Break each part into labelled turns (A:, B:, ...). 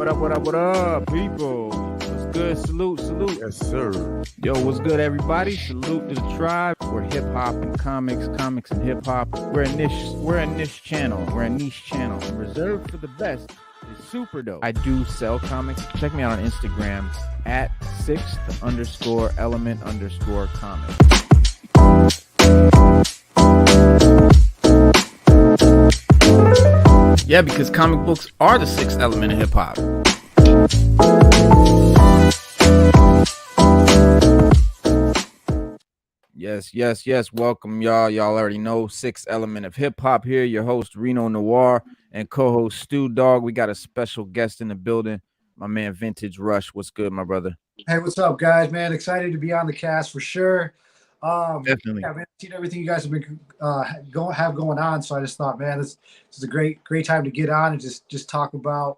A: What up, people? What's good? Salute.
B: Yes, sir.
A: Yo, what's good, everybody? Salute to the tribe. We're hip hop and comics and hip hop. We're a niche channel. Reserved for the best is super dope. I do sell comics. Check me out on Instagram at 6th_element_comics. Yeah, because comic books are the sixth element of hip hop. Yes. Welcome, y'all. Y'all already know sixth element of hip hop here. Your host Reno Noir and co-host Stu Dog. We got a special guest in the building. My man Vintage Rush. What's good, my brother?
C: Hey, what's up, guys? Man, excited to be on the cast for sure.
A: Definitely.
C: Yeah, man, seen everything you guys have been going on. So I just thought, man, this is a great time to get on and just talk about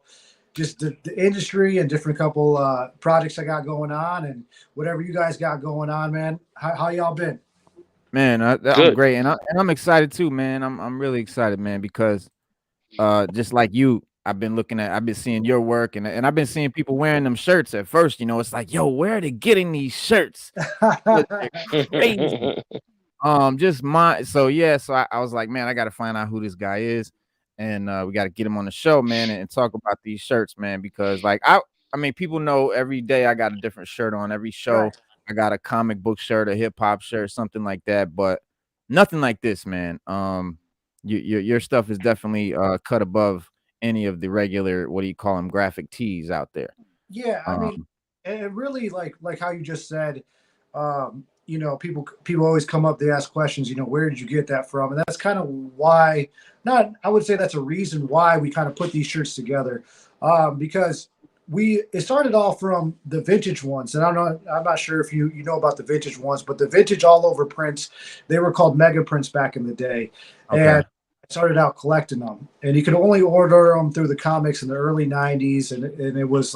C: just the industry and different couple projects I got going on and whatever you guys got going on, man. How y'all been?
A: Man, I'm great, and I'm excited too, man. I'm really excited, man, because just like you, I've been seeing your work, and I've been seeing people wearing them shirts. At first, you know, it's like, yo, where are they getting these shirts? Crazy. So I was like, man, I got to find out who this guy is, and we got to get him on the show, man, and talk about these shirts, man, because like I mean, people know every day I got a different shirt on. Every show, right. I got a comic book shirt, a hip hop shirt, something like that, but nothing like this, man. Your stuff is definitely cut above any of the regular, what do you call them, graphic tees out there.
C: Yeah, I mean, and really like how you just said, you know, people always come up, they ask questions, you know, where did you get that from? And that's kind of why, I would say that's a reason why we kind of put these shirts together, because it started off from the vintage ones. And I'm not sure if you know about the vintage ones, but the vintage all over prints, they were called mega prints back in the day. Okay. And I started out collecting them, and you could only order them through the comics in the early 90s, and it was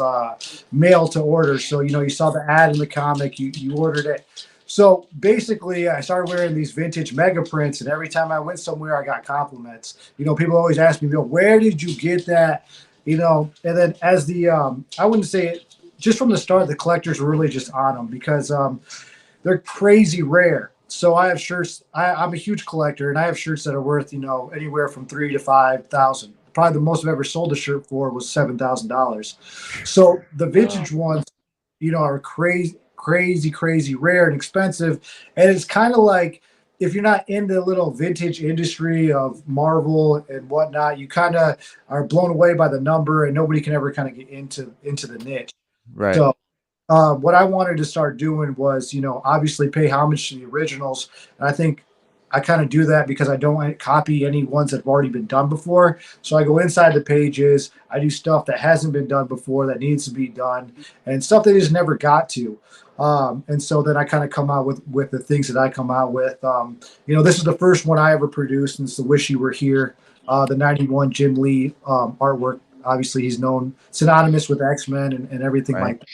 C: mail to order. So, you know, you saw the ad in the comic, you ordered it. So basically I started wearing these vintage mega prints, and every time I went somewhere, I got compliments. You know, people always ask me, where did you get that? You know, and then as the, I wouldn't say it, just from the start, the collectors were really just on them because they're crazy rare. So I have shirts. I'm a huge collector, and I have shirts that are worth, you know, anywhere from $3,000 to $5,000. Probably the most I've ever sold a shirt for was $7,000. So the vintage ones, you know, are crazy rare and expensive. And it's kind of like, if you're not in the little vintage industry of Marvel and whatnot, you kind of are blown away by the number, and nobody can ever kind of get into the niche.
A: Right.
C: So what I wanted to start doing was, you know, obviously pay homage to the originals. And I think I kind of do that because I don't copy any ones that have already been done before. So I go inside the pages. I do stuff that hasn't been done before that needs to be done, and stuff that just never got to. And so then I kind of come out with the things that I come out with. You know, this is the first one I ever produced, and it's the Wish You Were Here, the 91 Jim Lee artwork. Obviously, he's known synonymous with X-Men and everything like that.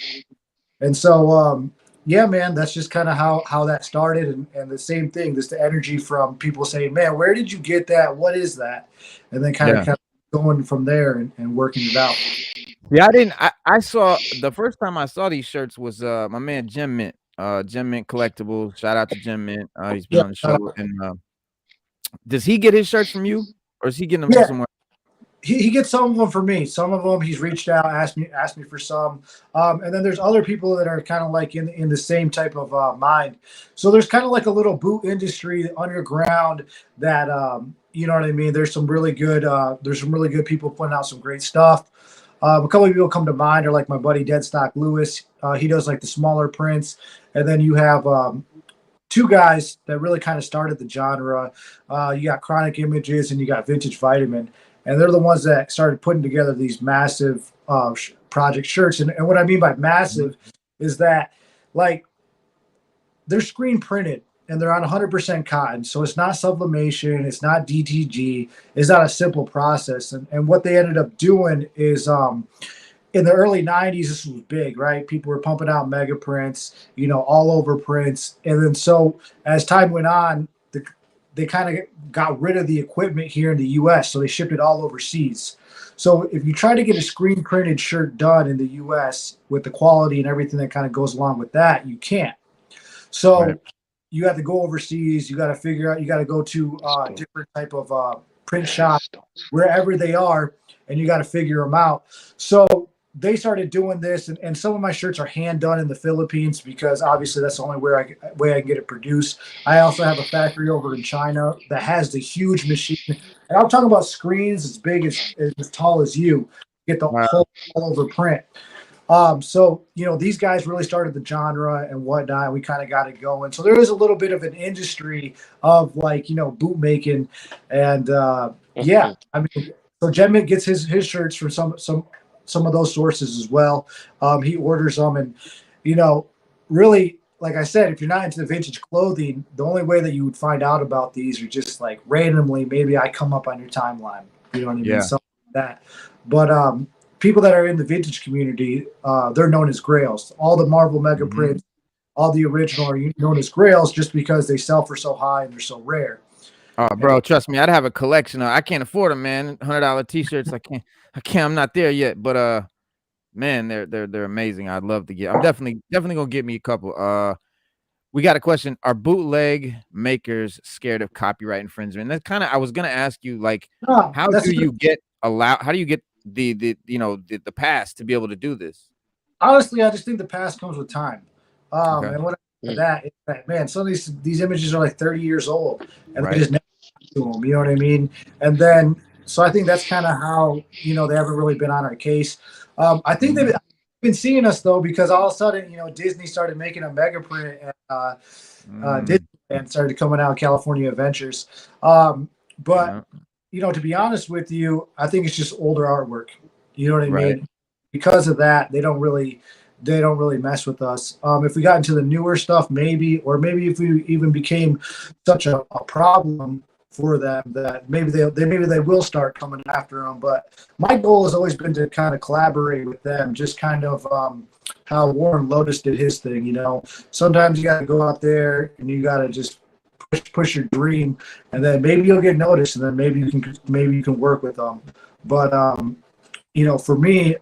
C: And so, yeah, man, that's just kind of how that started. And the same thing, just the energy from people saying, man, where did you get that? What is that? And then kind of going from there and working it out.
A: Yeah, I saw, the first time I saw these shirts was my man Jim Mint Collectibles. Shout out to Jim Mint. He's been on the show. And does he get his shirts from you, or is he getting them from somewhere?
C: He gets some of them for me. Some of them he's reached out, asked me for some. And then there's other people that are kind of like in the same type of mind. So there's kind of like a little boot industry underground that, you know what I mean? There's some really good people putting out some great stuff. A couple of people come to mind are like my buddy Deadstock Lewis. He does like the smaller prints. And then you have two guys that really kind of started the genre. You got Chronic Images and you got Vintage Vitamin. And they're the ones that started putting together these massive project shirts. And what I mean by massive is that, like, they're screen printed and they're on 100% cotton. So it's not sublimation. It's not DTG. It's not a simple process. And what they ended up doing is in the early 90s, this was big, right? People were pumping out mega prints, you know, all over prints. And then so as time went on, they kind of got rid of the equipment here in the U.S., so they shipped it all overseas. So if you try to get a screen printed shirt done in the US with the quality and everything that kind of goes along with that, you can't.
A: Right.
C: So you have to go overseas. You got to figure out, you got to go to different type of print shop, wherever they are, and you got to figure them out. So they started doing this, and some of my shirts are hand done in the Philippines because obviously that's the only way I can get it produced. I also have a factory over in China that has the huge machine, and I'm talking about screens as big as tall as you. Get the
A: Wow.
C: whole all over print. So these guys really started the genre and whatnot. We kind of got it going. So there is a little bit of an industry of like boot making, and yeah, I mean, so Jedmit gets his shirts from some of those sources as well. He orders them, and really, like I said, if you're not into the vintage clothing, the only way that you would find out about these are just like randomly. Maybe I come up on your timeline. You know what I mean?
A: Yeah.
C: Something like that. But people that are in the vintage community, they're known as grails. All the Marvel mega prints, all the original are known as grails just because they sell for so high and they're so rare.
A: Oh, bro, trust me, I'd have a collection. I can't afford them, man. $100 t-shirts. I can't. I'm not there yet. But man, they're amazing. I'd love to get. I'm definitely gonna get me a couple. We got a question. Are bootleg makers scared of copyright infringement? And that's kind of, I was gonna ask you, like, how do you get how do you get the pass to be able to do this?
C: Honestly, I just think the pass comes with time.
A: Okay.
C: And what that is that, man, some of these images are like 30 years old, and they just never to them. You know what I mean? And then, so I think that's kind of how they haven't really been on our case. I think they've been seeing us though, because all of a sudden, Disney started making a mega print, and Disney and started coming out California Adventures. But to be honest with you, I think it's just older artwork. You know what I mean? Because of that, they don't really mess with us. If we got into the newer stuff, maybe, or maybe if we even became such a problem for them that maybe they will start coming after them. But my goal has always been to kind of collaborate with them, just kind of how Warren Lotus did his thing. Sometimes you got to go out there and you got to just push your dream, and then maybe you'll get noticed, and then maybe you can work with them. But for me,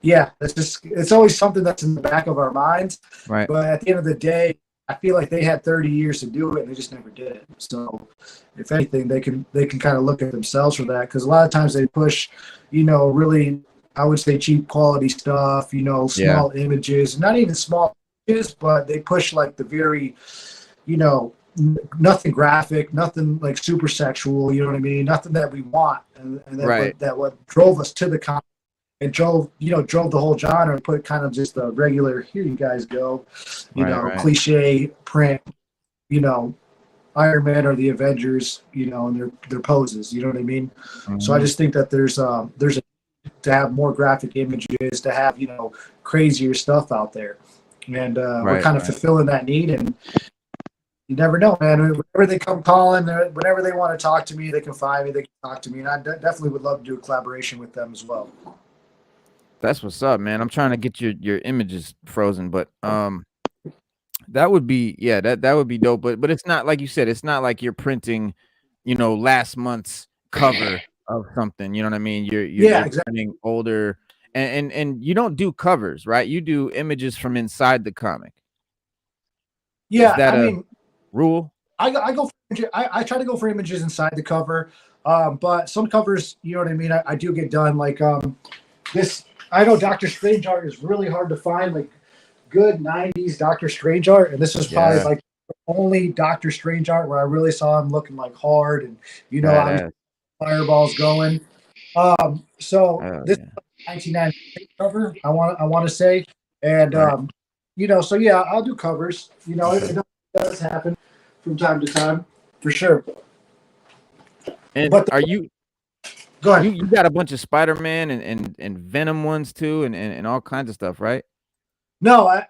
C: yeah, it's always something that's in the back of our minds.
A: Right.
C: But at the end of the day, I feel like they had 30 years to do it and they just never did it. So if anything, they can kind of look at themselves for that, because a lot of times they push, really, I would say, cheap quality stuff, small images, not even small images, but they push like the very, nothing graphic, nothing like super sexual, you know what I mean? Nothing that we want. And that what drove us to the comic. And drove the whole genre and put kind of just the regular, here you guys go, cliche print, Iron Man or the Avengers, and their poses, you know what I mean? So I just think that there's to have more graphic images, to have, crazier stuff out there. And we're kind of fulfilling that need, and you never know, man. Whenever they come calling, whenever they want to talk to me, they can find me, they can talk to me. And I definitely would love to do a collaboration with them as well.
A: That's what's up, man. I'm trying to get your images frozen, but that would be, that would be dope. But it's not like you said. It's not like you're printing, last month's cover of something. You know what I mean? You're
C: exactly.
A: printing older, and you don't do covers, right? You do images from inside the comic.
C: Yeah,
A: is that a rule?
C: I try to go for images inside the cover, but some covers, you know what I mean. I do get done like this. I know Doctor Strange art is really hard to find, like good 90s Doctor Strange art. And this was probably like the only Doctor Strange art where I really saw him looking like hard and, I was fireballs going. So this is 1996 cover, I want to say. And, so yeah, I'll do covers. It does happen from time to time for sure.
A: And are you... Go ahead. You got a bunch of Spider-Man and Venom ones too, and all kinds of stuff, right?
C: No,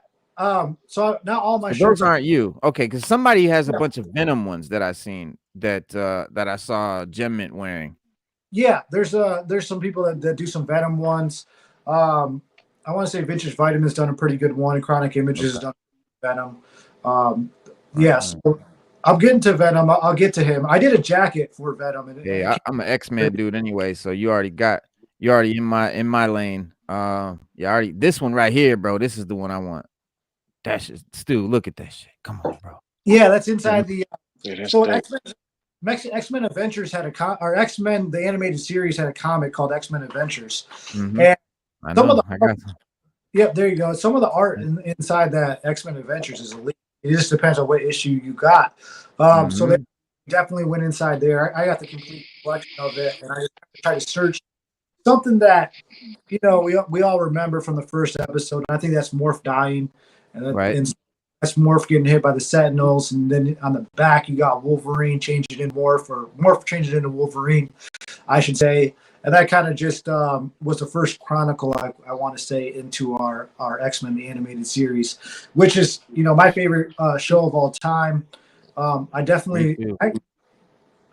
C: so not all my shirts.
A: Those aren't you, okay? Because somebody has a bunch of Venom ones that I seen that I saw Jedmit wearing.
C: Yeah, there's some people that do some Venom ones. I want to say Vintage Vitamin's done a pretty good one, and Chronic Images has done Venom. So I'm getting to Venom. I'll get to him. I did a jacket for Venom.
A: I'm an X-Men dude anyway, so you already got You're already in my lane. Yeah, already this one right here, bro. This is the one I want. That shit, Stu. Look at that shit. Come on, bro.
C: Yeah, that's inside the.
B: Yeah, that's
C: So
B: dope.
C: X-Men Adventures had or X-Men the animated series had a comic called X-Men Adventures,
A: Mm-hmm.
C: and
A: I
C: some of
A: know.
C: the
A: I got some.
C: yep, there you go. Some of the art inside that X-Men Adventures is elite. It just depends on what issue you got. So they
A: Mm-hmm.
C: definitely went inside there. I got the complete collection of it, and I just tried to search something that we all remember from the first episode. And I think that's Morph dying,
A: Right.
C: and that's Morph getting hit by the Sentinels, and then on the back you got Wolverine changing in Morph, or Morph changing into Wolverine, I should say. And that kind of just was the first chronicle I want to say into our X-Men the animated series, which is my favorite show of all time. I
A: Me
C: definitely
A: too.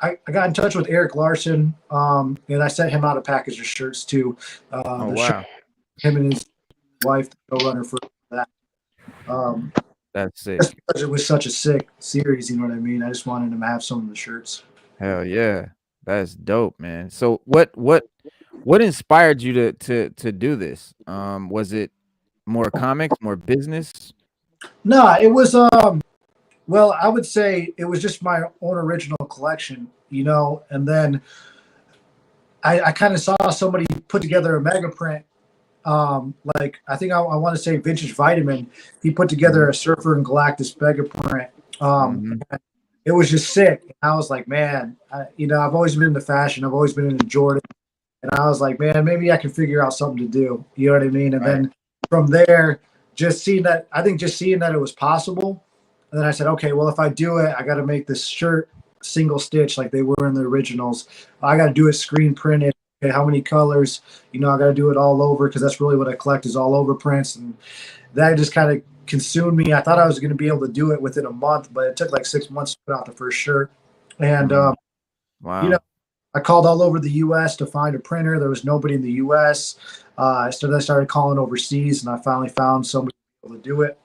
C: I got in touch with Eric Larson, and I sent him out a package of shirts too.
A: Oh
C: The shirt,
A: wow.
C: him and his wife, the showrunner for that. Um,
A: That's
C: just
A: sick.
C: because it was such a sick series, you know what I mean? I just wanted him to have some of the shirts.
A: Hell yeah. That's dope, man. So what inspired you to do this? Was it more comics, more business?
C: No, it was well, I would say it was just my own original collection, and then I kind of saw somebody put together a mega print. Like I think I want to say Vintage Vitamin. He put together a Surfer and Galactus mega print.
A: Mm-hmm.
C: It was just sick. I was like, man, I've always been into fashion. I've always been into Jordan, and I was like, man, maybe I can figure out something to do. You know what I mean? And
A: Right.
C: then from there, just seeing that it was possible, and then I said, okay, well, if I do it, I got to make this shirt single stitch like they were in the originals. I got to do it screen printed. Okay, how many colors? I got to do it all over because that's really what I collect is all over prints, and that just kind of consumed me. I thought I was going to be able to do it within a month, but it took like 6 months to put out the first shirt. And
A: Wow.
C: I called all over the U.S. to find a printer. There was nobody in the U.S. I started calling overseas, and I finally found somebody able to do it.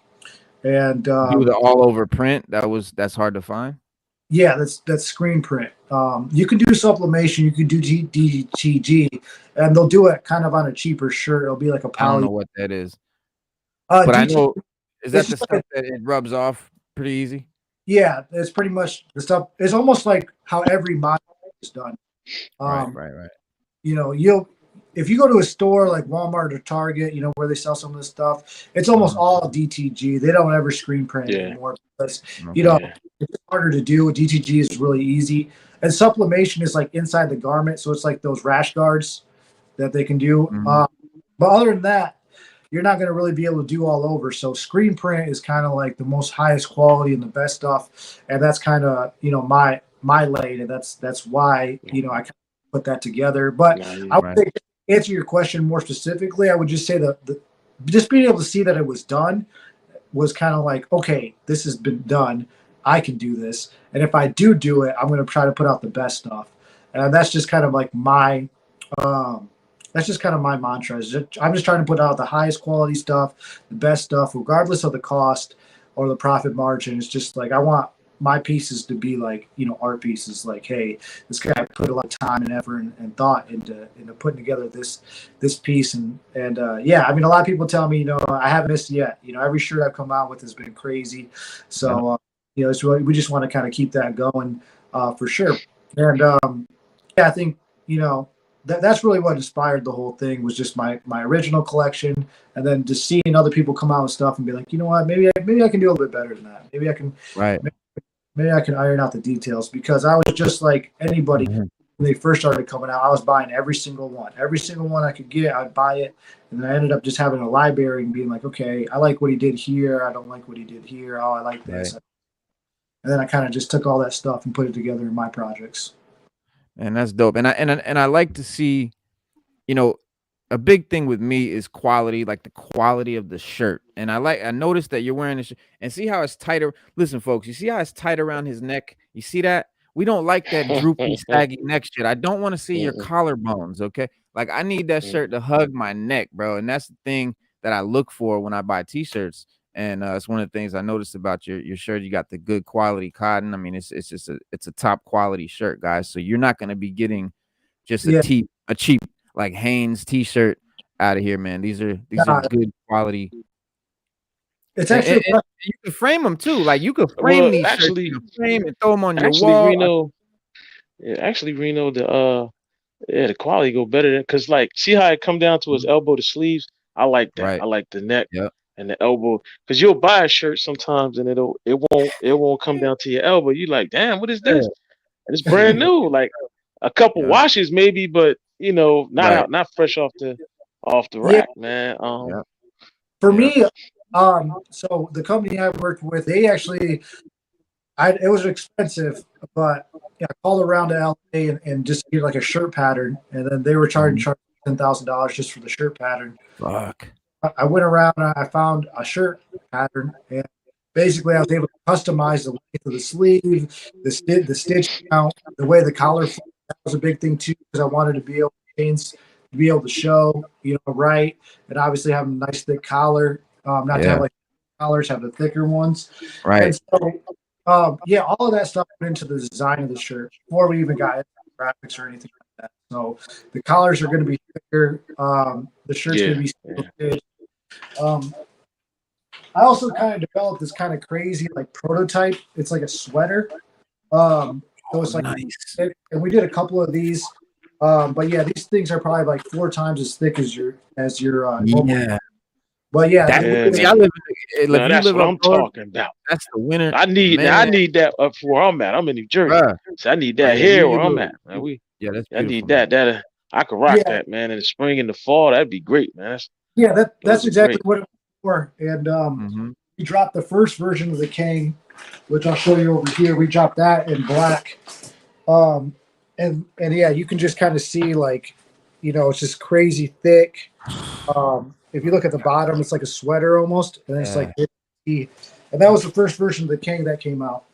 C: And
A: Do the all over print. That's hard to find.
C: yeah, that's screen print. You can do sublimation, you can do DTG, and they'll do it kind of on a cheaper shirt. It'll be like a
A: I don't
C: poly.
A: know what that is, but I
C: DT,
A: know is
C: it's
A: that the
C: just like
A: stuff that it rubs off pretty easy?
C: yeah, it's pretty much the stuff. It's almost like how every module is done.
A: Right,
C: Um,
A: right, right.
C: You'll if you go to a store like Walmart or Target, where they sell some of this stuff, it's almost all DTG. They don't ever screen print
B: Yeah.
C: anymore because
A: Okay.
C: it's harder to do. DTG is really easy, and sublimation is like inside the garment, so it's like those rash guards that they can do.
A: Mhm.
C: But other than that, you're not going to really be able to do all over. So screen print is kind of like the most highest quality and the best stuff, and that's kind of my lane, and that's why I kind of put that together. But I would
A: Right.
C: say, to answer your question more specifically, I would just say that just being able to see that it was done was kind of like, okay, this has been done. I can do this, and if I do it, I'm going to try to put out the best stuff. And that's just kind of like um, my mantra. I'm just trying to put out the highest quality stuff, the best stuff, regardless of the cost or the profit margin. It's just like I want my pieces to be like art pieces. Like, hey, this guy put a lot of time and effort and thought into putting together this piece. And yeah, I mean, a lot of people tell me I haven't missed yet. Every shirt I've come out with has been crazy.
A: Yeah.
C: So it's really, we just want to kind of keep that going for sure. And yeah, I think that's really what inspired the whole thing was just my original collection, and then just seeing other people come out with stuff and be like, you know what, maybe I can do a little bit better than that. Maybe I can
A: Right.
C: maybe I can iron out the details, because I was just like anybody
A: Mhm.
C: when they first started coming out. I was buying every single one I could get. I'd buy it, and then I ended up just having a library and being like, okay, I like what he did here. I don't like what he did here. Oh, I like this.
A: Right.
C: And then I kind of just took all that stuff and put it together in my projects.
A: And that's dope. And I like to see, you know, a big thing with me is quality, like the quality of the shirt. And I noticed that you're wearing this and see how it's tighter. Listen, folks, you see how it's tight around his neck? You see that? We don't like that droopy, saggy neck shit. I don't want to see your collarbones, okay? Like I need that shirt to hug my neck, bro. And that's the thing that I look for when I buy t-shirts. And it's one of the things I noticed about your shirt. You got the good quality cotton. I mean, it's just it's a top quality shirt, guys. So you're not gonna be getting just
C: Yeah.
A: a cheap like Hanes t-shirt out of here, man. These are
C: Nah,
A: good quality.
C: it's
A: And,
C: actually
A: you can frame them too. Like you could frame
B: Well,
A: these shirts in
B: actually,
A: a frame and throw them on your
B: actually,
A: wall.
B: Reno, yeah, actually, Reno, the quality go better than because like see how it come down to his elbow to sleeves. I like that.
A: Right.
B: I like the neck
A: Yep.
B: and the elbow because you'll buy a shirt sometimes and it won't come down to your elbow. You like, damn, what is this? And it's brand
A: Yeah.
B: new, like a couple
A: Yep.
B: washes maybe, but not
A: Right.
B: out, not fresh off the
C: yeah.
B: rack, man.
A: Yep.
C: For
A: Yep.
C: me, so the company I worked with, they actually, it was expensive, but yeah, I called around to LA and just get like a shirt pattern, and then they were
A: Mhm.
C: charging $10,000 just for the shirt pattern.
A: Fuck.
C: I went around and I found a shirt pattern, and basically I was able to customize the length of the sleeve, the stitch count, the way the collar. That was a big thing too because I wanted to be able to be able to show, right, and obviously have a nice thick collar, not to have
A: Yeah.
C: like collars, have the thicker ones, and
A: Right.
C: so yeah, all of that stuff went into the design of the shirt before we even got into graphics or anything like that. So the collars are going to be thicker. The shirt's going
B: Yeah,
C: to be
B: yeah.
C: stitched. um, I also kind of developed this kind of crazy like prototype. It's like a sweater. So
A: Oh,
C: it's like,
A: nice.
C: and we did a couple of these. But yeah, these things are probably like 4 times as thick as your normal.
A: Yeah.
C: But yeah,
A: That
B: Yeah,
A: see,
B: now,
A: if
B: now
A: you
B: that's
A: live
B: what
A: up
B: I'm
A: north,
B: talking about.
A: that's the winter,
B: I
A: man.
B: need that up for where I'm at. I'm in New Jersey,
A: Bruh.
B: so I need
A: Right.
B: that
A: Yeah.
B: here where I'm at, man.
A: Yeah. That's
B: I
A: beautiful,
B: need
A: man.
B: that. I could rock
C: yeah,
B: that, man. In the spring and the fall, that'd be great, man.
C: yeah. That's
B: Those are
C: exactly
B: great.
C: what it was for. And
A: Mm-hmm.
C: we dropped the first version of the King, which I'll show you over here. We dropped that in black. Um, and yeah, you can just kind of see like, it's just crazy thick. If you look at the bottom, it's like a sweater almost, and it's like,
A: Yeah.
C: and that was the first version of the King that came out.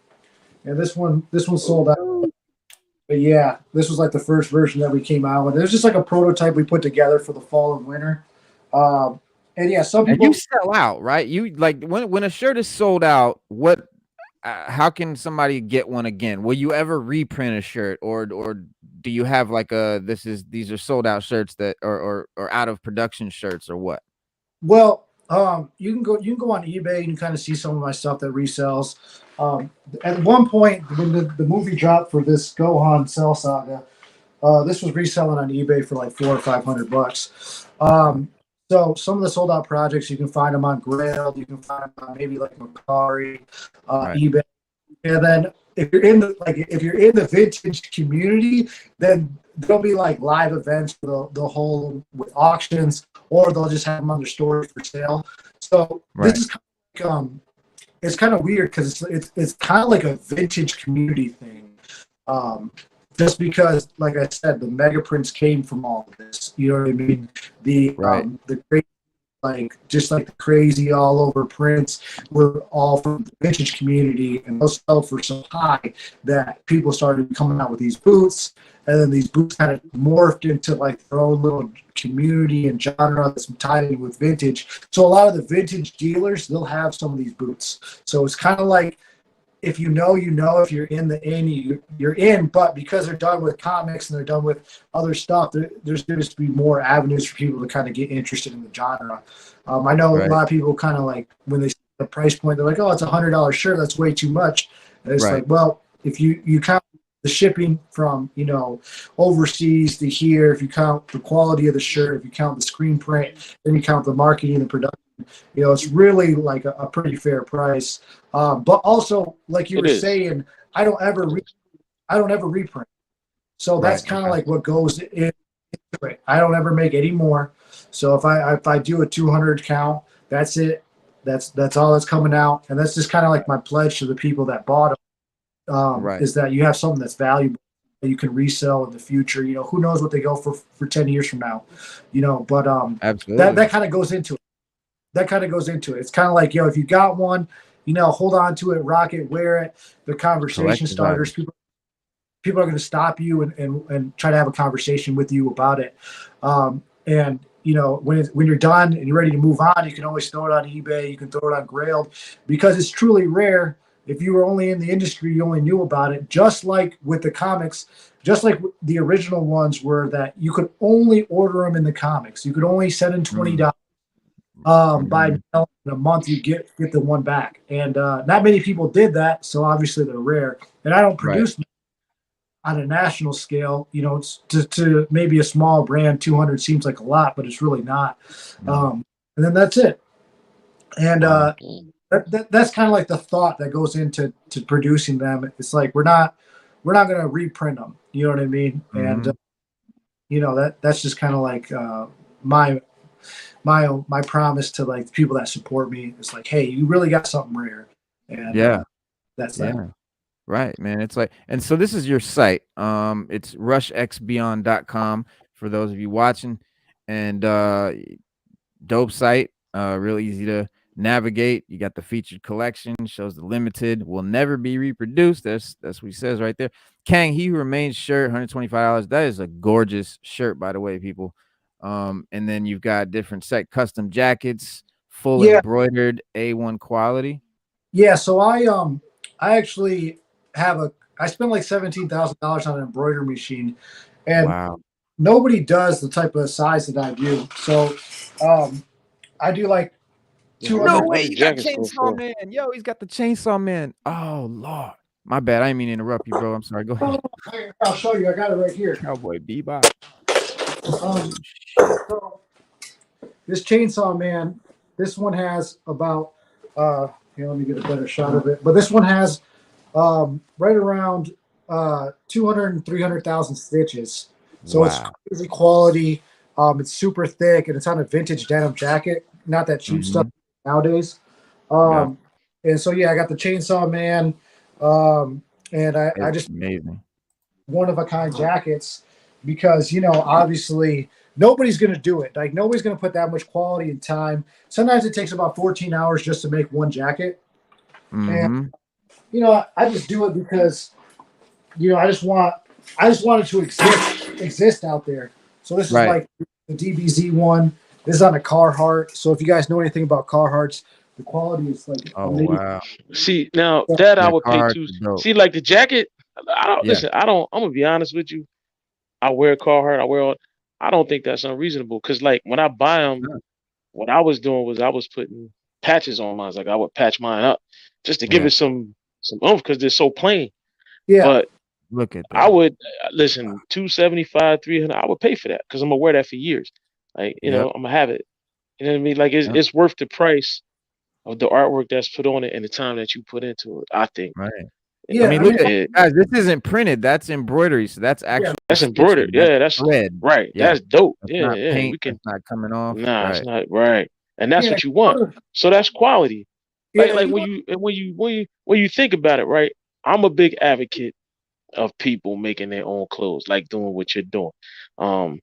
C: And this one sold out. But yeah, this was like the first version that we came out with. It was just like a prototype we put together for the fall and winter. Um, and yeah, some
A: And you
C: people,
A: sell out, right? You like when a shirt is sold out, what how can somebody get one again? Will you ever reprint a shirt, or do you have like these are sold out shirts that or out of production shirts or what?
C: well, you can go on eBay and you kind of see some of my stuff that resells. At one point, when the movie dropped for this Gohan Cell Saga, this was reselling on eBay for like $400 or $500. So some of the sold out projects you can find them on Grailed, you can find them on maybe like Macari,
A: Right.
C: eBay, and then if you're in the vintage community, then there'll be like live events. They'll hold with auctions, or they'll just have them on their stores for sale. So this
A: Right.
C: is it's kind of weird because it's kind of like a vintage community thing. Um, just because, like I said, the mega prints came from all of this. You know what I mean?
A: Right.
C: The great, like just like the crazy all over prints were all from the vintage community, and those sell for so high that people started coming out with these boots, and then these boots kind of morphed into like their own little community and genre that's tied in with vintage. So a lot of the vintage dealers, they'll have some of these boots. So it's kind of like, if if you're in the you're in, but because they're done with comics and they're done with other stuff, there's going to be more avenues for people to kind of get interested in the genre. I know a
A: Right.
C: lot of people kind of like when they see the price point, they're like, oh, it's $100 shirt, that's way too much. And it's
A: Right.
C: like, well, if you count the shipping from overseas to here, if you count the quality of the shirt, if you count the screen print, then you count the marketing and production, it's really like a pretty fair price. But also, like you
B: It
C: were
B: is.
C: saying, I don't ever reprint. So that's
A: Right.
C: kind of
A: Okay.
C: like what goes into it. I don't ever make any more. So if I do a 200 count, that's it. That's all that's coming out, and that's just kind of like my pledge to the people that bought them.
A: Right.
C: Is that you have something that's valuable that you can resell in the future. Who knows what they go for 10 years from now. But that
A: Absolutely.
C: kind of goes into it. It's kind of like, if you got one, hold on to it, rock it, wear it. They're conversation
A: Collector's
C: starters.
A: item.
C: People are going to stop you and try to have a conversation with you about it. And when you're done and you're ready to move on, you can always throw it on eBay. You can throw it on Grailed because it's truly rare. if you were only in the industry, you only knew about it. Just like with the comics, just like the original ones were that you could only order them in the comics. You could only send in $20 by mail. In a month you get the one back, and not many people did that, so obviously they're rare. And I don't produce on a national scale. You know, it's to maybe a small brand, 200 seems like a lot, but it's really not. And then that's it. And that's kind of like the thought that goes into producing them. It's like we're not going to reprint them. You know what I mean? And you know, that's just kind of like my promise to like the people that support me. It's like, hey, you really got something rare. And that's that.
A: Right, man. It's like, and so this is your site. It's rushxbeyond.com for those of you watching, and dope site, real easy to navigate. You got the featured collection, shows the limited, will never be reproduced. That's what he says right there. Kang, He Who Remains shirt, $125. That is a gorgeous shirt, by the way, people. And then you've got different set custom jackets, full embroidered A1 quality.
C: Yeah, so I actually I spent like $17,000 on an embroidery machine, and nobody does the type of size that I do. So I do like 200.
A: No way, you got Chainsaw Man. Yo, he's got the Chainsaw Man. Oh Lord, my bad. I didn't mean to interrupt you, bro. I'm sorry. Go ahead.
C: I'll show you. I got it right here.
A: Cowboy Bebop.
C: So this Chainsaw Man, this one has about here, let me get a better shot of it. But this one has right around 200 and 300,000 stitches. So it's crazy quality. It's super thick, and it's on a vintage denim jacket, not that cheap stuff nowadays. And so I got the Chainsaw Man, and I just
A: amazing
C: one of a kind jackets, because you know, obviously nobody's going to do it. Like, nobody's going to put that much quality and time. Sometimes it takes about 14 hours just to make one jacket. And you know, I just do it because, you know, I just wanted to exist out there. So this is like the DBZ one. This is on a Carhartt. So if you guys know anything about Carhartts, the quality is like amazing.
A: Wow.
B: See, now that I would pay too. See, like the jacket, I don't listen. I'm gonna be honest with you. I wear Carhartt. I don't think that's unreasonable, because like when I buy them, what I was doing was I was putting patches on mine. Like I would patch mine up just to give it some oomph, because they're so plain.
C: Yeah.
B: But
A: look at that.
B: I would listen, $275, $300. I would pay for that because I'm gonna wear that for years. Like, you know, I'm gonna have it. You know what I mean? Like it's worth the price of the artwork that's put on it and the time that you put into it, I think.
A: Right.
C: Yeah,
A: I mean, look at guys. This isn't printed. That's embroidery. So that's actually
B: that's embroidered. That's
A: red.
B: Right. Yeah. That's dope.
A: That's not paint.
B: We can.
A: It's not coming off.
B: Nah, it's not right. And that's what you want. So that's quality. Like when you think about it, right? I'm a big advocate of people making their own clothes, like doing what you're doing. I'm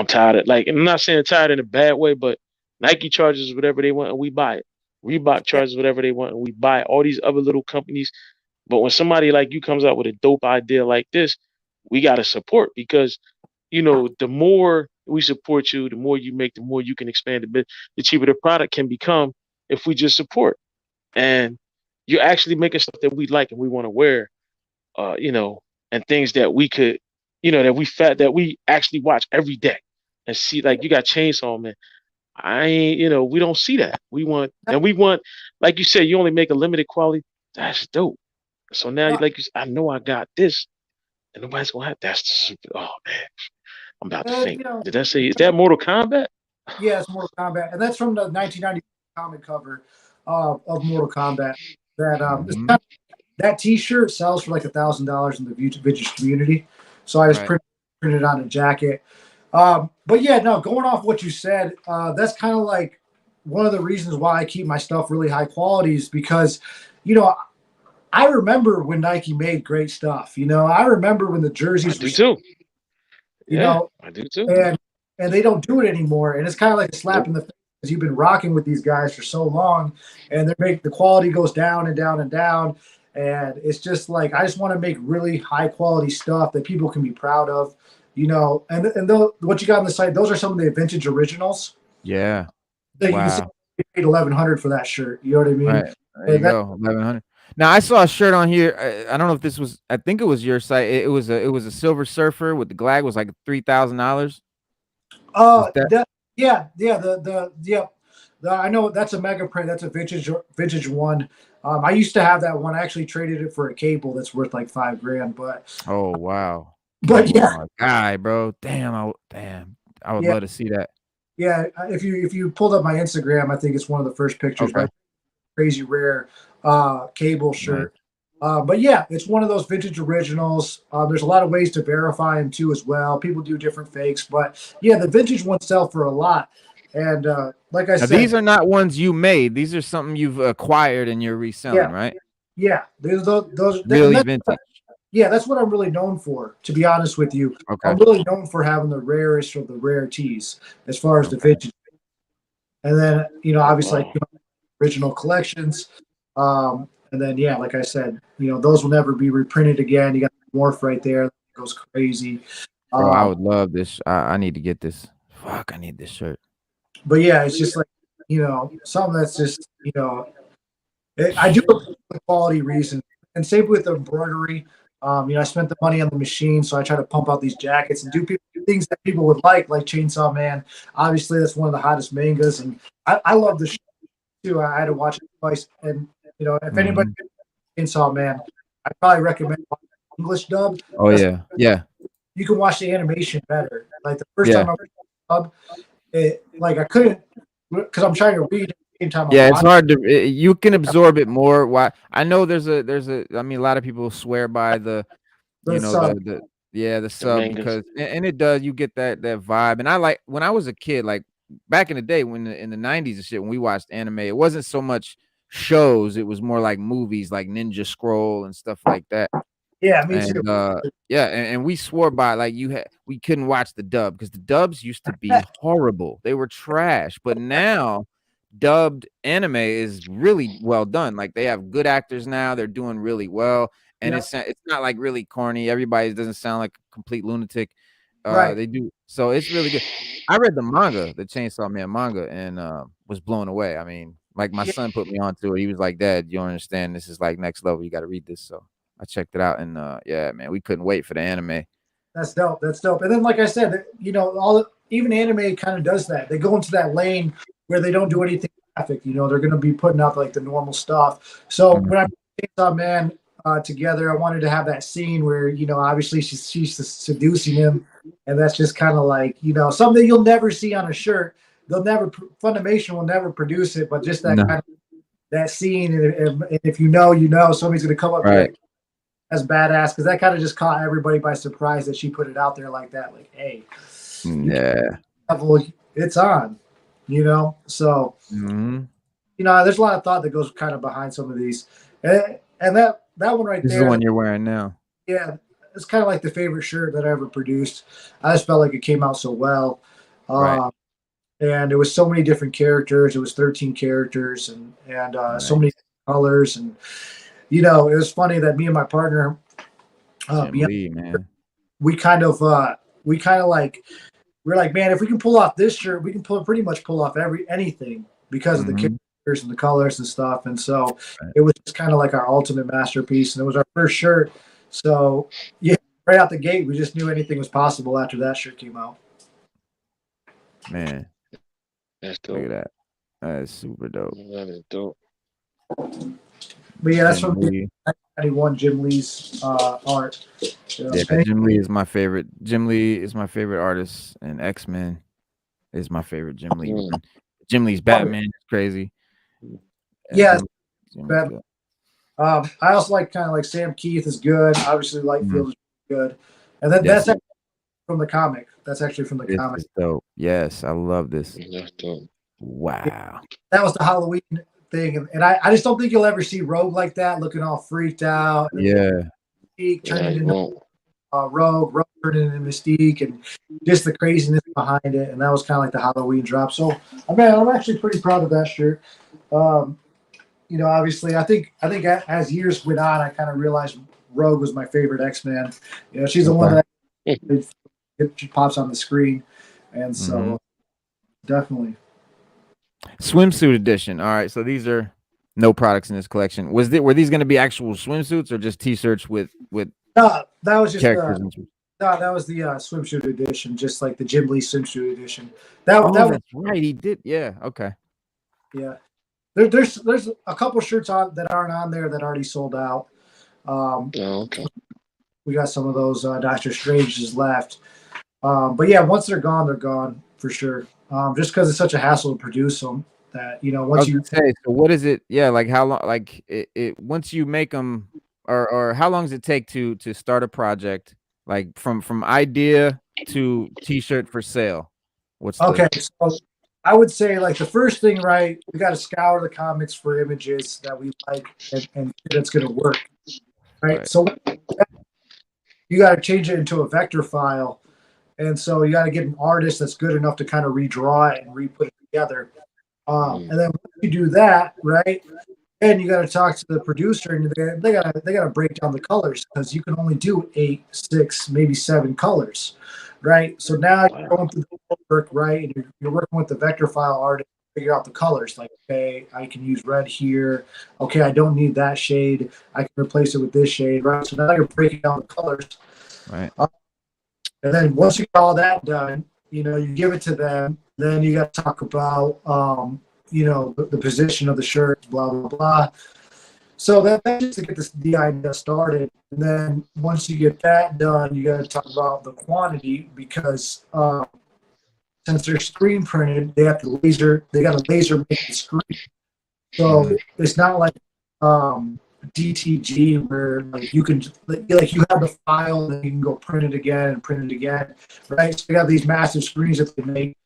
B: tired of, like, and I'm not saying tired in a bad way, but Nike charges whatever they want and we buy it. Reebok charges whatever they want and we buy it. All these other little companies. But when somebody like you comes out with a dope idea like this, we got to support, because, you know, the more we support you, the more you make, the more you can expand a bit, the cheaper the product can become if we just support. And you're actually making stuff that we like and we want to wear, you know, and things that we could, you know, that we actually watch every day and see. Like, you got Chainsaw Man. We don't see that. We want, like you said, you only make a limited quality. That's dope. So now, like you said, I know I got this, and nobody's gonna have. That's super. Oh man, I'm about to faint. Did I say, is that Mortal Kombat?
C: Yeah, it's Mortal Kombat, and that's from the 1990 comic cover of Mortal Kombat. That T-shirt sells for like $1,000 in the vintage community. So I just printed it on a jacket. But yeah, no, going off what you said, that's kind of like one of the reasons why I keep my stuff really high quality, is because, you know, I remember when Nike made great stuff. You know, I remember when the jerseys.
B: I do too.
C: You know,
B: I do too.
C: And they don't do it anymore. And it's kind of like a slap in the face, because you've been rocking with these guys for so long, and the quality goes down and down and down. And it's just like, I just want to make really high quality stuff that people can be proud of, you know. And what you got on the site, those are some of the vintage originals.
A: Yeah.
C: That you can see, you paid $1,100 for that shirt. You know what I mean?
A: Right. There you go, $1,100. Now I saw a shirt on here. I don't know if this was. I think it was your site. It was a Silver Surfer with the Glag was like $3,000. Was that?
C: Yeah, I know that's a mega print. That's a vintage one. I used to have that one. I actually traded it for a cable that's worth like $5,000.
A: Oh wow,
C: But
A: Cable was
C: yeah,
A: my guy, bro. Damn. I would
C: yeah,
A: love to see that.
C: yeah. If you pulled up my Instagram, I think it's one of the first pictures.
A: Okay,
C: But crazy rare cable
A: nice.
C: shirt. But yeah, it's one of those vintage originals. There's a lot of ways to verify them too as well. People do different fakes, but yeah, the vintage ones sell for a lot. And like I
A: Now
C: said,
A: these are not ones you made. These are something you've acquired and you're
C: yeah,
A: reselling, right?
C: yeah, and
A: Really
C: that's
A: vintage.
C: yeah, that's what I'm really known for. To be honest with you,
A: Okay.
C: I'm really known for having the rarest of the rarities as far as the
A: Okay.
C: vintage. And then obviously
B: Wow.
C: original collections. And then yeah, like I said, those will never be reprinted again. You got the Morph right there that goes crazy.
A: Bro, I
C: Um,
A: would love this. I need to get this. Fuck, I need this shirt.
C: but yeah, it's just like something that's just I do it for quality reasons. And same with embroidery. I spent the money on the machine, so I try to pump out these jackets and do things that people would like Chainsaw Man. Obviously, that's one of the hottest mangas, and I love the show too. I had to watch it twice, and if anybody
A: Mhm.
C: Chainsaw Man, I probably recommend watching the English dub.
A: Oh
C: Because
A: yeah. Yeah.
C: you can watch the animation better. Like the first time
A: Yeah.
C: I watched the dub, like I couldn't because I'm trying to read at the same time I'm
A: Yeah, it's
C: watching
A: hard to you can absorb it more. Why I know there's a I mean a lot of people swear by the
C: the sub.
A: the yeah, the
B: The
A: sub
B: mangas.
A: because and it does you get that vibe. And I like when I was a kid, like back in the day when in the 90s and shit, when we watched anime, it wasn't so much shows, it was more like movies like Ninja Scroll and stuff like that.
C: Yeah, me too.
A: And yeah, and we swore by like we couldn't watch the dub because the dubs used to be horrible. They were trash. But now dubbed anime is really well done. Like they have good actors now. They're doing really well, and
C: Yeah,
A: it's not like really corny. Everybody doesn't sound like a complete lunatic.
C: right.
A: They do so it's really good. I read the manga, the Chainsaw Man manga, and was blown away. I mean, like my
C: Yeah,
A: son put me onto it. He was like, "Dad, you don't understand. This is like next level. You got to read this." So I checked it out, and yeah, man, we couldn't wait for the anime.
C: that's dope. That's dope. And then, like I said, even anime kind of does that. They go into that lane where they don't do anything graphic. They're going to be putting out like the normal stuff. So
A: Mhm.
C: when I put Chainsaw Man together, I wanted to have that scene where obviously she's seducing him, and that's just kind of like something you'll never see on a shirt. They'll never Funimation will never produce it, but just that
A: No,
C: kind of that scene, and if somebody's going to come up to
A: right?
C: that. That's badass because that kind of just caught everybody by surprise that she put it out there like that. Like, hey, you can't
A: Yeah.
C: level, it's on, So
A: Mhm.
C: there's a lot of thought that goes kind of behind some of these, and that one right
A: This is the
C: there,
A: one you're wearing now.
C: yeah, it's kind of like the favorite shirt that I ever produced. I just felt like it came out so well,
A: Right.
C: uh, and it was so many different characters. It was 13 characters and so many
A: Nice.
C: colors, and it was funny that me and my partner,
A: Jim
C: Beyond,
A: Lee, man.
C: we kind of like we're like, man, if we can pull off this shirt, we can pretty much pull off anything because of the
A: Mhm.
C: characters and the colors and stuff. And so
A: Right.
C: it was just kind of like our ultimate masterpiece, and it was our first shirt. So yeah, right out the gate, we just knew anything was possible after that shirt came out.
A: Man,
B: That's
A: look at
B: dope.
A: that. That is super dope.
B: That is dope.
C: But yeah, that's
A: Jim
C: from the
A: Lee.
C: 1991 Jim Lee's art.
A: Yeah,
C: And
A: Jim Lee is my favorite. Jim Lee is my favorite artist, and X-Men is my favorite Jim Lee
B: Mm.
A: run. Jim Lee's Batman is crazy. Yeah,
C: yeah,
A: Jim Lee's good.
C: I also like kind of like Sam Keith is good. Obviously,
A: Mhm.
C: Lightfield is good. And then
A: Yes,
C: that's from the comic. That's actually from the
A: this
C: comic.
A: is dope. Yes, I love this.
B: That's dope.
A: Wow.
C: That was the Halloween thing, and I just don't think you'll ever see Rogue like that, looking all freaked out, and
A: Yeah.
C: Mystique
B: Yeah,
C: turning
B: you
C: into
B: won't.
C: Rogue turning into Mystique, and just the craziness behind it. And that was kind of like the Halloween drop. So, I'm actually pretty proud of that shirt. Um, obviously, I think as years went on, I kind of realized Rogue was my favorite X-Man. She's the one
A: Okay.
C: that it pops on the screen, and
A: Mhm.
C: so definitely.
A: Swimsuit edition. All right, so these are No products in this collection. Were these going to be actual swimsuits or just T-shirts with
C: No, that was just
A: characters?
C: no, that was the swimsuit edition, just like the Jim Lee swimsuit edition.
A: Oh,
C: That was
A: that's right. He did. Yeah. Okay.
C: yeah. There's a couple shirts on that aren't on there that already sold out.
B: Okay.
C: We got some of those Doctor Strange's left. But yeah, once they're gone for sure. Just because it's such a hassle to produce them that once you
A: say, so what is it? Yeah, like how long? Like it once you make them, or how long does it take to start a project? Like from idea to T-shirt for sale. What's
C: okay,
A: the
C: so I would say like the first thing, right? We got to scour the comics for images that we like and that's going to work, right? So you got to change it into a vector file, and so you got to get an artist that's good enough to kind of redraw it and re-put it together. And then once you do that, right? And you got to talk to the producer, and they got to break down the colors because you can only do 8, 6, maybe 7 colors, right? So now you're going through the work, right? And you're working with the vector file artist to figure out the colors. Like, okay, I can use red here. Okay, I don't need that shade. I can replace it with this shade, right? So now you're breaking down the colors,
A: right?
C: And then once you got all that done, you give it to them. Then you got to talk about the position of the shirt, blah blah blah. So that's just to get the idea started. And then once you get that done, you got to talk about the quantity because since they're screen printed, they got to laser make the screen. So it's not like DTG where like you can like you have the file and you can go print it again, right? So you got these massive screens that they make.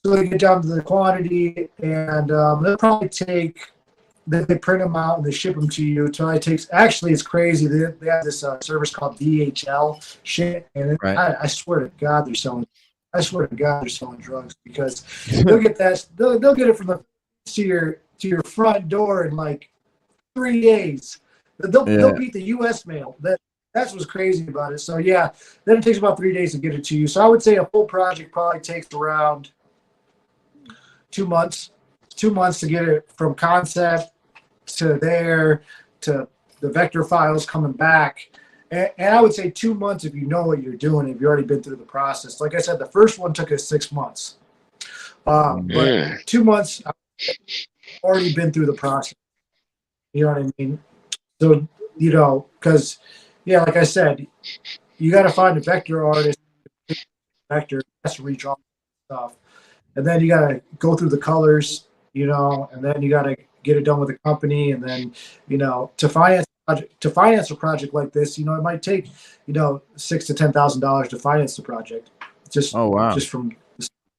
C: So they get down to the quantity, and they'll probably take. They print them out and they ship them to you. It takes. Actually, it's crazy. They have this service called DHL shit, and I swear to God they're selling. I swear to God they're selling drugs because they'll get that. They'll get it from the to your front door in like 3 days. They'll beat the U.S. mail. That's what's crazy about it. So yeah, then it takes about 3 days to get it to you. So I would say a full project probably takes around 2 months. 2 months to get it from concept to there to the vector files coming back. And I would say 2 months if you know what you're doing, if you've already been through the process. Like I said, the first one took us 6 months. But 2 months, I've already been through the process. You know what I mean? So, because, yeah, like I said, you got to find a vector artist, vector, has to redraw stuff. And then you got to go through the colors, and then you got to get it done with a company. And then, to finance a project like this, it might take, $6,000 to $10,000 to finance the project. Just from.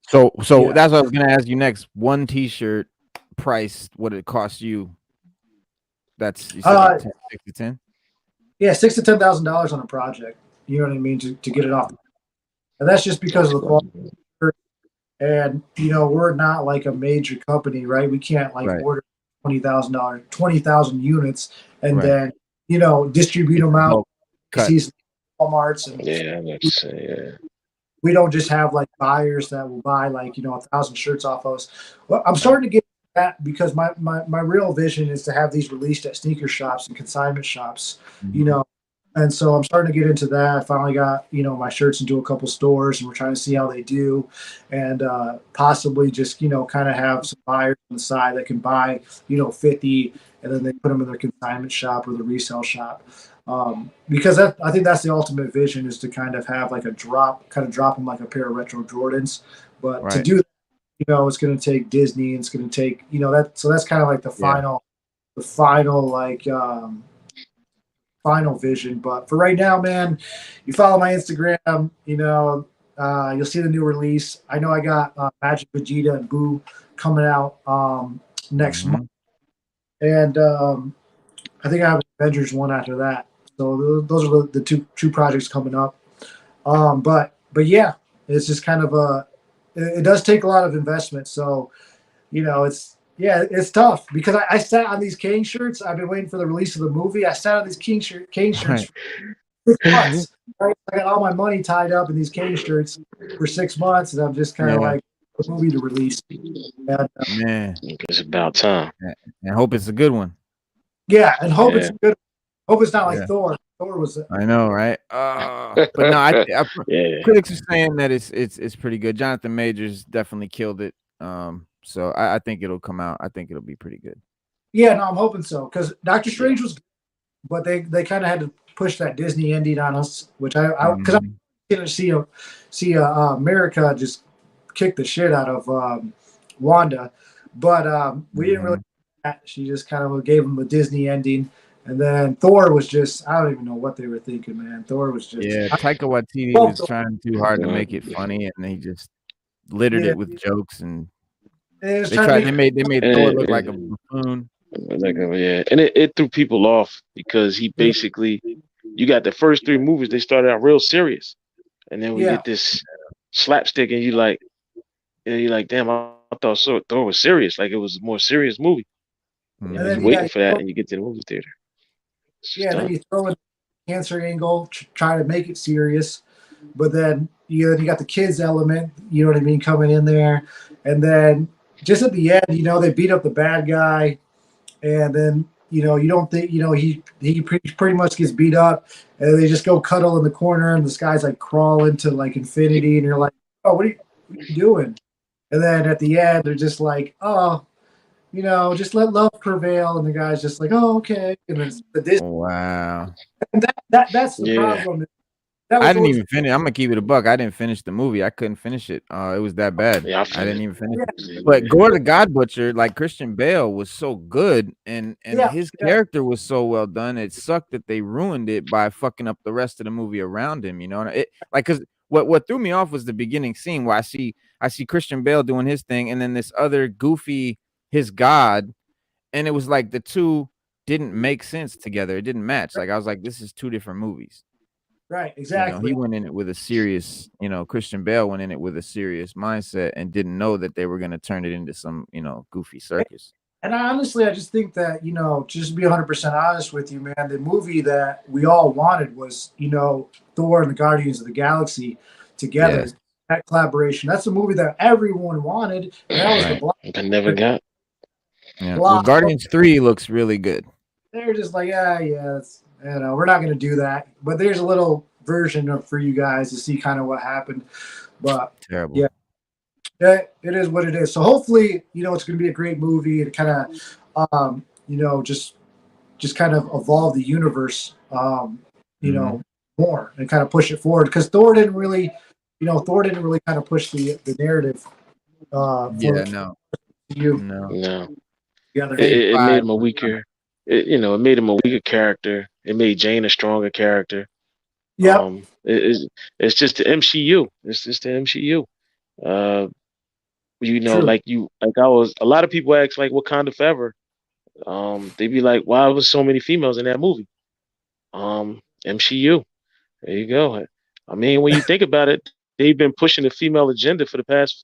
A: So that's what I was going to ask you next. One T-shirt price, what it costs you? That's you said 6 to 10.
C: Yeah, $6,000 to $10,000 on a project. You know what I mean to get it off, and that's just because of the quality. And we're not like a major company, right? We can't order $20,000 units and then distribute them out. Walmart's and we don't just have like buyers that will buy 1,000 shirts off us. Well, I'm starting to get that because my real vision is to have these released at sneaker shops and consignment shops, and so I'm starting to get into that. I finally got my shirts into a couple stores, and we're trying to see how they do, and possibly just kind of have some buyers on the side that can buy 50, and then they put them in their consignment shop or the resale shop. Because I think that's the ultimate vision is to kind of have like drop them like a pair of retro Jordans, but to do that, it's going to take Disney, and it's going to take that. So that's kind of like the final final vision. But for right now, man, you follow my Instagram, you'll see the new release. I know I got Magic Vegeta and Boo coming out next month, and I think I have Avengers 1 after that. So those are the two projects coming up. But yeah, it's just kind of it does take a lot of investment. So it's tough because I sat on these Kane shirts. I've been waiting for the release of the movie. I sat on these Kane shirts for 6 months. Right? I got all my money tied up in these Kane shirts for 6 months, and I'm just kind of like, movie to release. And,
A: Man,
B: It's about time.
A: and hope it's a good one.
C: yeah, and hope
B: Yeah.
C: it's good. Hope it's not like
A: Yeah.
C: Thor. Thor was.
A: I know, right? But no,
B: Yeah.
A: critics are saying that it's pretty good. Jonathan Majors definitely killed it. So I think it'll come out. I think it'll be pretty good.
C: Yeah, no, I'm hoping so because Doctor Strange was, but they kind of had to push that Disney ending on us, which I because I'm gonna see America just kick the shit out of Wanda, but we didn't really. She just kind of gave him a Disney ending. And then Thor was just, I don't even know what they were thinking, man. Thor was just.
A: Yeah, Taika Waititi was trying too hard to make it funny, and he just littered it with jokes, and they made Thor look like a buffoon.
B: Yeah, and it threw people off because he basically, you got the first 3 movies, they started out real serious, and then we get this slapstick, and you're like, damn, I thought Thor was serious, like it was a more serious movie. And you're waiting for that, and you get to the movie theater.
C: Then you throw in the cancer angle, try to make it serious, but then you got the kids element, you know what I mean, coming in there, and then just at the end, they beat up the bad guy, and then you don't think he pretty much gets beat up, and they just go cuddle in the corner, and this guy's like crawl into like infinity, and you're like, oh, what are you doing? And then at the end, they're just like, oh. Just let love prevail, and the guy's just like, "Oh, okay." And it's the Disney.
A: Wow.
C: And that's the problem.
A: I didn't even finish. I'm gonna keep it a buck. I didn't finish the movie. I couldn't finish it. It was that bad.
B: Yeah,
A: I didn't even finish it. But Gore the God Butcher, like Christian Bale, was so good, and his character was so well done. It sucked that they ruined it by fucking up the rest of the movie around him. Because what threw me off was the beginning scene where I see Christian Bale doing his thing, and then this other goofy. His God, and it was like the two didn't make sense together. It didn't match. Like I was like, this is 2 different movies.
C: Right, exactly.
A: He went in it with a serious, Christian Bale went in it with a serious mindset and didn't know that they were going to turn it into some, goofy circus.
C: And I just think that, just to be 100% honest with you, man, the movie that we all wanted was, Thor and the Guardians of the Galaxy together. Yes. That collaboration. That's the movie that everyone wanted. And that was the block.
B: I never got.
A: Yeah. Well, Guardians 3 looks really good.
C: They're just like, we're not going to do that. But there's a little version for you guys to see kind of what happened. But
A: terrible.
C: Yeah, it is what it is. So hopefully, it's going to be a great movie to kind of, just kind of evolve the universe, more and kind of push it forward. Because Thor didn't really kind of push the narrative.
A: No.
B: It made him a weaker. It made him a weaker character. It made Jane a stronger character.
C: Yeah.
B: It's just the MCU. It's just the MCU. A lot of people ask like Wakanda Forever. They be like, why was so many females in that movie? MCU. There you go. I mean, when you think about it, they've been pushing the female agenda for the past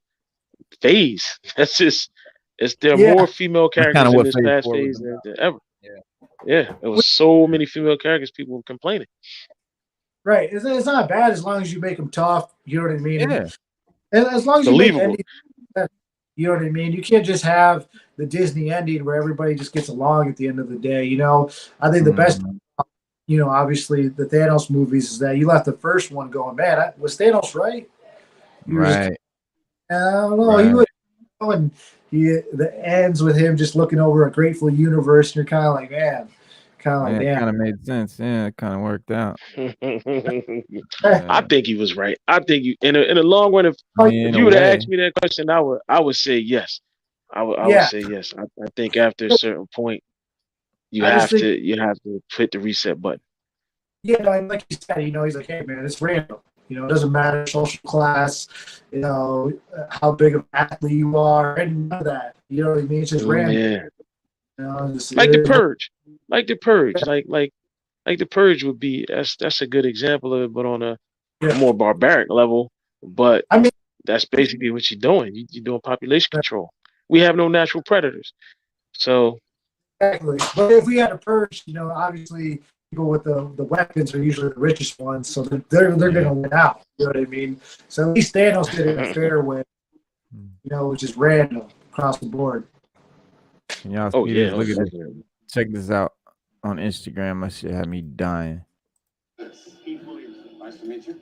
B: phase. There are more female characters in this past phase than ever. Yeah, it was so many female characters. People were complaining.
C: Right, it's not bad as long as you make them tough. You know what I mean?
A: Yeah.
C: And as long as
B: believable.
C: You know what I mean? You can't just have the Disney ending where everybody just gets along at the end of the day. I think the best. Obviously the Thanos movies is that you left the first one going, man, was Thanos right?
A: Right.
C: I don't know. Right. The ends with him just looking over a grateful universe, and you're kind of like, man, damn.
A: It kind of made sense. Yeah, it kind of worked out.
B: I think he was right. I think in the long run, if you would have asked me that question, I would say yes. I would say yes. I think after a certain point, you have to hit the reset button.
C: Yeah, like you said, he's like, hey man, it's random. It doesn't matter social class, how big of an athlete you are, and none of that. You know what I mean? It's just random.
B: Yeah. Like the Purge. Like the Purge would be that's a good example of it, but on a more barbaric level. But
C: I mean,
B: that's basically what you're doing. You're doing population control. We have no natural predators. So
C: exactly. But if we had a Purge, obviously people with the weapons are usually the richest ones, so they're going to win out. You know what I mean? So at least Thanos did it in a fair way. you know, which is random across the board.
A: Can y'all
B: Oh
A: see
B: yeah,
A: this? Look at this.
B: definitely.
A: Check this out on Instagram. My shit had me dying.
D: Nice to meet you.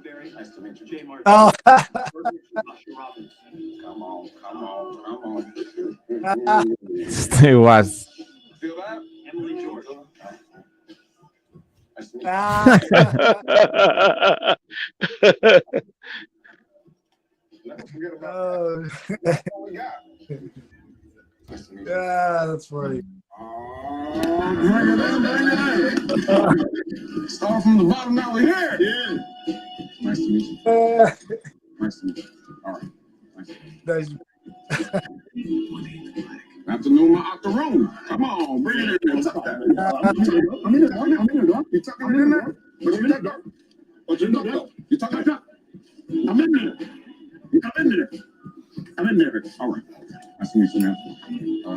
D: Very nice to meet you. J. Martin.
C: Oh,
D: Come on, come on, come on.
A: Stay watch.
D: Feel that? Emily George. Nice to meet you. Never forget about that. That's all we got. Nice to meet you.
C: yeah, that's funny.
D: Bring it in. Start from the bottom, now we're here. Yeah. Nice to meet you. Nice to meet you. All right. Nice to meet
C: Nice.
D: you. Afternoon, out the room. Come on, bring it in. I'm in there. You tucking it in there? Put it in that door. Put your door. You tucking it up? I'm in there. I'm in there. I'm in there. All right. Nice to meet you, man.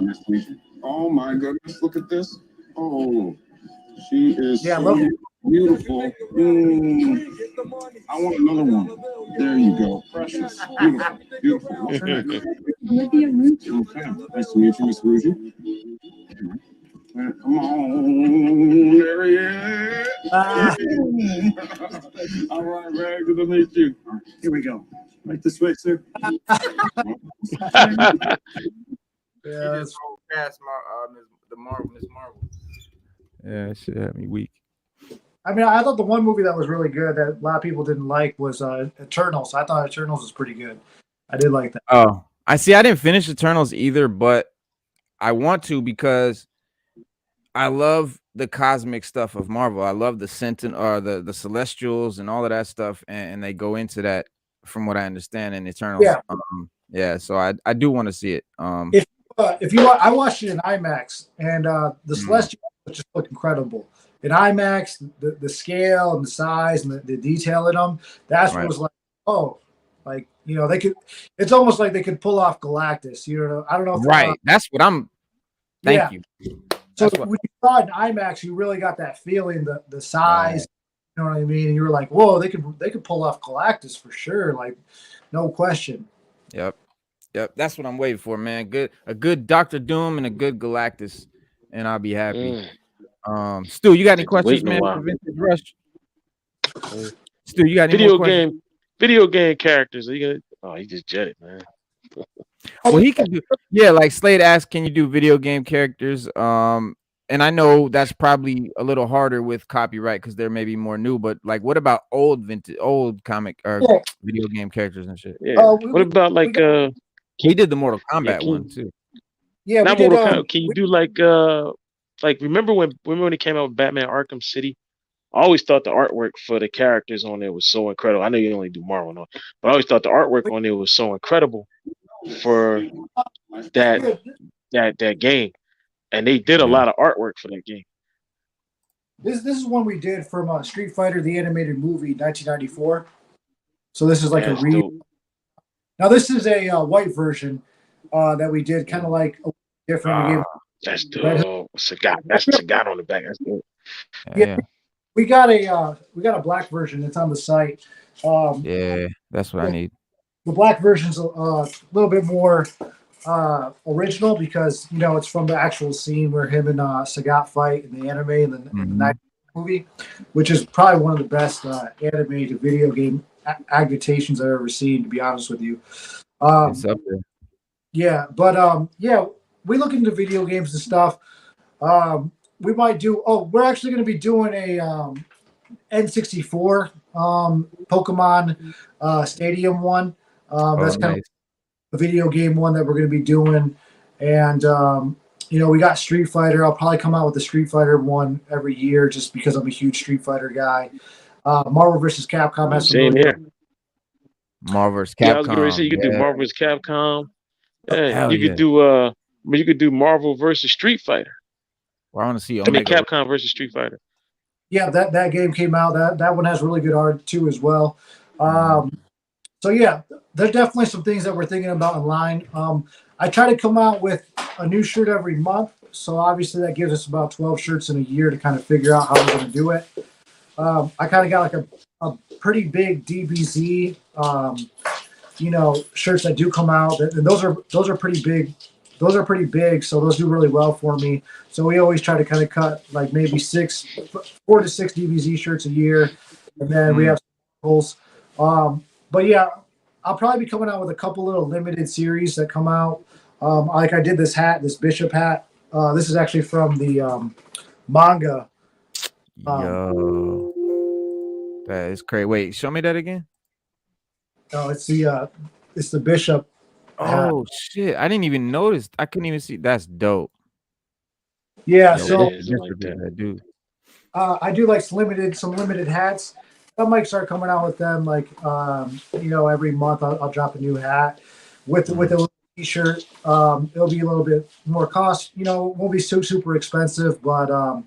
D: Nice to meet you. Oh my goodness, look at this. Oh, she is so beautiful. I want another one. There you go. Precious. Beautiful. Beautiful. Okay. Nice to meet you, Miss Rougie. Come on. There he is. All right, man. Good to meet you. All right, here we go. Right this way, sir.
A: Yeah, that's past Miss Marvel. Yeah, that shit had me weak.
C: I mean, I thought the one movie that was really good that a lot of people didn't like was Eternals. I thought Eternals was pretty good. I did like that.
A: Oh, I see. I didn't finish Eternals either, but I want to because I love the cosmic stuff of Marvel. I love the Sentinel or the Celestials and all of that stuff, and they go into that from what I understand in Eternals.
C: Yeah.
A: Yeah. So I do want to see it.
C: If you I watched it in IMAX, and the Celestials just look incredible in IMAX. The scale and the size and the detail in them. That's what was like. Oh, like you know they could. It's almost like they could pull off Galactus. You know, I don't know. If,
A: that's what I'm. Thank you.
C: So when you saw it in IMAX, you really got that feeling, the size. You know what I mean? And you were like, whoa, they could pull off Galactus for sure, like no question.
A: Yep. That's what I'm waiting for, man. A good Dr. Doom and a good Galactus, and I'll be happy. Stu, you got any questions, man? For Vintage Rush? Stu, you got any more questions?
B: Video game characters. Are you gonna? Oh, he just jetted, man.
A: Well, he can do. Yeah, like Slade asked, can you do video game characters? And I know that's probably a little harder with copyright because they're maybe more new. But like, what about old comic or video game characters and shit?
B: Yeah. What about like
A: he did the Mortal Kombat one too.
C: Yeah,
B: not Mortal Kombat. Can you do like remember when it came out with Batman Arkham City? I always thought the artwork for the characters on there was so incredible. I know you only do Marvel, no, but I always thought the artwork on there was so incredible for that game, and they did a lot of artwork for that game.
C: This is one we did from Street Fighter the animated movie 1994. So this is like a real. Now this is a white version that we did, kind of like a different.
B: That's dope. That's the guy on the back. That's dope.
C: Yeah. We got a black version. It's on the site.
A: Yeah, that's what I need.
C: The black version's a little bit more original because it's from the actual scene where him and Sagat fight in the anime in the night movie, which is probably one of the best anime to video game adaptations I've ever seen. To be honest with you,
A: it's up there.
C: Yeah, but we look into video games and stuff. We might do. Oh, we're actually going to be doing a N64 Pokemon Stadium one. That's kind of a video game one that we're going to be doing. And we got Street Fighter. I'll probably come out with the Street Fighter one every year just because I'm a huge Street Fighter guy. Marvel vs. Capcom has some.
B: Same here.
A: Marvel vs. Capcom.
B: Yeah, I was going to say you could do Marvel vs. Capcom. Yeah, you could do Marvel versus Street Fighter.
A: Well, I want to see
B: Capcom versus Street Fighter.
C: Yeah, that game came out. That one has really good art too as well. So yeah, there's definitely some things that we're thinking about online. I try to come out with a new shirt every month. So obviously that gives us about 12 shirts in a year to kind of figure out how we're going to do it. I kind of got like a pretty big DBZ you know, shirts that do come out, and those are pretty big. Those are pretty big, so those do really well for me. So we always try to kind of cut like maybe 4 to 6 DBZ shirts a year, and then we have goals. But yeah, I'll probably be coming out with a couple little limited series that come out. Like I did this hat, this Bishop hat. This is actually from the manga.
A: Yo, that is crazy. Wait, show me that again.
C: No, it's the Bishop.
A: Oh shit! I didn't even notice. I couldn't even see. That's dope.
C: Yeah,
B: Yo,
C: so
B: it is like that.
A: dude.
C: I do like some limited hats. I might start coming out with them like you know, every month I'll drop a new hat with a little t-shirt. It'll be a little bit more cost, you know, won't be super expensive, but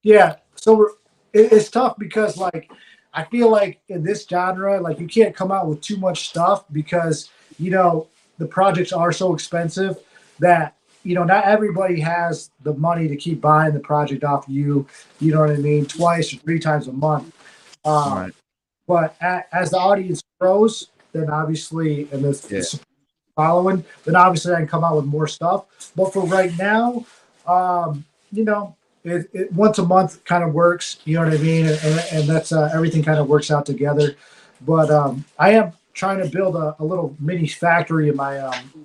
C: yeah. So it's tough because like I feel like in this genre, like you can't come out with too much stuff because, you know, the projects are so expensive that, you know, not everybody has the money to keep buying the project off you. You know what I mean? 2 or 3 times a month.
A: Right.
C: But as the audience grows, then obviously, and the following, then obviously I can come out with more stuff. But for right now, you know, it once a month kind of works. You know what I mean? And that's everything kind of works out together. But I am trying to build a little mini factory in my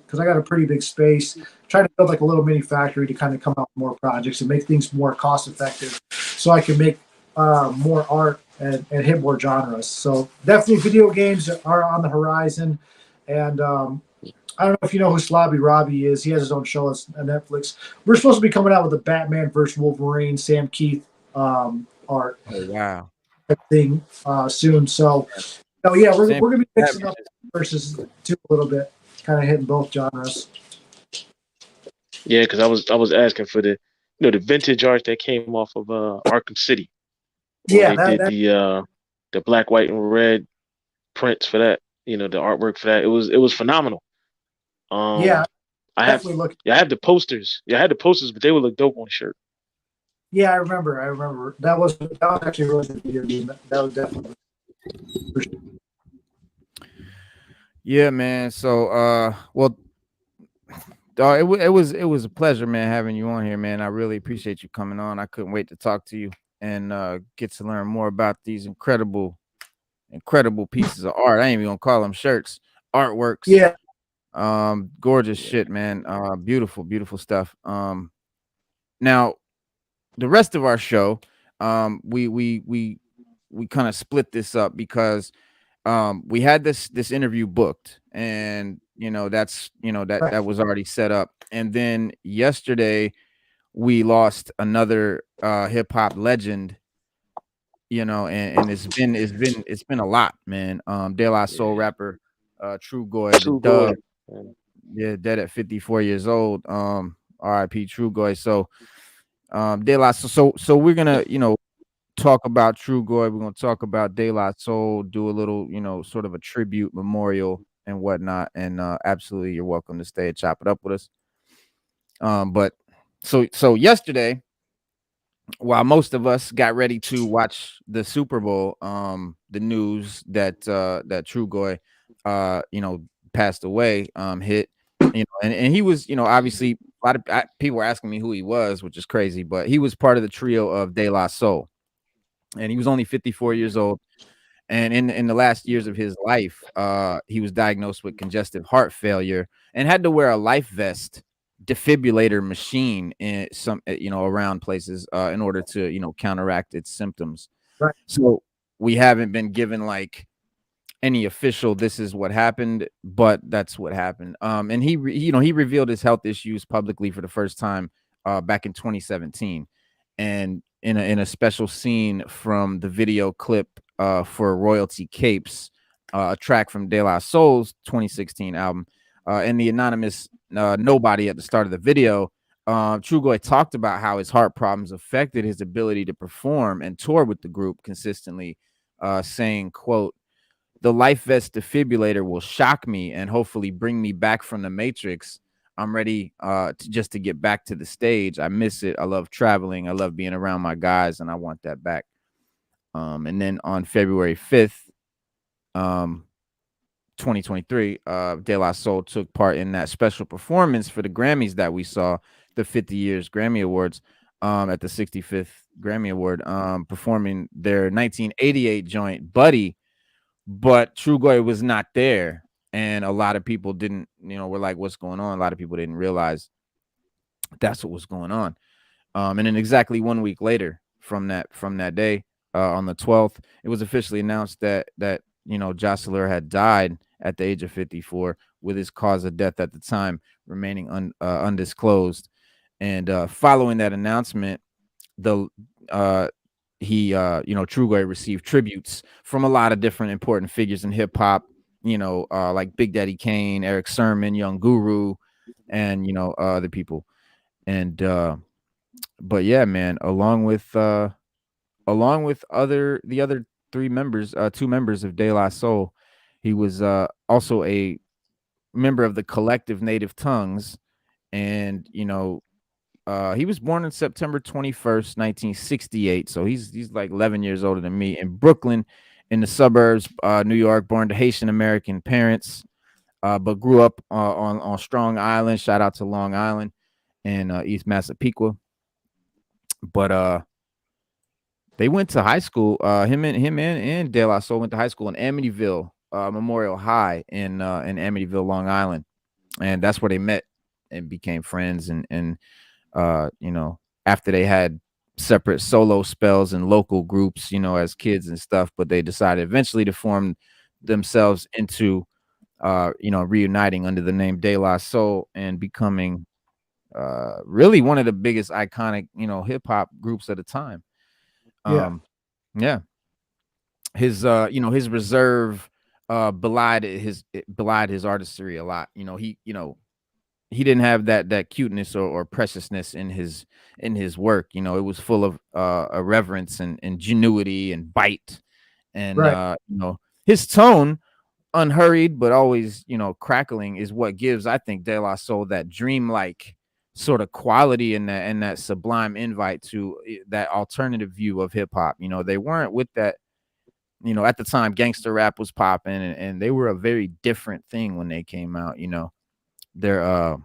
C: because I got a pretty big space. Trying to build like a little mini factory to kind of come out with more projects and make things more cost effective, so I can make more art and hit more genres. So definitely video games are on the horizon. And I don't know if you know who Slobby Robbie is. He has his own show on Netflix. We're supposed to be coming out with the Batman versus Wolverine, Sam Keith art
A: Oh wow.
C: thing soon. So, oh yeah, we're gonna be mixing up versus 2 a little bit, kind of hitting both genres.
B: Yeah, because I was asking for the, you know, the vintage art that came off of Arkham City.
C: Yeah,
B: They did the black, white, and red prints for that. You know, the artwork for that. It was phenomenal.
C: Yeah,
B: I have
C: definitely look.
B: I have the posters. Yeah, I had the posters, but they would look dope on the shirt.
C: Yeah, I remember. That was actually a really good video game. That was definitely.
A: Yeah, man. So well, it was a pleasure, man, having you on here, man. I really appreciate you coming on. I couldn't wait to talk to you and get to learn more about these incredible pieces of art. I ain't even gonna call them shirts, artworks.
C: Yeah.
A: Gorgeous shit, man. Beautiful stuff. Now the rest of our show, we kind of split this up because we had this interview booked, and you know that was already set up. And then yesterday we lost another hip hop legend, you know, and it's been a lot, man. De La Soul rapper TRUGOY the Dove, yeah, dead at 54 years old. R.I.P. TRUGOY. So De La so we're gonna, you know, talk about TRUGOY. We're gonna talk about De La Soul, do a little, you know, sort of a tribute memorial and whatnot. And absolutely, you're welcome to stay and chop it up with us. But so yesterday, while most of us got ready to watch the Super Bowl, the news that that TRUGOY, you know, passed away, hit, you know, and he was, you know, obviously a lot of people were asking me who he was, which is crazy, but he was part of the trio of De La Soul. And he was only 54 years old. And in the last years of his life, he was diagnosed with congestive heart failure and had to wear a life vest defibrillator machine in some, you know, around places in order to, you know, counteract its symptoms.
C: Right.
A: So we haven't been given like any official this is what happened, but that's what happened. And he you know, he revealed his health issues publicly for the first time back in 2017. And in a special scene from the video clip for Royalty Capes, a track from De La Soul's 2016 album, and the anonymous nobody at the start of the video, TRUGOY talked about how his heart problems affected his ability to perform and tour with the group consistently, saying, quote, "The life vest defibrillator will shock me and hopefully bring me back from the matrix. I'm ready just to get back to the stage. I miss it. I love traveling. I love being around my guys, and I want that back." And then on February 5th, 2023, De La Soul took part in that special performance for the Grammys that we saw, the 50 years Grammy Awards, at the 65th Grammy Award, performing their 1988 joint Buddy, but Trugoy was not there. And a lot of people didn't, were like, what's going on? A lot of people didn't realize that's what was going on. And then exactly 1 week later from that day, on the 12th, it was officially announced that Josler had died at the age of 54, with his cause of death at the time remaining undisclosed. And following that announcement, Trugoy received tributes from a lot of different important figures in hip hop, like Big Daddy Kane, Eric Sermon, Young Guru, and other people. And but yeah, man, along with the other two members of De La Soul, he was also a member of the collective Native Tongues. And he was born on September 21st, 1968. So he's like 11 years older than me, in Brooklyn, in the suburbs, New York, born to Haitian American parents, but grew up on Strong Island. Shout out to Long Island and East Massapequa. But they went to high school. Him and De La Soul went to high school in Amityville Memorial High in Amityville, Long Island, and that's where they met and became friends. And after they had separate solo spells and local groups, as kids and stuff, but they decided eventually to form themselves into reuniting under the name De La Soul and becoming really one of the biggest iconic hip hop groups at the time. Yeah. His his reserve belied his artistry a lot. He didn't have that cuteness or preciousness in his work. It was full of irreverence and ingenuity and bite. And
C: Right.
A: His tone, unhurried but always crackling, is what gives, I think, De La Soul that dreamlike sort of quality and that sublime invite to that alternative view of hip hop. They weren't with that. At the time, gangster rap was popping, and they were a very different thing when they came out. They're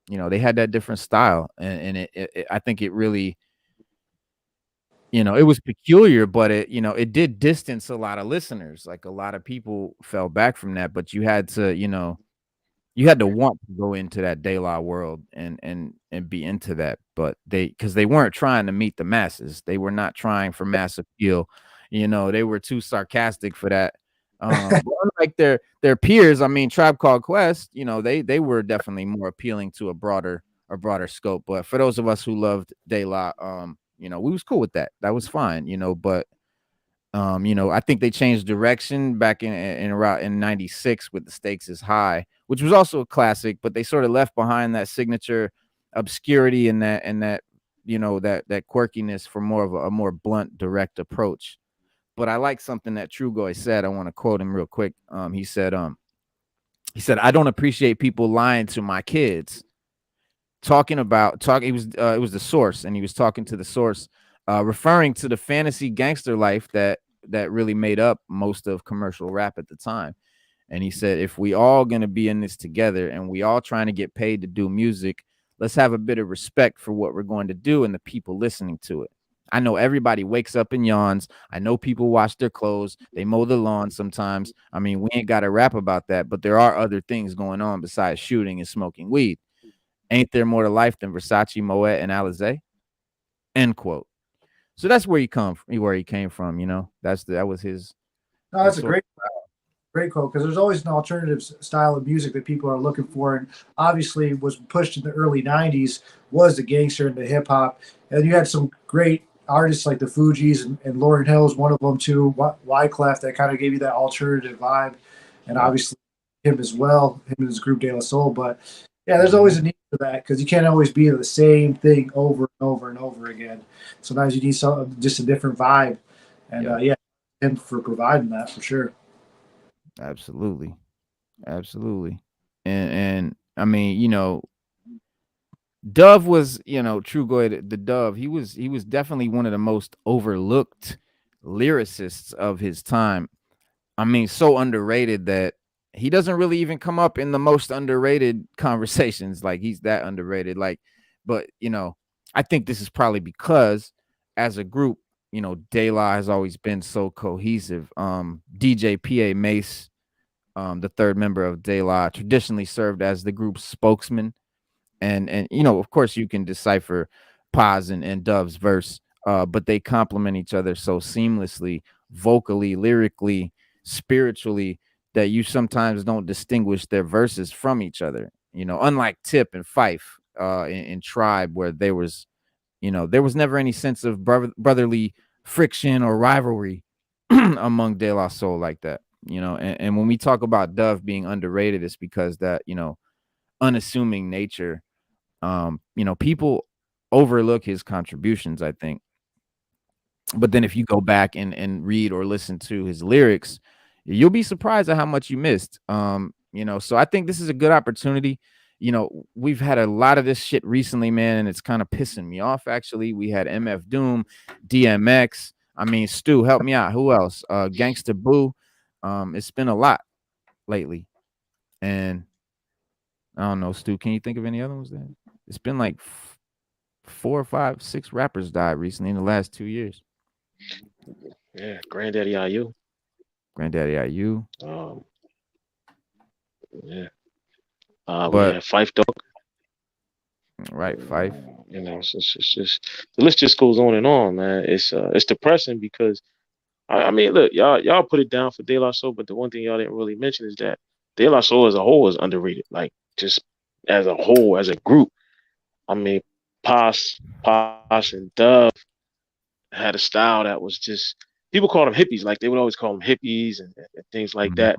A: they had that different style, and I think it really, it was peculiar, but it did distance a lot of listeners. Like, a lot of people fell back from that, but you had to want to go into that De La world and be into that. But because they weren't trying to meet the masses, they were not trying for mass appeal. They were too sarcastic for that. But unlike their peers, Tribe Called Quest, they were definitely more appealing to a broader scope. But for those of us who loved De La, we was cool with that. That was fine, but I think they changed direction back in 96 with The Stakes Is High, which was also a classic, but they sort of left behind that signature obscurity and that that quirkiness for more of a more blunt, direct approach. But I like something that Trugoy said. I want to quote him real quick. He said, I don't appreciate people lying to my kids. It was the Source, and he was talking to the Source, referring to the fantasy gangster life that really made up most of commercial rap at the time. And he said, if we all going to be in this together and we all trying to get paid to do music, let's have a bit of respect for what we're going to do and the people listening to it. I know everybody wakes up and yawns. I know people wash their clothes. They mow the lawn sometimes. We ain't got to rap about that, but there are other things going on besides shooting and smoking weed. Ain't there more to life than Versace, Moet, and Alizé? End quote. So that's where he came from. That was his.
C: No, that's a great quote, because there's always an alternative style of music that people are looking for, and obviously was pushed in the early 90s was the gangster and the hip hop. And you had some great artists like the Fugees and Lauryn Hill is one of them too, Wyclef, that kind of gave you that alternative vibe, and obviously him as well, him and his group De La Soul. But yeah, there's always a need for that, because you can't always be the same thing over and over and over again. Sometimes you need just a different vibe, and him for providing that for sure.
A: Absolutely. And Dove was, Trugoy the Dove. He was definitely one of the most overlooked lyricists of his time. So underrated that he doesn't really even come up in the most underrated conversations. Like he's that underrated. Like, but I think this is probably because as a group, De La has always been so cohesive. DJ PA Mace, the third member of De La, traditionally served as the group's spokesman. And of course you can decipher Paz and Dove's verse, but they complement each other so seamlessly, vocally, lyrically, spiritually, that you sometimes don't distinguish their verses from each other. Unlike Tip and Fife, in Tribe, where there was never any sense of brotherly friction or rivalry among De La Soul like that. And when we talk about Dove being underrated, it's because that unassuming nature, people overlook his contributions, I think. But then if you go back and read or listen to his lyrics, you'll be surprised at how much you missed. So I think this is a good opportunity. We've had a lot of this shit recently, man, and it's kind of pissing me off. Actually, we had MF Doom, DMX. I mean, Stu, help me out. Who else? Gangsta Boo. It's been a lot lately, and I don't know, Stu. Can you think of any other ones? That it's been like 4 or 5, 6 rappers died recently in the last 2 years.
B: Yeah, Granddaddy IU.
A: Granddaddy IU.
B: Yeah.
A: But
B: we have Fife Dog.
A: Right, Fife.
B: It's just the list just goes on and on, man. It's depressing because I mean, look, y'all put it down for De La Soul, but the one thing y'all didn't really mention is that De La Soul as a whole is underrated. Like just as a whole, as a group. I mean, Paz and Dove had a style that was just people called them hippies. Like they would always call them hippies and things like that,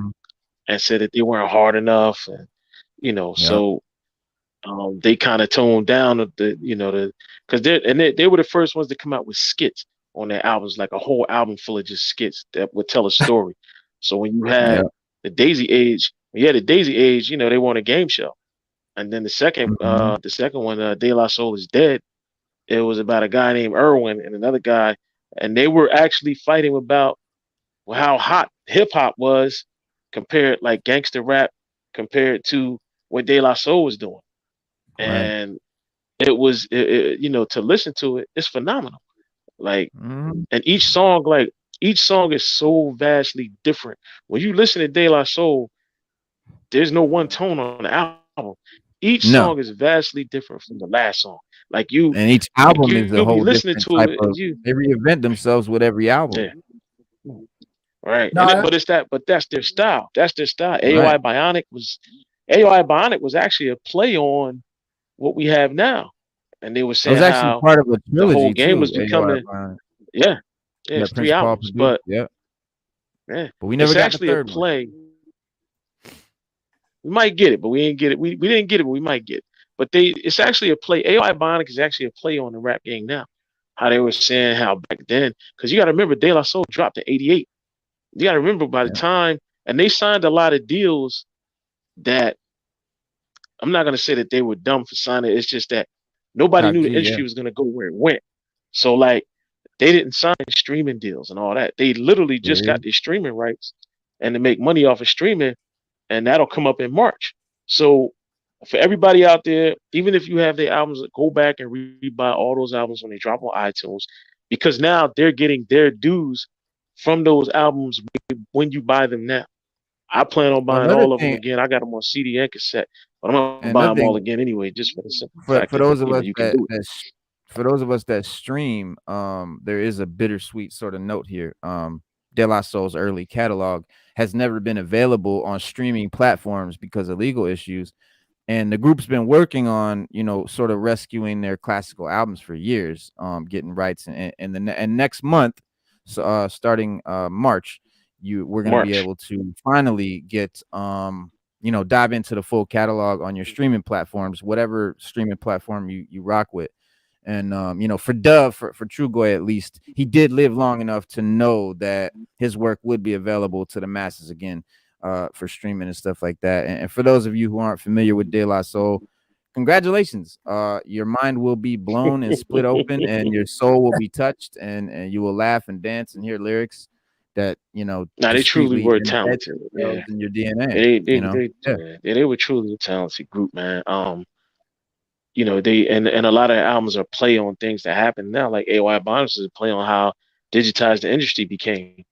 B: and said that they weren't hard enough, and so they kind of toned down because they were the first ones to come out with skits on their albums, like a whole album full of just skits that would tell a story. So when you had the Daisy Age, they were on a game show, and then the second one, De La Soul is Dead. It was about a guy named Irwin and another guy, and they were actually fighting about how hot hip hop was compared, like gangster rap, compared to what De La Soul was doing. And it was, to listen to it, it's phenomenal. Like, and each song is so vastly different. When you listen to De La Soul, there's no one tone on the album. Each song is vastly different from the last song. And
A: each album is a whole
B: listening
A: different
B: to
A: type of. They reinvent themselves with every album.
B: Yeah. Right. But that's their style. That's their style. AOI Bionic was actually a play on what we have now. And they were saying
A: it was actually
B: how
A: part of a trilogy,
B: the whole game
A: too,
B: was becoming it's 3 albums. But
A: but we never got
B: actually
A: the third
B: a play. We might get it, but we ain't get it. We didn't get it, but we might get it. But it's actually a play. AOI Bionic is actually a play on the rap game now. How they were saying how back then, because you got to remember, De La Soul dropped in '88. You got to remember by the time, and they signed a lot of deals that I'm not going to say that they were dumb for signing. It's just that nobody knew the industry was going to go where it went. So like they didn't sign streaming deals and all that. They literally just got their streaming rights and to make money off of streaming, and that'll come up in March. So for everybody out there, even if you have their albums, go back and rebuy all those albums when they drop on iTunes, because now they're getting their dues from those albums when you buy them now. I plan on buying all of them again. I got them on CD and cassette, but I'm gonna buy them all again anyway, just for the simple fact
A: for those of us
B: you can do it.
A: For those of us that stream, there is a bittersweet sort of note here. De La Soul's early catalog has never been available on streaming platforms because of legal issues. And the group's been working on, sort of rescuing their classical albums for years, getting rights. And next month, so starting March, we're going to be able to finally get, dive into the full catalog on your streaming platforms, whatever streaming platform you rock with. And, for Dove, for Trugoy, at least, he did live long enough to know that his work would be available to the masses again. For streaming and stuff like that. And for those of you who aren't familiar with De La Soul, congratulations. Your mind will be blown and split open, and your soul will be touched, and you will laugh and dance and hear lyrics that you know
B: Now they truly
A: discreetly
B: were
A: embed
B: talented. Yeah,
A: themselves in your DNA.
B: they
A: You
B: they
A: know,
B: they
A: yeah,
B: yeah, they were truly a talented group, man. You know, they and a lot of albums are play on things that happen now, like AY Bonds is a play on how digitized the industry became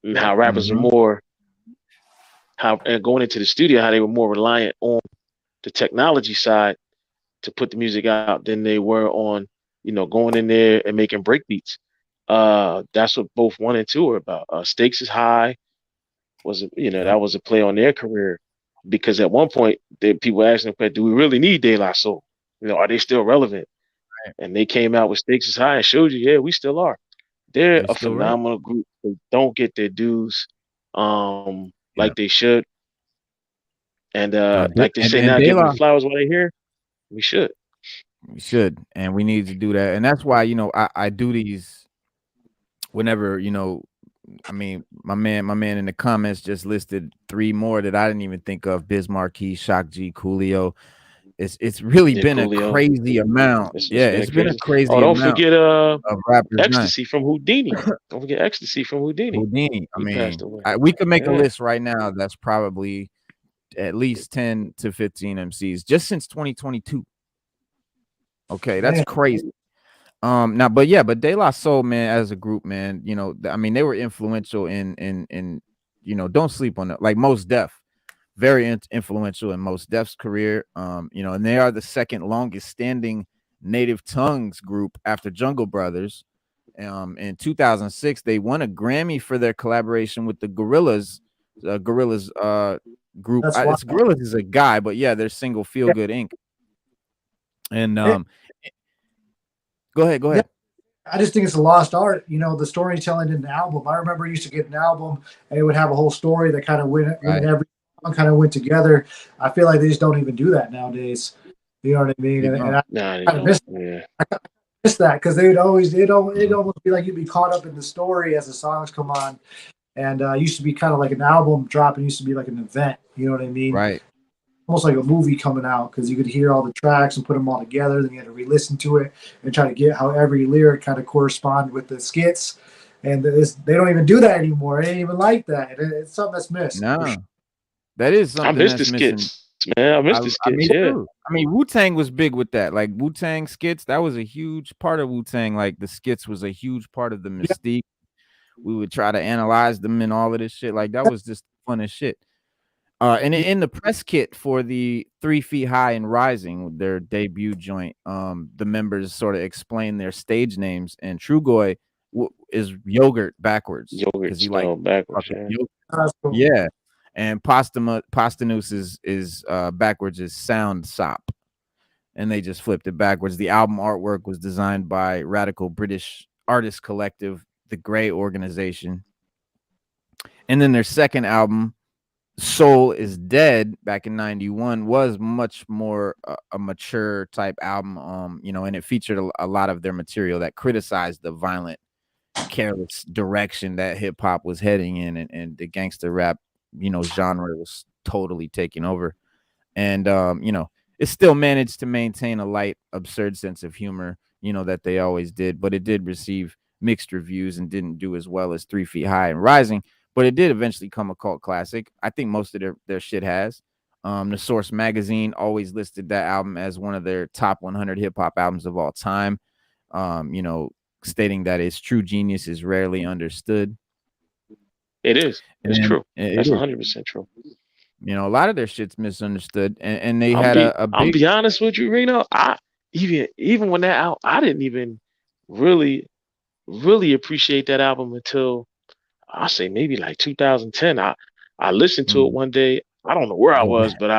B: and
C: Yeah.
B: how rappers are
A: hmm
B: more how and going into the studio, how they were more reliant on the technology side to put the music out than they were on, you know, going in there and making break beats. That's what both one and two are about. Stakes is High was you know,
A: yeah,
B: that was a play on their career because at one point people asking them, do we really need De La Soul? You know, are they still relevant?
A: right.
B: And they came out with Stakes is High and showed you, yeah, we still are. They're
A: They
B: a
A: still relevant.
B: phenomenal group. They don't get their dues
A: Yeah,
B: like they should. And
A: no,
B: like they say
A: and
B: now,
A: De
B: give them
A: La,
B: flowers while they're here. We should.
A: we should, and we need to do that, and that's why I do these whenever I mean, my man in the comments just listed 3 more that I didn't even think of: Biz Markie, Shock G, Coolio. It's really
B: Yeah,
A: been a
B: Coolio.
A: crazy amount.
B: It's
A: Yeah,
B: been a
A: it's been a
B: crazy. Oh,
A: crazy
B: don't
A: amount
B: forget
A: of rappers dying.
B: Ecstasy from Houdini. Don't forget Ecstasy from Houdini.
A: Houdini, I
B: He passed
A: mean,
B: away.
A: we could make a
B: Yeah.
A: list right now that's probably at least 10 to 15 MCs just since 2022. Okay, that's
C: Man.
A: crazy. Now, but yeah, but De La Soul, man, as a group, man, I mean, they were influential in don't sleep on it. Like Most Def, very influential in Most Def's career. And they are the second longest standing native tongues group after Jungle Brothers. In 2006, they won a Grammy for their collaboration with the Gorillas. Gorillas group.
C: That's why.
A: It's Gorillas is a guy, but yeah, their single "Feel
C: Yeah.
A: Good Inc." And
C: Yeah.
A: go ahead, go
C: Yeah.
A: ahead.
C: I just think it's a lost art, the storytelling in the album. I remember I used to get an album and it would have a whole story that kind of went,
A: Right.
C: every song kind of went together. I feel like they just don't even do that nowadays. You know what I mean?
A: They
C: And
A: don't.
C: I
B: Nah, they
C: kind of
B: don't.
C: miss,
B: Yeah.
C: miss that because they would always, it'd
A: Mhm.
C: almost be like you'd be caught up in the story as the songs come on. And used to be kind of like an album drop and used to be like an event. You know what I mean?
A: Right.
C: Almost like a movie coming out because you could hear all the tracks and put them all together. Then you had to re-listen to it and try to get how every lyric kind of corresponded with the skits. And they don't even do that anymore. It ain't even like that. It's something that's missed.
A: No, that is
B: I
A: something
B: miss the
A: that's missing.
B: skits, man. I miss the
A: Me
B: skits. Yeah.
A: too. I mean, Wu Tang was big with that. Like Wu Tang skits, that was a huge part of Wu Tang. Like the skits was a huge part of the
C: Yeah.
A: mystique. We would try to analyze them and all of this shit. Like that was just fun as shit. And in the press kit for the 3 Feet High and Rising, their debut joint, the members sort of explain their stage names, and Trugoy is yogurt backwards
B: Yogurt
A: because he like
B: spelled backwards.
A: fucking
B: Yeah.
A: yogurt.
C: That's cool.
A: Yeah, and Posthumous is backwards is sound sop, and they just flipped it backwards. The album artwork was designed by radical British artist collective, the Grey Organization, and then their second album, Soul is Dead, back in 91, was much more a mature type album, and it featured a lot of their material that criticized the violent, careless direction that hip hop was heading in, and the gangster rap, genre was totally taking over. And it still managed to maintain a light, absurd sense of humor, that they always did, but it did receive mixed reviews and didn't do as well as 3 Feet High and Rising, but it did eventually become a cult classic. I think most of their shit has. The Source magazine always listed that album as one of their top 100 hip hop albums of all time. Stating that its true genius is rarely understood.
B: It is. It's
A: And
B: true.
A: it
B: That's
A: is.
B: 100% true.
A: A lot of their shit's misunderstood, and they had a
B: I'm
A: big.
B: be honest with you, Reno. I even when that out, I didn't even really appreciate that album until I say maybe like 2010. I listened to it
A: Mm,
B: one day. I don't know where I
A: go
B: was,
A: back.
B: but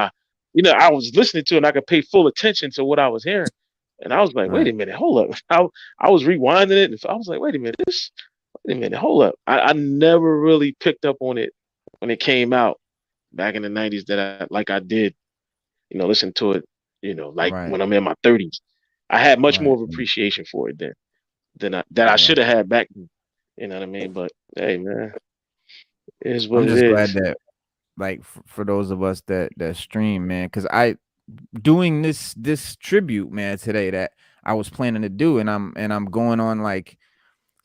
B: I was listening to it and I could pay full attention to what I was hearing. And I was like, wait
A: Right.
B: a minute, hold up. I was rewinding it and I was like, wait a minute, hold up. I never really picked up on it when it came out back in the 90s that I did, listen to it, like
A: Right.
B: when I'm in my 30s. I had much more
A: Right.
B: of appreciation for it then that I
A: Yeah.
B: should have had back then. You know what I mean? But hey, man, it is what
A: I'm
B: it
A: just glad
B: is.
A: that, like, for those of us that stream, man, because I doing this tribute, man, today that I was planning to do, and I'm going on like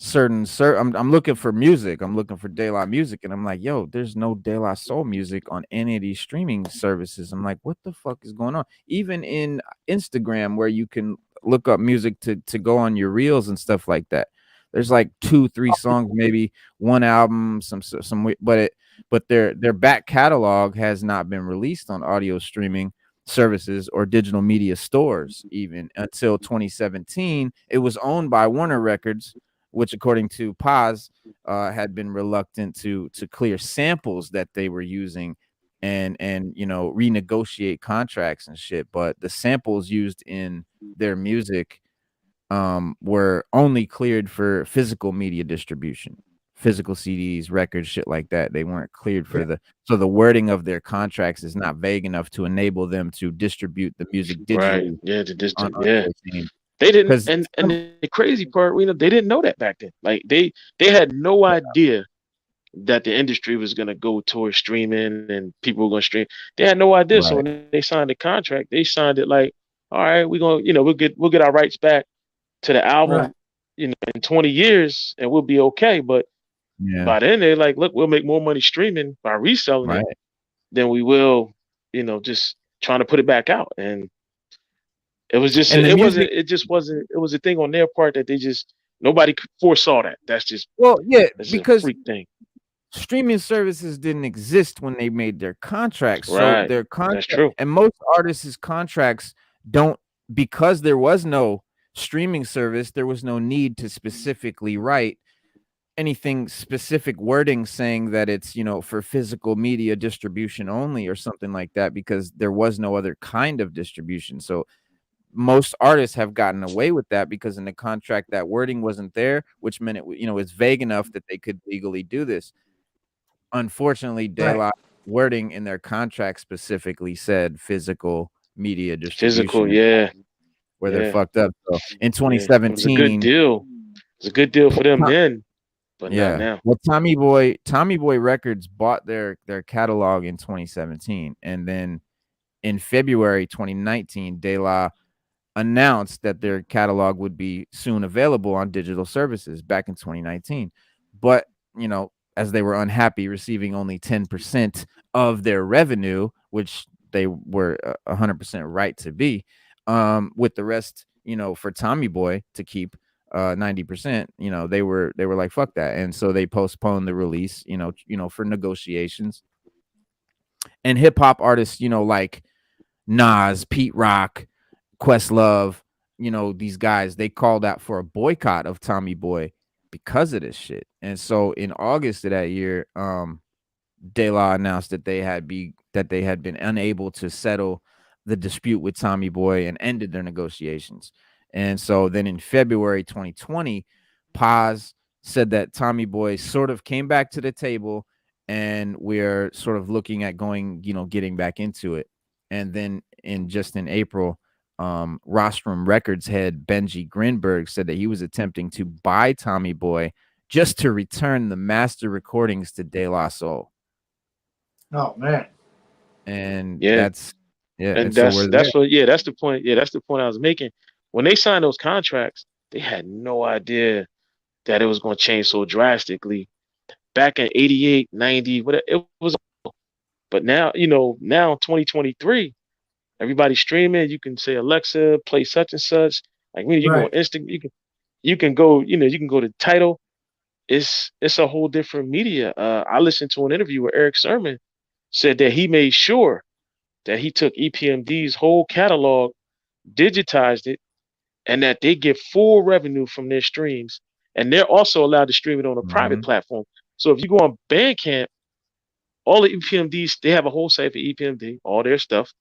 A: I'm looking for music. I'm looking for De La music, and I'm like, yo, there's no De La Soul music on any of these streaming services. I'm like, what the fuck is going on? Even in Instagram, where you can look up music to go on your reels and stuff like that, there's like 2-3 songs, maybe one album, but their back catalog has not been released on audio streaming services or digital media stores even until 2017. It was owned by Warner Records, which according to Paz had been reluctant to clear samples that they were using and renegotiate contracts and shit. But the samples used in their music were only cleared for physical media distribution, physical CDs, records, shit like that. They weren't cleared for so the wording of their contracts is not vague enough to enable them to distribute the music digitally.
B: Right. Yeah.
A: On
B: They didn't,
A: 'cause
B: and the crazy part, they didn't know that back then. Like they had no idea that the industry was gonna go towards streaming and people were gonna stream. They had no idea. So
A: right,
B: when they signed the contract, they signed it like, all right, we're gonna, we'll get our rights back to the
C: Right.
B: album, in 20 years, and we'll be okay. But
A: yeah,
B: by then they're like, look, we'll make more money streaming by reselling
A: right.
B: it than we will, just trying to put it back out. And it was just,
A: And the music,
B: it was a thing on their part that nobody foresaw that.
A: well, yeah,
B: That's just a
A: because
B: freak thing.
A: streaming services didn't exist when they made their contracts. So
B: Right.
A: their
B: That's
A: contract,
B: true.
A: and most artists' contracts don't, because there was no streaming service, there was no need to specifically write anything specific wording saying that it's, for physical media distribution only or something like that, because there was no other kind of distribution. So most artists have gotten away with that because in the contract that wording wasn't there, which meant it's vague enough that they could legally do this. Unfortunately, De
C: Right.
A: La wording in their contract specifically said physical media
B: Physical.
A: distribution,
B: Yeah.
A: where they're
B: Yeah.
A: fucked up. So in
B: Yeah. It was a good
A: 2017,
B: deal. It was a good deal for them then, but not
A: yeah.
B: now.
A: Well, Tommy Boy Records bought their catalog in 2017, and then in February 2019, De La announced that their catalog would be soon available on digital services back in 2019. But, as they were unhappy receiving only 10% of their revenue, which they were 100% right to be, with the rest, for Tommy Boy to keep 90%, they were like, fuck that. And so they postponed the release, for negotiations. And hip hop artists, like Nas, Pete Rock, Questlove, these guys, they called out for a boycott of Tommy Boy because of this shit. And so in August of that year, De La announced that they had been unable to settle the dispute with Tommy Boy and ended their negotiations. And so then in February 2020, Paz said that Tommy Boy sort of came back to the table and we're sort of looking at getting back into it. And then in April, Rostrum Records head Benji Grinberg said that he was attempting to buy Tommy Boy just to return the master recordings to De La Soul.
C: Oh man.
A: And
B: Yeah.
A: that's
B: And
A: so
B: that's the point. Yeah, that's the point I was making. When they signed those contracts, they had no idea that it was going to change so drastically. Back in 88, 90, whatever, it was. But now, now 2023, everybody's streaming. You can say, Alexa, play such and such. Like you can go on
C: Right.
B: Instant, you can go, you can go to Tidal. It's a whole different media. I listened to an interview where Eric Sermon said that he made sure that he took EPMD's whole catalog, digitized it, and that they get full revenue from their streams. And they're also allowed to stream it on a private platform. So if you go on Bandcamp, all the EPMDs, they have a whole site for EPMD, all their stuff.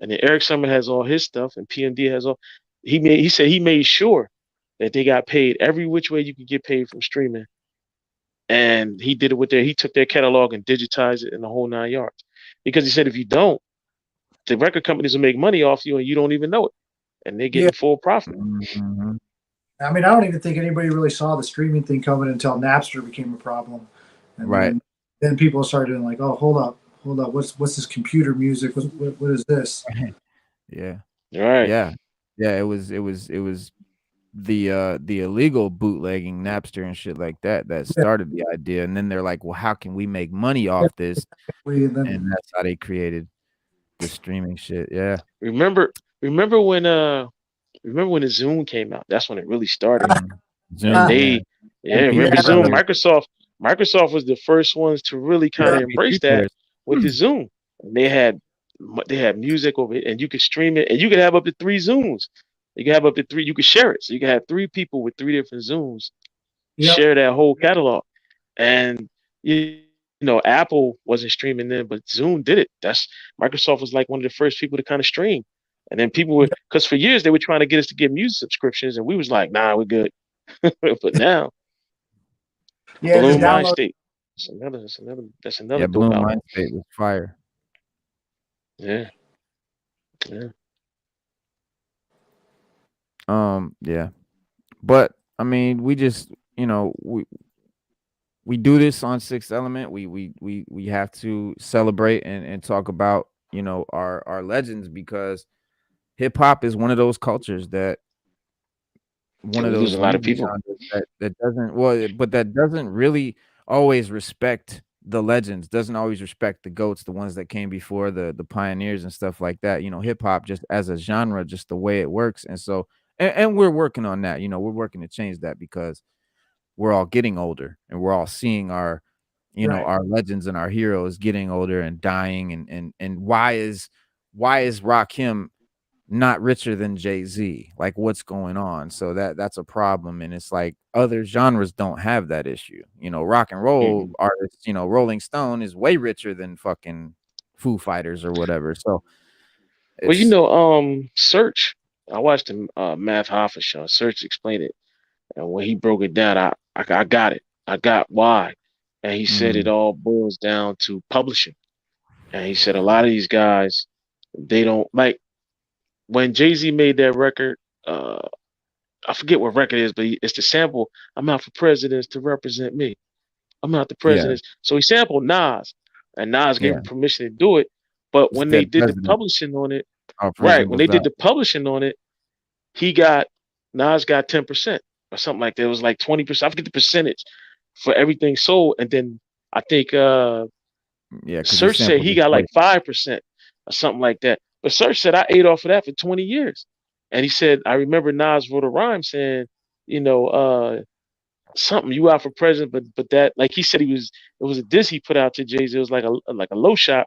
B: And then Eric Sermon has all his stuff, and PMD has all. He said he made sure that they got paid every which way you could get paid from streaming. And he did it he took their catalog and digitized it in the whole 9 yards. Because he said if you don't, the record companies will make money off you and you don't even know it. And they're getting full profit.
A: Mm-hmm.
C: I mean, I don't even think anybody really saw the streaming thing coming until Napster became a problem. And
A: Right.
C: Then people started doing like, oh, hold up. What's this computer music? What is this?
A: Yeah.
B: Right.
A: Yeah. It was the illegal bootlegging, Napster and shit like that, that started the idea. And then they're like, well, how can we make money off this? And that's how they created the streaming shit. Yeah.
B: Remember when the Zoom came out? That's when it really started.
A: Zoom,
B: And remember Zoom? Microsoft was the first ones to really kind of embrace that with the Zoom. And they had music over it, and you could stream it, and you could have up to 3 Zooms. You could have up to 3. You could share it, so you could have 3 people with 3 different Zooms share that whole catalog. And you know, Apple wasn't streaming then, but Zoom did it. That's Microsoft was like one of the first people to kind of stream. And then people were, because for years they were trying to get us to get music subscriptions, and we was like, nah, we're good. But now, Balloon Mind State. That's another dope
A: Balloon
B: album.
A: Mind State was fire.
B: Yeah.
A: Yeah. But I mean, we just, you know, we do this on Sixth Element. We have to celebrate and talk about, you know, our legends, because hip hop is one of those cultures that
B: a lot of people
A: that doesn't but that doesn't really always respect the legends, doesn't always respect the goats, the ones that came before, the pioneers and stuff like that. You know, hip hop just as a genre, just the way it works. And so and we're working on that. You know, we're working to change that, because we're all getting older and we're all seeing our, you know, our legends and our heroes getting older and dying. And why is Rakim not richer than Jay-Z? Like, what's going on? So that's a problem. And it's like other genres don't have that issue. You know, rock and roll artists, you know, Rolling Stone is way richer than fucking Foo Fighters or whatever. So
B: well, you know, Search, I watched the Math Hoffa show. Search explained it. And when he broke it down, I got it. I got why. And he said it all boils down to publishing. And he said a lot of these guys, they don't like, when Jay-Z made that record, I forget what record it is, but it's the sample, I'm out for presidents to represent me. I'm out the presidents. So he sampled Nas, and Nas gave him permission to do it. But when they did the publishing on it, when they did the publishing on it, Nas got 10% or something like that. It was like 20%. I forget the percentage for everything sold. And then I think Search said he got like 5% or something like that. But Search said I ate off of that for 20 years. And he said, I remember Nas wrote a rhyme saying, you know, something, you out for president, but that, like he said, it was a diss he put out to Jay-Z. It was like a low shot,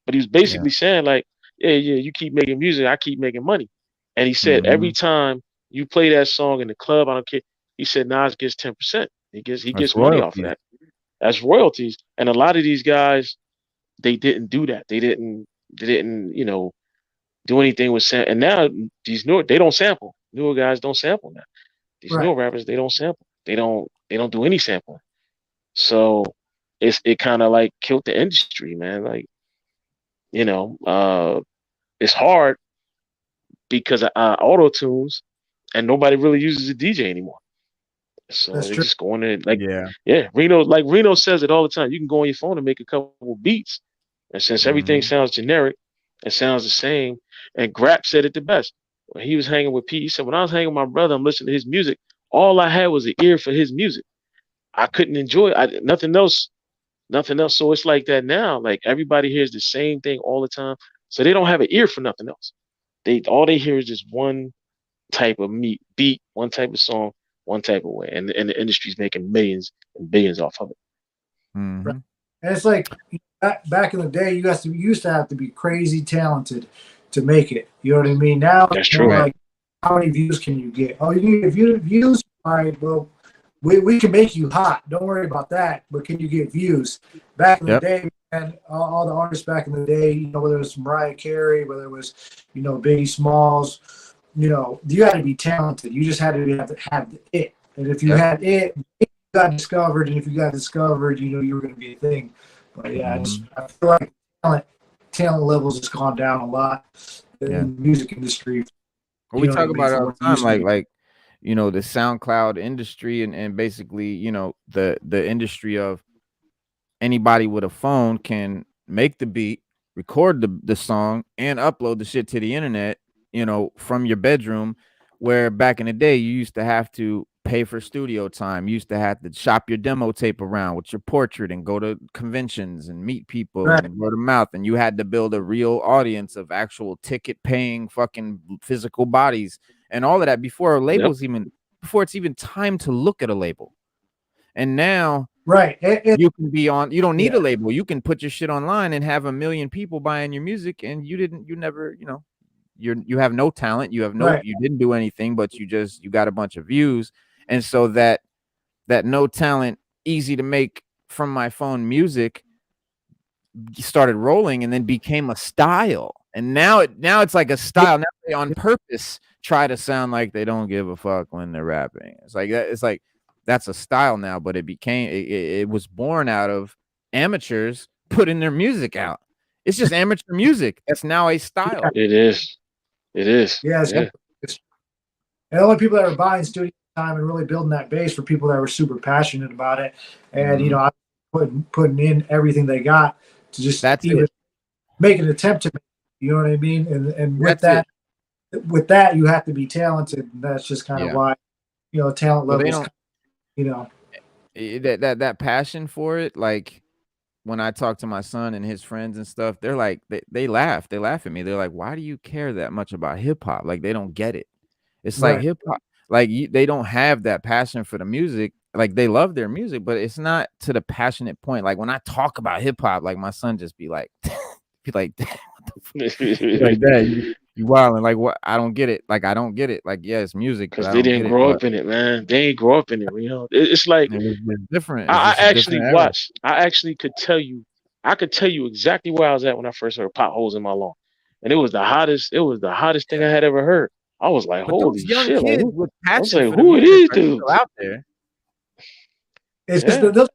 B: but he was basically saying like, yeah, you keep making music, I keep making money. And he said every time you play that song in the club, I don't care. He said Nas gets 10%. He gets money off of that. That's royalties. And a lot of these guys, they didn't do that. They didn't, you know, do anything with sample. And now these they don't sample. Newer guys don't sample now. These newer rappers, they don't sample. They don't do any sampling. So it kind of like killed the industry, man. Like, you know, it's hard because of auto tunes, and nobody really uses a DJ anymore. So they just go in there like, Reno says it all the time. You can go on your phone and make a couple beats, and since everything sounds generic and sounds the same, and Grap said it the best when he was hanging with Pete. He said, when I was hanging with my brother, I'm listening to his music. All I had was an ear for his music. I couldn't enjoy it. Nothing else. So it's like that now. Like everybody hears the same thing all the time, so they don't have an ear for nothing else. All they hear is just one type of beat, one type of song, one type of way, and the industry's making millions and billions off of it.
C: And it's like back in the day, you used to have to be crazy talented to make it. You know what I mean? Now
B: that's true.
C: Like, how many views can you get? Oh, you can get views. All right, well, we can make you hot. Don't worry about that. But can you get views? Back in the day, man, all the artists back in the day, you know, whether it was Mariah Carey, whether it was, you know, Biggie Smalls, you know, you had to be talented. You just had to have it. And if you had it, you got discovered. And if you got discovered, you know, you were going to be a thing. But yeah, I feel like talent levels has gone down a lot in the music industry.
A: Well, we talk about it all the time, like, you know, the SoundCloud industry and basically, you know, the industry of anybody with a phone can make the beat, record the song, and upload the shit to the internet, you know, from your bedroom Where back in the day, you used to have to pay for studio time. You used to have to shop your demo tape around with your portrait and go to conventions and meet people
C: Right.
A: and word of mouth. And you had to build a real audience of actual ticket paying fucking physical bodies and all of that before labels even before it's even time to look at a label. And now
C: Right.
A: you can be on, you don't need
C: Yeah.
A: a label. You can put your shit online and have 1 million people buying your music, and you never, you know, you have no talent, you have no,
C: Right.
A: you didn't do anything, but you got a bunch of views. And so that no talent, easy to make from my phone music started rolling and then became a style. And now it's like a style. Now they on purpose try to sound like they don't give a fuck when they're rapping. It's like that. It's like that's a style now, but it was born out of amateurs putting their music out. It's just amateur music. That's now a style.
B: It is. It is.
C: Yeah.
B: Yeah.
C: And the only people that are buying studio time and really building that base for people that were super passionate about it, and you know, I putting in everything they got to just
A: That's
C: even
A: it.
C: make an attempt to make it, you know what I mean? And with
A: That's
C: that, you have to be talented. And that's just kind of why, you know, talent
A: Well, they
C: levels,
A: don't,
C: you know.
A: that passion for it. Like when I talk to my son and his friends and stuff, they're like, they laugh at me. They're like, why do you care that much about hip hop? Like they don't get it. It's like
C: Right.
A: hip hop, like they don't have that passion for the music. Like they love their music, but it's not to the passionate point. Like when I talk about hip hop, like my son just be like, be like, "Dad, what the fuck?" Be like, "Dad, you wilding." Like what? I don't get it. Like I don't get it. Like yeah, it's music, but
B: Because
A: I
B: they
A: don't
B: didn't
A: get it.
B: grow
A: But
B: up in it, man. They ain't grow up in it, you know. It's like
A: it's different. It's
B: I
A: just a
B: actually
A: different era.
B: watched. I actually could tell you. I could tell you exactly where I was at when I first heard "Potholes in My Lawn," and it was the hottest. It was the hottest thing I had ever heard. I was like,
A: But those
B: "Holy
A: young
B: shit!" Like,
A: kids
B: who?
A: with
B: I was
A: passion
B: like,
A: for the
B: "Who are
A: music
B: these
A: are still
B: dudes?"
A: out there.
C: It's just
B: Yeah,
C: they'll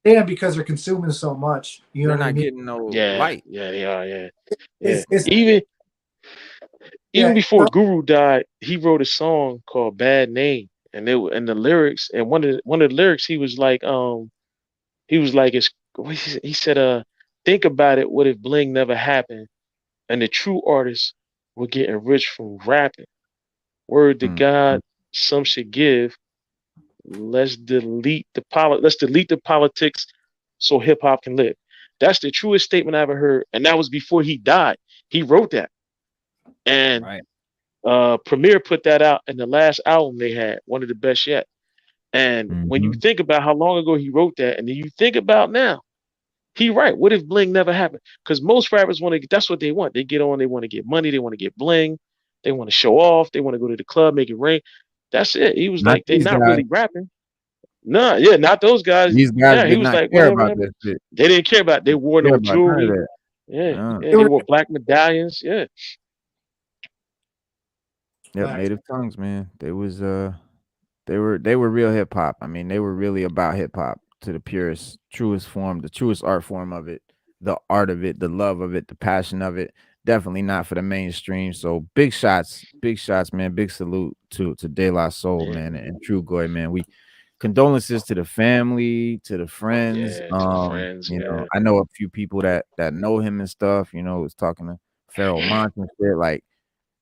C: stand because they're consuming so much. You know
A: They're
C: what I
A: not
C: mean?
A: getting no
B: yeah,
A: light.
B: yeah. They are. Yeah, yeah.
C: It's
B: Even
C: yeah.
B: before Guru died, he wrote a song called "Bad Name," and and the lyrics, and one of the lyrics, he was like, "It's," he said, think about it. What if bling never happened, and the true artists were getting rich from rapping? Word to
A: Mm.
B: God, some should give. Let's delete the politics so hip hop can live. That's the truest statement I ever heard, and that was before he died. He wrote that, and
A: Right.
B: Premier put that out in the last album they had, one of the best yet. And when you
A: Mm-hmm.
B: think about how long ago he wrote that, and then you think about now, he right. What if bling never happened? Because most rappers want to. That's what they want. They get on. They want to get money. They want to get bling. They want to show off. They want to go to the club, make it rain. That's it. He was
A: Not
B: like, they
A: these
B: not
A: guys.
B: really rapping. No, yeah, not those guys.
A: These guys
B: Yeah, he
A: did
B: was
A: not
B: like,
A: care
B: whatever
A: about
B: happened.
A: that shit.
B: They didn't care about. It. They
A: They
B: wore
A: didn't care
B: no
A: about none of
B: jewelry.
A: that.
B: Yeah,
A: No.
B: yeah. They wore black medallions. Yeah,
A: Yep, native tongues, man. They were real hip hop. I mean, they were really about hip hop to the purest, truest form, the truest art form of it, the art of it, the love of it, the passion of it. Definitely not for the mainstream. So big shots, man. Big salute to De La Soul,
B: yeah,
A: man, and Trugoy, man. We condolences to the family, to the friends.
B: yeah. To the friends.
A: You know,
B: Yeah,
A: I know a few people that know him and stuff. You know, was talking to Pharoah Monch and shit. Like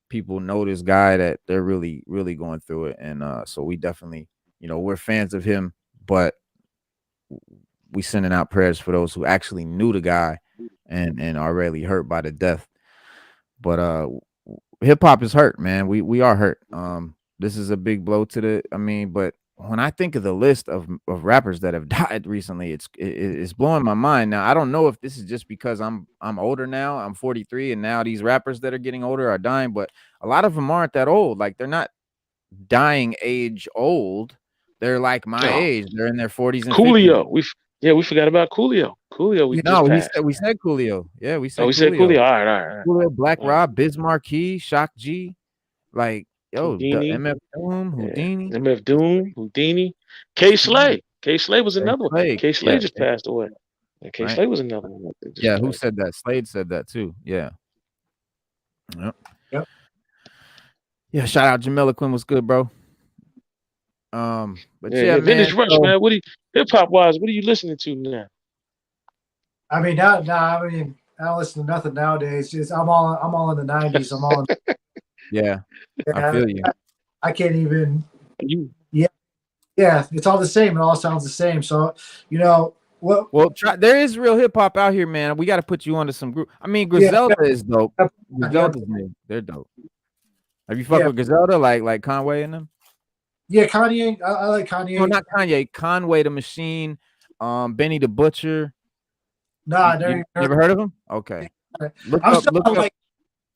A: people know this guy that they're really, really going through it. And so we definitely, you know, we're fans of him, but we sending out prayers for those who actually knew the guy and are really hurt by the death. But hip hop is hurt, man. We are hurt. This is a big blow to the, I mean, but when I think of the list of rappers that have died recently, it's blowing my mind. Now I don't know if this is just because I'm older now. I'm 43, and now these rappers that are getting older are dying, but a lot of them aren't that old. Like they're not dying age old. They're like my
B: oh,
A: age. They're in their 40s and 50s.
B: Coolio. We forgot about Coolio. Coolio, we
A: You
B: just
A: know,
B: passed.
A: we said Coolio. Yeah, we
B: Oh,
A: said
B: we said
A: Coolio.
B: Coolio. All right,
A: Coolio, Black
B: all right.
A: Rob, Biz Markie, Shock G, like yo, the
B: Houdini,
A: MF Doom,
B: yeah.
A: Houdini,
B: MF Doom, Houdini, K Slay. K Slay was another one.
A: Slade.
B: K Slay
A: Yeah,
B: just passed away. And K
A: right.
B: Slay was another one that just
A: Yeah, who
B: passed.
A: said that? Slade said that too. Yeah. Yep.
C: Yep.
A: Yeah, shout out Jamila Quinn was good, bro. But
B: Yeah,
A: yeah,
B: yeah.
A: man.
B: Vintage Rush,
A: So
B: man. What do you hip hop wise? What are you listening to now?
C: I mean, now, I mean, I don't listen to nothing nowadays. Just I'm all in the '90s. I'm all in,
A: yeah, I
C: yeah,
A: feel you.
C: I can't even.
B: You
C: Yeah, it's all the same. It all sounds the same. So, you know what?
A: Well, there is real hip hop out here, man. We got to put you onto some group. I mean,
C: Yeah,
A: Griselda is dope.
C: yeah,
A: Griselda's new. They're dope. Have you fucked
C: yeah,
A: with Griselda, like Conway and them?
C: yeah. Kanye, I like
A: No,
C: Kanye.
A: not Kanye. Conway the Machine, Benny the Butcher.
C: Nah, I never
A: You
C: even
A: never
C: heard
A: heard of him? Okay.
C: of it.
A: Look
C: I'm
A: up.
C: still
A: Look
C: on,
A: up.
C: like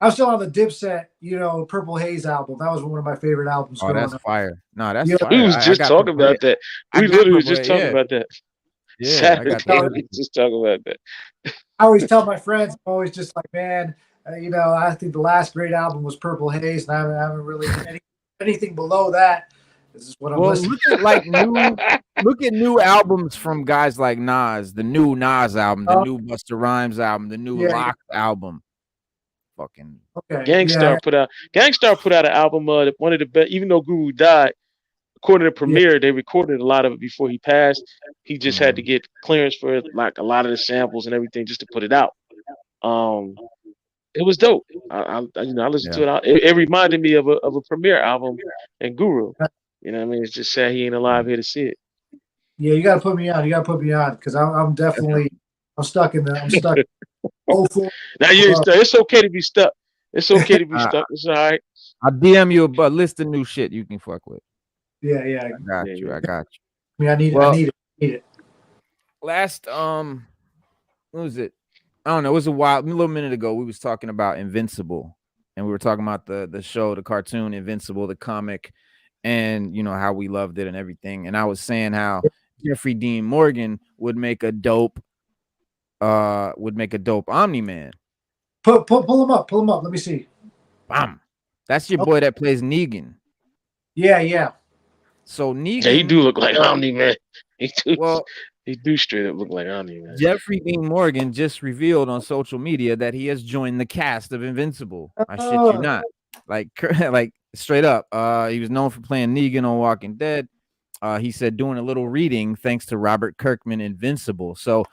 C: I'm still on the Dipset, you know, Purple Haze album. That was one of my favorite albums
A: Oh,
C: growing
A: that's
C: up.
A: fire. No, that's
C: Yeah,
B: we
A: fire.
B: was
A: I
B: just
A: got
B: talking
A: Purple Haze.
B: about that.
A: I
B: We
A: got
B: literally was
A: Purple
B: just
A: Haze.
B: talking
A: Yeah.
B: about that.
A: Yeah, I got
B: Saturday,
A: that.
B: we just talking about that.
C: I always tell my friends, I'm always just like, man, you know, I think the last great album was Purple Haze, and I haven't really anything below that. This is what I'm
A: Well,
C: listening.
A: look at new albums from guys like Nas, the new Nas album, the new Busta Rhymes album, the new
C: Yeah,
A: Lock album. Fucking
C: okay, yeah,
B: Gangstar put out an album. One of the best. Even though Guru died, according to Premiere, they recorded a lot of it before he passed. He just had to get clearance for like a lot of the samples and everything just to put it out. It was dope. I listened to it. It reminded me of a Premiere album and Guru. You know what I mean? It's just sad he ain't alive here to see it.
C: yeah. You got to put me on. You got to put me on because I'm definitely I'm stuck. Oh,
B: Now you ain't stuck. It's okay to be stuck. It's okay to be stuck. It's all right.
A: I'll DM you a list of new shit you can fuck with.
C: Yeah.
A: I got you. I got you.
C: I mean, I need it.
A: Last what was it? I don't know. It was a little minute ago. We was talking about Invincible, and we were talking about the show, the cartoon Invincible, the comic, and you know how we loved it and everything. And I was saying how Jeffrey Dean Morgan would make a dope Omni-Man.
C: Pull him up. Pull him up. Let me see.
A: Bam. That's your boy that plays Negan.
C: Yeah.
A: So Negan,
B: yeah, he do look like Omni-Man. He do straight up look like Omni-Man.
A: Jeffrey Dean Morgan just revealed on social media that he has joined the cast of Invincible. I shit you not. Like straight up. He was known for playing Negan on Walking Dead. He said doing a little reading thanks to Robert Kirkman Invincible. So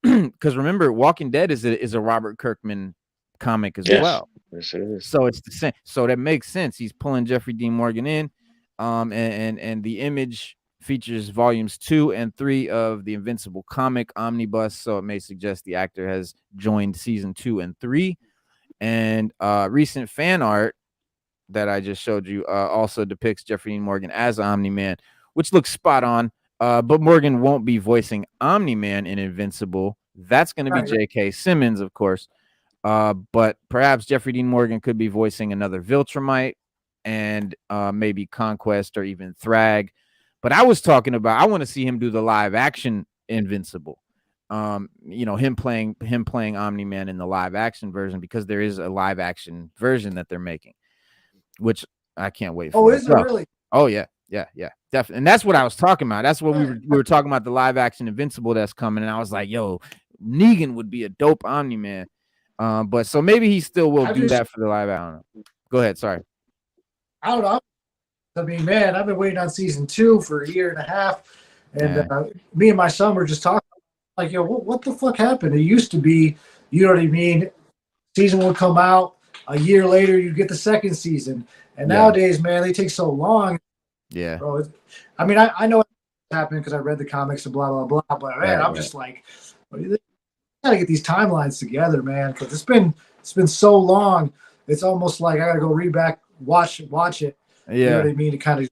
A: because remember, Walking Dead is a Robert Kirkman comic as well.
B: Yes, it is.
A: So it's the same. So that makes sense. He's pulling Jeffrey Dean Morgan in. And the Image features volumes 2 and 3 of the Invincible comic omnibus. So it may suggest the actor has joined season 2 and 3. And recent fan art that I just showed you also depicts Jeffrey Dean Morgan as Omni-Man, which looks spot on. But Morgan won't be voicing Omni-Man in Invincible. That's going to be J.K. Simmons, of course. But perhaps Jeffrey Dean Morgan could be voicing another Viltrumite and maybe Conquest or even Thrag. But I was talking about, I want to see him do the live action Invincible. You know, him playing Omni-Man in the live action version, because there is a live action version that they're making, which I can't wait for.
C: Oh, is it really?
A: Oh yeah, definitely. And that's what I was talking about. That's what we were talking about, the live action Invincible that's coming. And I was like, yo, Negan would be a dope Omni-Man. But so maybe he still will do that for the live. I don't know. Go ahead. Sorry.
C: I don't know. I mean, man, I've been waiting on season 2 for a year and a half, and me and my son were just talking like, yo, what the fuck happened? It used to be, you know what I mean? Season would come out a year later, you get the second season, and nowadays, man, they take so long.
A: Yeah,
C: bro. I mean, I know what's happening because I read the comics and blah blah blah. But man, I'm just like, gotta get these timelines together, man, because it's been so long. It's almost like I gotta go watch it.
A: Yeah,
C: you know what I mean, to kind of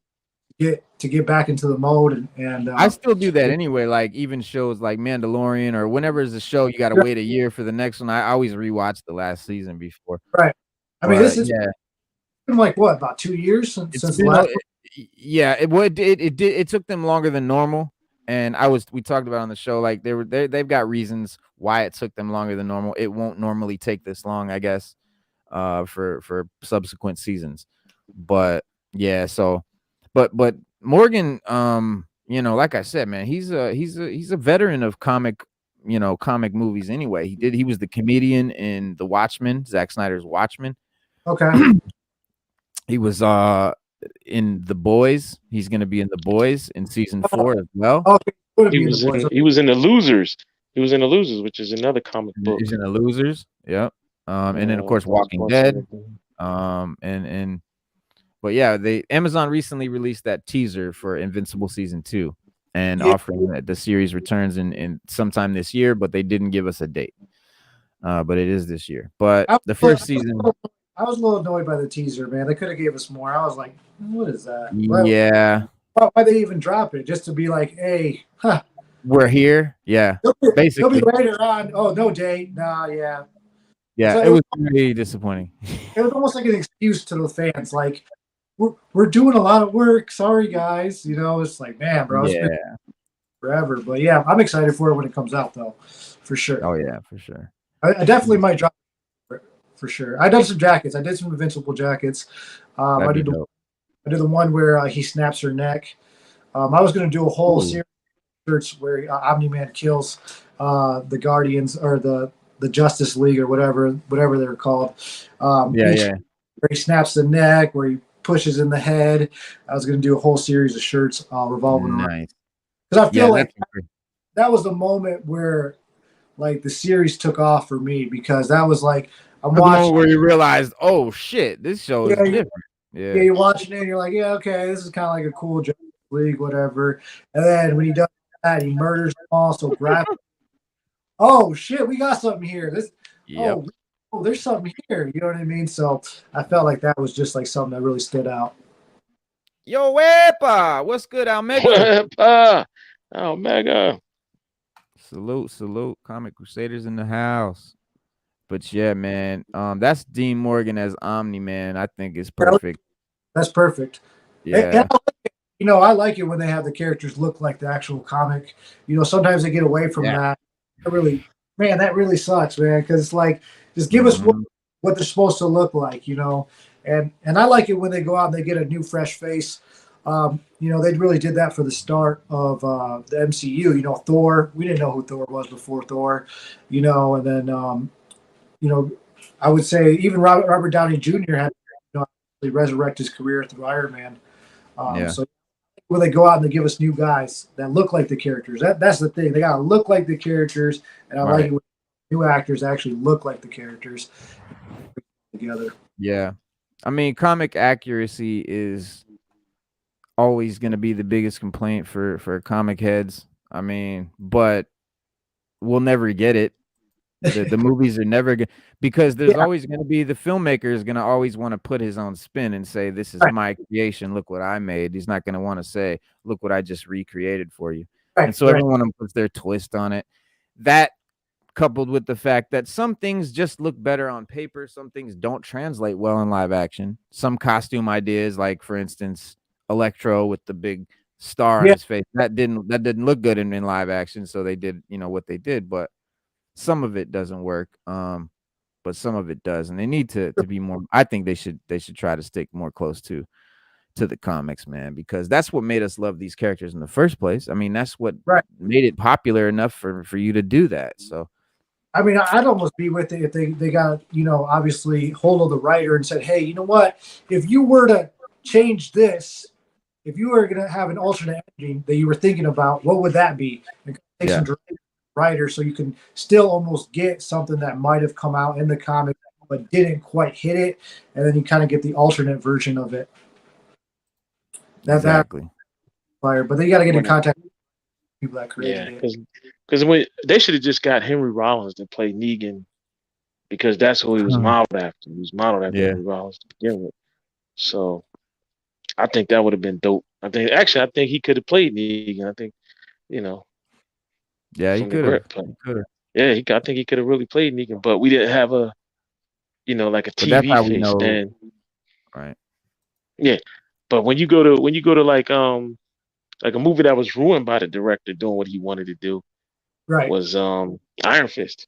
C: get back into the mode. And
A: I still do that anyway. Like even shows like Mandalorian or whenever it's a show, you got to wait a year for the next one. I always rewatch the last season before.
C: Right. I mean, this is been like what, about 2 years since the last.
A: Yeah, it took them longer than normal. And we talked about on the show, like they've got reasons why it took them longer than normal. It won't normally take this long, I guess, for subsequent seasons. But yeah, so but Morgan, you know, like I said, man, he's a veteran of comic movies anyway. He was the comedian in The Watchmen, Zack Snyder's Watchmen.
C: Okay.
A: He was in The Boys. He's going to be in The Boys in season 4 as well.
B: He was in The Losers. He was in The Losers, which is another comic book.
A: He's in The Losers. Yep. And then of course Walking Dead. But But yeah, Amazon recently released that teaser for Invincible season 2, and
C: Yeah.
A: offering that the series returns in sometime this year, but they didn't give us a date. But it is this year. But the first season,
C: I was a little annoyed by the teaser, man. They could have gave us more. I was like, what is that?
A: yeah,
C: Why they even drop it? Just to be like, hey, huh.
A: We're here. Yeah,
C: He'll be
A: basically.
C: later on. Oh, no date. Nah, yeah.
A: Yeah,
C: So
A: it was really disappointing.
C: It was almost like an excuse to the fans, like we're doing a lot of work. Sorry, guys. You know, it's like, man, bro, it's been
A: Yeah.
C: forever. But yeah, I'm excited for it when it comes out, though, for sure.
A: Oh yeah, for sure.
C: I definitely might drop it for sure. I did some jackets. I did some Invincible jackets. I did the one where he snaps her neck. I was going to do a whole series of shirts where Omni-Man kills the Guardians or the Justice League or whatever they're called.
A: Yeah.
C: Where he snaps the neck, where he pushes in the head. I was going to do a whole series of shirts revolving around. Because I feel like that was the moment where like the series took off for me, because that was like I'm watching
A: where you realized, oh shit, this show is different. Yeah,
C: you're watching it and you're like, yeah, okay, this is kind of like a cool Justice League, whatever. And then when he does that, he murders them all so graphic. Oh shit, we got something here. Oh, there's something here. You know what I mean? So I felt like that was just like something that really stood out.
A: Yo, Wepa, what's good, Almega?
B: Wepa, Almega.
A: Salute. Comic Crusaders in the house. But yeah, man, that's Dean Morgan as Omni-Man. I think is perfect.
C: That's perfect.
A: Yeah.
C: And I like it when they have the characters look like the actual comic. Sometimes they get away from that. That really sucks, man. Because it's like, just give us what they're supposed to look like, And I like it when they go out and they get a new, fresh face. They really did that for the start of the MCU. Thor. We didn't know who Thor was before Thor. And then I would say even Robert Downey Jr. had to resurrect his career through Iron Man. So when they go out and they give us new guys that look like the characters, that's the thing. They gotta look like the characters, and I like it when new actors actually look like the characters together.
A: Yeah, I mean, comic accuracy is always going to be the biggest complaint for comic heads. I mean, but we'll never get it. The movies are never good, because there's always going to be the filmmaker is going to always want to put his own spin and say, this is my creation. Look what I made. He's not going to want to say, look what I just recreated for you. And so everyone puts their twist on it. That, coupled with the fact that some things just look better on paper, some things don't translate well in live action. Some costume ideas, like for instance, Electro with the big star on his face, that didn't look good in live action. So they did, what they did, but some of it doesn't work, but some of it does, and they need to be more. I think they should try to stick more close to the comics, man, because that's what made us love these characters in the first place. I mean, that's what made it popular enough for you to do that. So,
C: I mean, I'd almost be with it if they got obviously hold of the writer and said, hey, you know what? If you were to change this, if you were going to have an alternate ending that you were thinking about, what would that be? And take some writer, so you can still almost get something that might have come out in the comic but didn't quite hit it, and then you kind of get the alternate version of it.
A: Exactly.
C: But they got to get in contact with people that created
B: it. Because when they should have just got Henry Rollins to play Negan, because that's who he was modeled after. He was modeled after Henry Rollins to begin with. So I think that would have been dope. I think he could have played Negan. I think,
A: yeah, he could have.
B: Yeah, I think he could have really played Negan, but we didn't have a, like a TV face then.
A: Right.
B: Yeah, but when you go to like a movie that was ruined by the director doing what he wanted to do, was Iron Fist.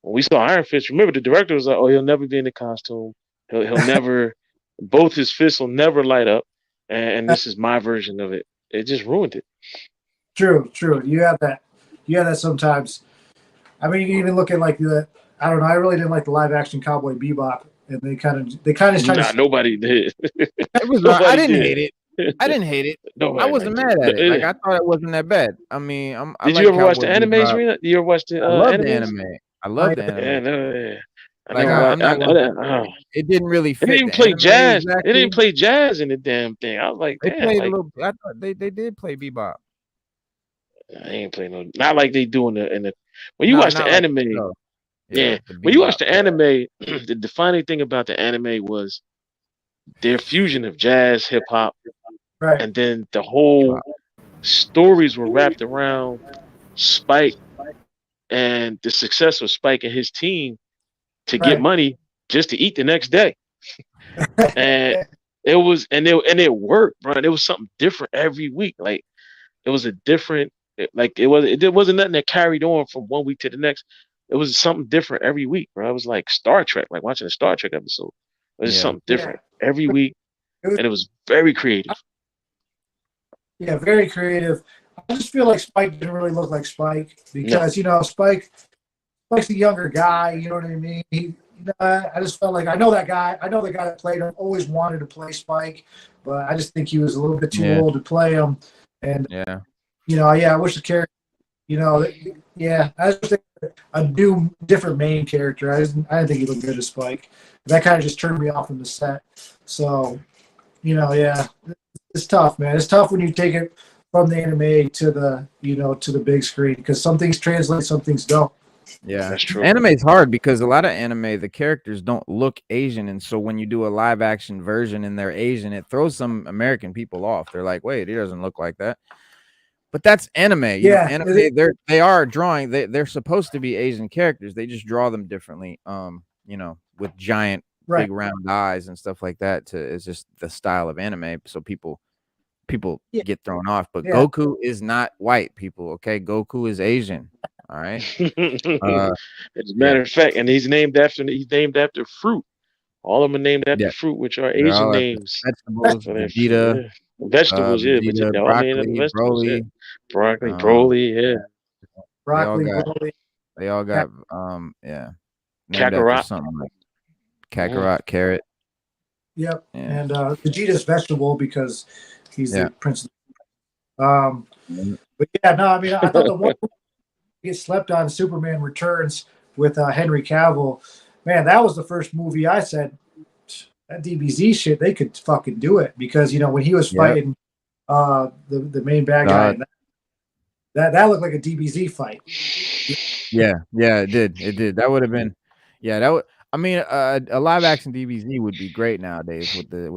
B: When we saw Iron Fist, remember the director was like, "Oh, he'll never be in the costume. He'll never, both his fists will never light up, and this is my version of it." It just ruined it.
C: True. You have that sometimes. I mean, you can even look at like I don't know. I really didn't like the live action Cowboy Bebop, and they kind of.
B: Nobody did.
A: It was. I didn't hate it. I didn't hate it. I wasn't mad at it. Like, I thought it wasn't that bad. I mean,
B: did you ever watch the animes, Rena? Did you ever watch the
A: I love the anime. I love the anime. Like
B: never
A: I'm not gonna. It didn't really
B: They
A: fit
B: didn't
A: the
B: play
A: anime
B: jazz. They
A: exactly.
B: didn't play jazz in the damn thing. I was like,
A: They
B: damn,
A: played a
B: like
A: little. I thought they did play bebop.
B: I ain't play no, not like they do in the when you
A: No,
B: watch the
A: not like the
B: anime.
A: show.
B: Yeah,
A: Yeah, the
B: when you watch
A: bebop.
B: the
A: Yeah,
B: anime, the defining thing about the anime was their fusion of jazz, hip hop,
C: Right.
B: and then the whole stories were wrapped around Spike and the success of Spike and his team to get
C: Right.
B: money just to eat the next day. And it worked, bro. And it was something different every week. Like it was a different like it wasn't nothing that carried on from one week to the next. It was something different every week, bro. It was like Star Trek, like watching a Star Trek episode. It was
A: yeah,
B: something
C: Yeah.
B: different every week,
C: It was,
B: and it was very creative.
C: yeah, very creative. I just feel like Spike didn't really look like Spike
B: No.
C: because Spike's a younger guy. You know what I mean? I just felt like I know that guy. I know the guy that played him. Always wanted to play Spike, but I just think he was a little bit too
A: yeah,
C: old to play him. And
A: yeah,
C: yeah, I wish the character. Yeah, I just think a new, different main character. I didn't think he looked good as Spike. That kind of just turned me off from the set. So, yeah, it's tough, man. It's tough when you take it from the anime to the big screen because some things translate, some things don't.
A: yeah.
B: That's true.
A: Anime is hard because a lot of anime, the characters don't look Asian, and so when you do a live action version and they're Asian, it throws some American people off. They're like, "Wait, he doesn't look like that." But that's anime.
C: Yeah,
A: Anime. They are drawing. They're supposed to be Asian characters. They just draw them differently. With giant,
C: right.
A: big round eyes and stuff like that. It's just the style of anime. So people
C: Yeah,
A: get thrown off. But
C: yeah,
A: Goku is not white. People, okay? Goku is Asian. All right.
B: As a
A: Yeah,
B: matter of fact, and he's named after fruit. All of them are named after
A: yeah.
B: fruit, which are
A: They're
B: Asian
A: all after
B: names.
A: vegetables.
B: So that
A: Vegeta,
B: yeah. Vegetables, yeah, but
A: Vegeta,
B: they're all named after
A: broccoli,
B: vegetables, yeah.
A: Broly.
B: Broccoli,
A: Um,
B: broly, yeah.
A: they all
C: broccoli,
A: got
C: broccoli.
A: they all
C: Yeah,
A: got yeah, named after
B: Kakarot.
A: something like
B: Mhm.
A: Kakarot, carrot.
C: yep.
A: Yeah,
C: And Vegeta's vegetable because he's
A: yeah.
C: the prince. Um,
A: Mhm.
C: but yeah, no, I mean, I thought the one get slept on, Superman Returns with Henry Cavill. Man, that was the first movie I said that DBZ shit. They could fucking do it because when he was
A: Yep.
C: fighting the main bad guy,
A: God.
C: and that looked like a DBZ fight.
A: Yeah, it did. That would have been, yeah, that would. I mean, a live action DBZ would be great nowadays with the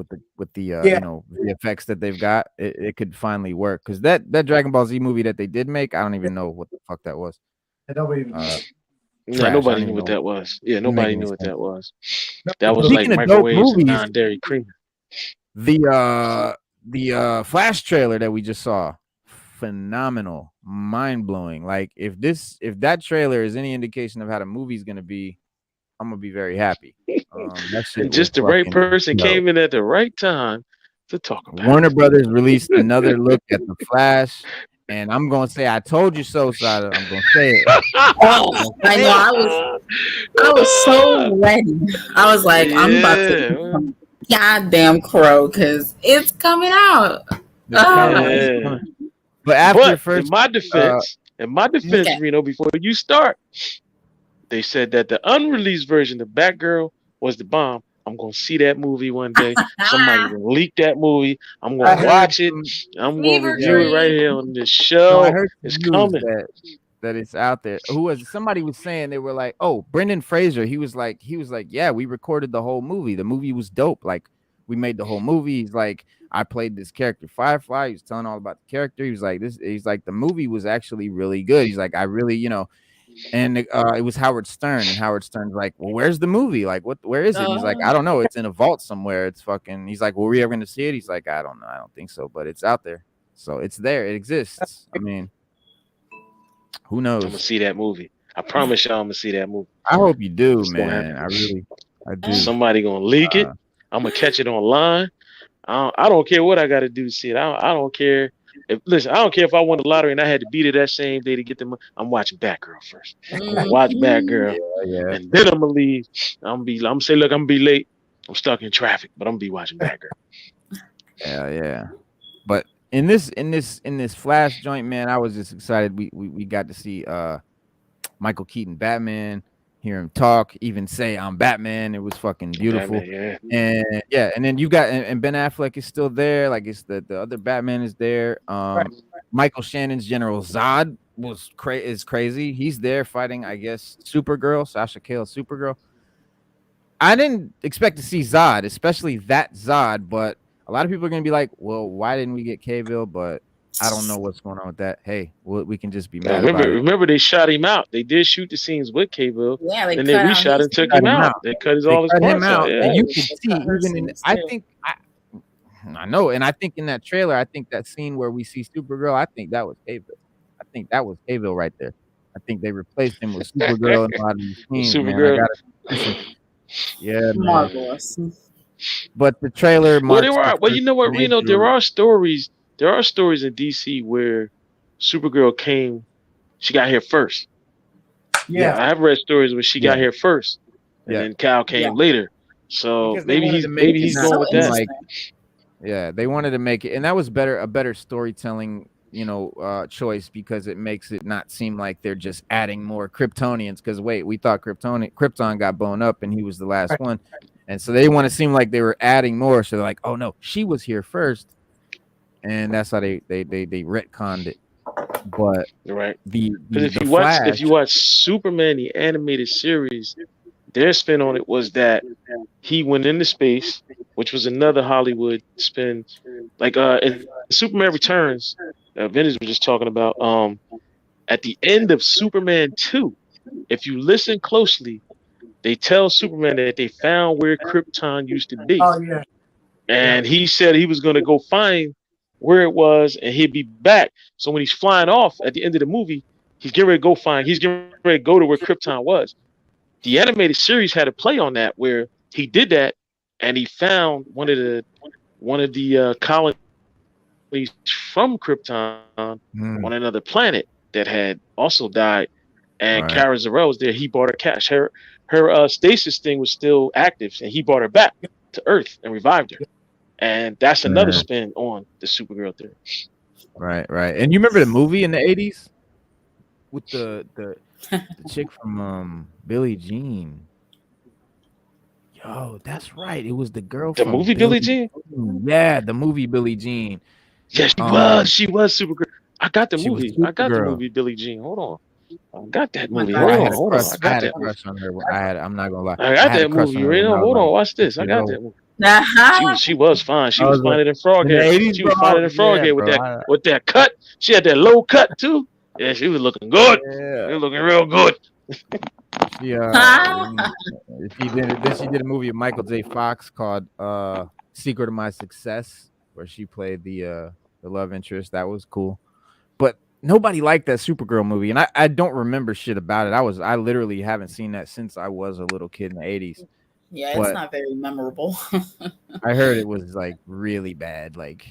C: Yeah,
A: the effects that they've got. It could finally work because that Dragon Ball Z movie that they did make, I don't even know what the fuck that was.
C: and nobody even.
B: Yeah,
A: Trash. I
B: nobody
A: don't
B: knew
A: even
B: what
A: know.
B: that was. Yeah,
A: Didn't make
B: nobody
A: any
B: knew what
A: sense.
B: that was.
C: No,
B: That was like
A: Speaking of dope
B: microwaves and
A: movies,
B: non-dairy cream.
A: the Flash trailer that we just saw, phenomenal, mind blowing. Like if that trailer is any indication of how the movie's gonna be, I'm gonna be very happy. That shit
B: And
A: was
B: just the right
A: fucking
B: person
A: dope.
B: came in at the right time to talk about
A: Warner Brothers released another look at the Flash, and I'm gonna say I told you so, Sada. I'm gonna say it.
E: Oh, I know. I was so ready. I was like, I'm about to eat
B: Yeah.
E: some goddamn crow because it's coming out.
A: It's coming. It's
B: Yeah.
A: coming. But after
B: But
A: first,
B: in my defense,
E: Okay.
B: Reno, before you start, they said that the unreleased version of Batgirl was the bomb. I'm gonna see that movie one day. Somebody will leak that movie. I'm
A: I
B: gonna
A: heard
B: watch it.
A: some,
B: I'm gonna
E: Fever
B: review it
A: yeah,
B: right
E: dream.
B: here on this
A: no, I
B: show.
A: heard
B: It's
A: some news
B: coming.
A: that it's out there. Somebody was saying, they were like, oh, Brendan Fraser. He was like, yeah, we recorded the whole movie. The movie was dope. Like we made the whole movie. He's like, I played this character Firefly. He was telling all about the character. He was like, he's like, the movie was actually really good. He's like, I really, and it was Howard Stern, and Howard Stern's like, well, where's the movie? Like, where is it? And he's like, I don't know. It's in a vault somewhere. It's fucking. He's like, well, were we ever going to see it? He's like, I don't know. I don't think so, but it's out there. So it's there. It exists. I mean, who
B: I'm gonna
A: knows?
B: see that movie. I promise y'all I'm gonna see that movie.
A: I hope you do,
B: It's gonna
A: man.
B: happen.
A: I do.
B: Somebody gonna leak it.
A: Uh,
B: I'm gonna catch it online. I don't care what I gotta do to see it. I don't care. Listen, I don't care if I won the lottery and I had to beat it that same day to get the money. I'm watching Batgirl first. I'm gonna watch Batgirl,
A: yeah.
B: and then I'm gonna leave. I'm gonna say, look, I'm gonna be late. I'm stuck in traffic, but I'm gonna be watching Batgirl.
A: Yeah. But in this Flash joint, man, I was just excited. We got to see Michael Keaton Batman. hear him talk, even say I'm Batman. It was fucking beautiful.
B: Batman,
A: And yeah, and then you got and Ben Affleck is still there. Like it's the other Batman is there. Michael Shannon's General Zod is crazy. He's there fighting, I guess, Supergirl, Sasha Cale, Supergirl. I didn't expect to see Zod, especially that Zod, but a lot of people are gonna be like, "Well, why didn't we get Cavill?" But I don't know what's going on with that. Hey, we can just be mad about it.
B: Remember, they shot him out. They did shoot the scenes with Cavill, and they reshot and took him out. They cut all his parts out. Yeah.
A: And you can see even in. I know, and I think in that trailer, I think that scene where we see Supergirl, I think that was Cavill. I think that was Cavill right there. I think they replaced him with Supergirl in a lot of these scenes.
B: Supergirl.
A: Man, yeah, marvelous. But the trailer.
B: Well, you know what, Reno? There are stories in DC where Supergirl came. She got here first.
C: Yeah,
B: I've read stories where she got here first, and then Cal came later. So maybe he's going with that.
A: Like, yeah, they wanted to make it, and that was a better storytelling, choice, because it makes it not seem like they're just adding more Kryptonians. Because wait, we thought Krypton got blown up, and he was the last one, and so they want to seem like they were adding more. So they're like, oh no, she was here first, and that's how they retconned it. But
B: right, if you watch Superman the animated series, their spin on it was that he went into space, which was another Hollywood spin. Like in Superman Returns, Vintage was just talking about. At the end of Superman 2, if you listen closely, they tell Superman that they found where Krypton used to be.
C: Oh yeah.
B: And he said he was going to go find where it was, and he'd be back. So when he's flying off at the end of the movie, he's getting ready to go to where Krypton was. The animated series had a play on that where he did that, and he found one of the colonies from Krypton on another planet that had also died. And Kara Zor-El was there. He brought her cash. Her stasis thing was still active, and he brought her back to Earth and revived her. And that's another spin on the Supergirl theory.
A: Right. And you remember the movie in the 80s with the chick from Billie Jean? Yo, that's right. It was the girl
B: from the movie Billie Jean.
A: Yeah, the movie Billie Jean.
B: Yeah, she was Supergirl. I got the movie. I got the movie Billie Jean. Hold on. I got that movie. Hold on. I got that crush on her. I'm not gonna lie. I got that movie. Hold on. Watch this. I got that movie. She was fine. She was finer than Froghead. She was finer than Froghead with that cut. She had that low cut too. Yeah, she was looking good. Yeah. She was looking real good.
A: She did a movie with Michael J. Fox called Secret of My Success, where she played the love interest. That was cool. But nobody liked that Supergirl movie, and I don't remember shit about it. I literally haven't seen that since I was a little kid in the 80s.
E: Yeah, it's not very memorable.
A: I heard it was like really bad, like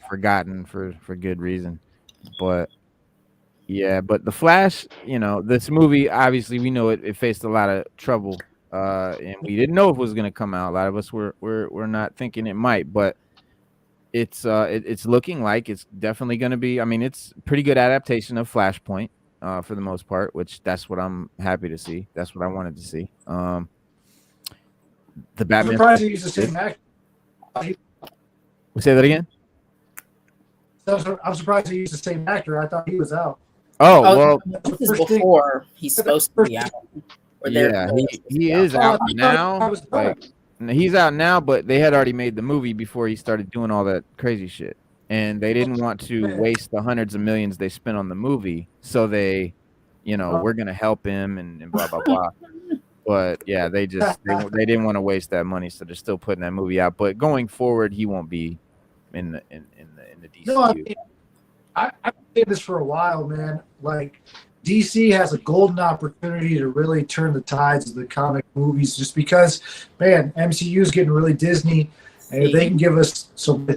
A: forgotten for good reason. But but the Flash, this movie, obviously we know it faced a lot of trouble, and we didn't know if it was going to come out. A lot of us were not thinking it might, but it's looking like it's definitely going to be. I mean, it's a pretty good adaptation of Flashpoint for the most part, which that's what I'm happy to see. That's what I wanted to see. The Batman.
C: I'm surprised he used the same actor.
A: Say that again.
C: I'm surprised he used the same actor. I thought he was out.
A: Oh well,
E: this is before he's supposed to be out.
A: Yeah, he is out now. He's out now, but they had already made the movie before he started doing all that crazy shit, and they didn't want to waste the hundreds of millions they spent on the movie, so they, we're gonna help him and blah blah blah. But yeah, they didn't want to waste that money, so they're still putting that movie out. But going forward, he won't be in the DCU.
C: No, I've said this for a while, man. Like, DC has a golden opportunity to really turn the tides of the comic movies, just because, man, MCU is getting really Disney, and if they can give us some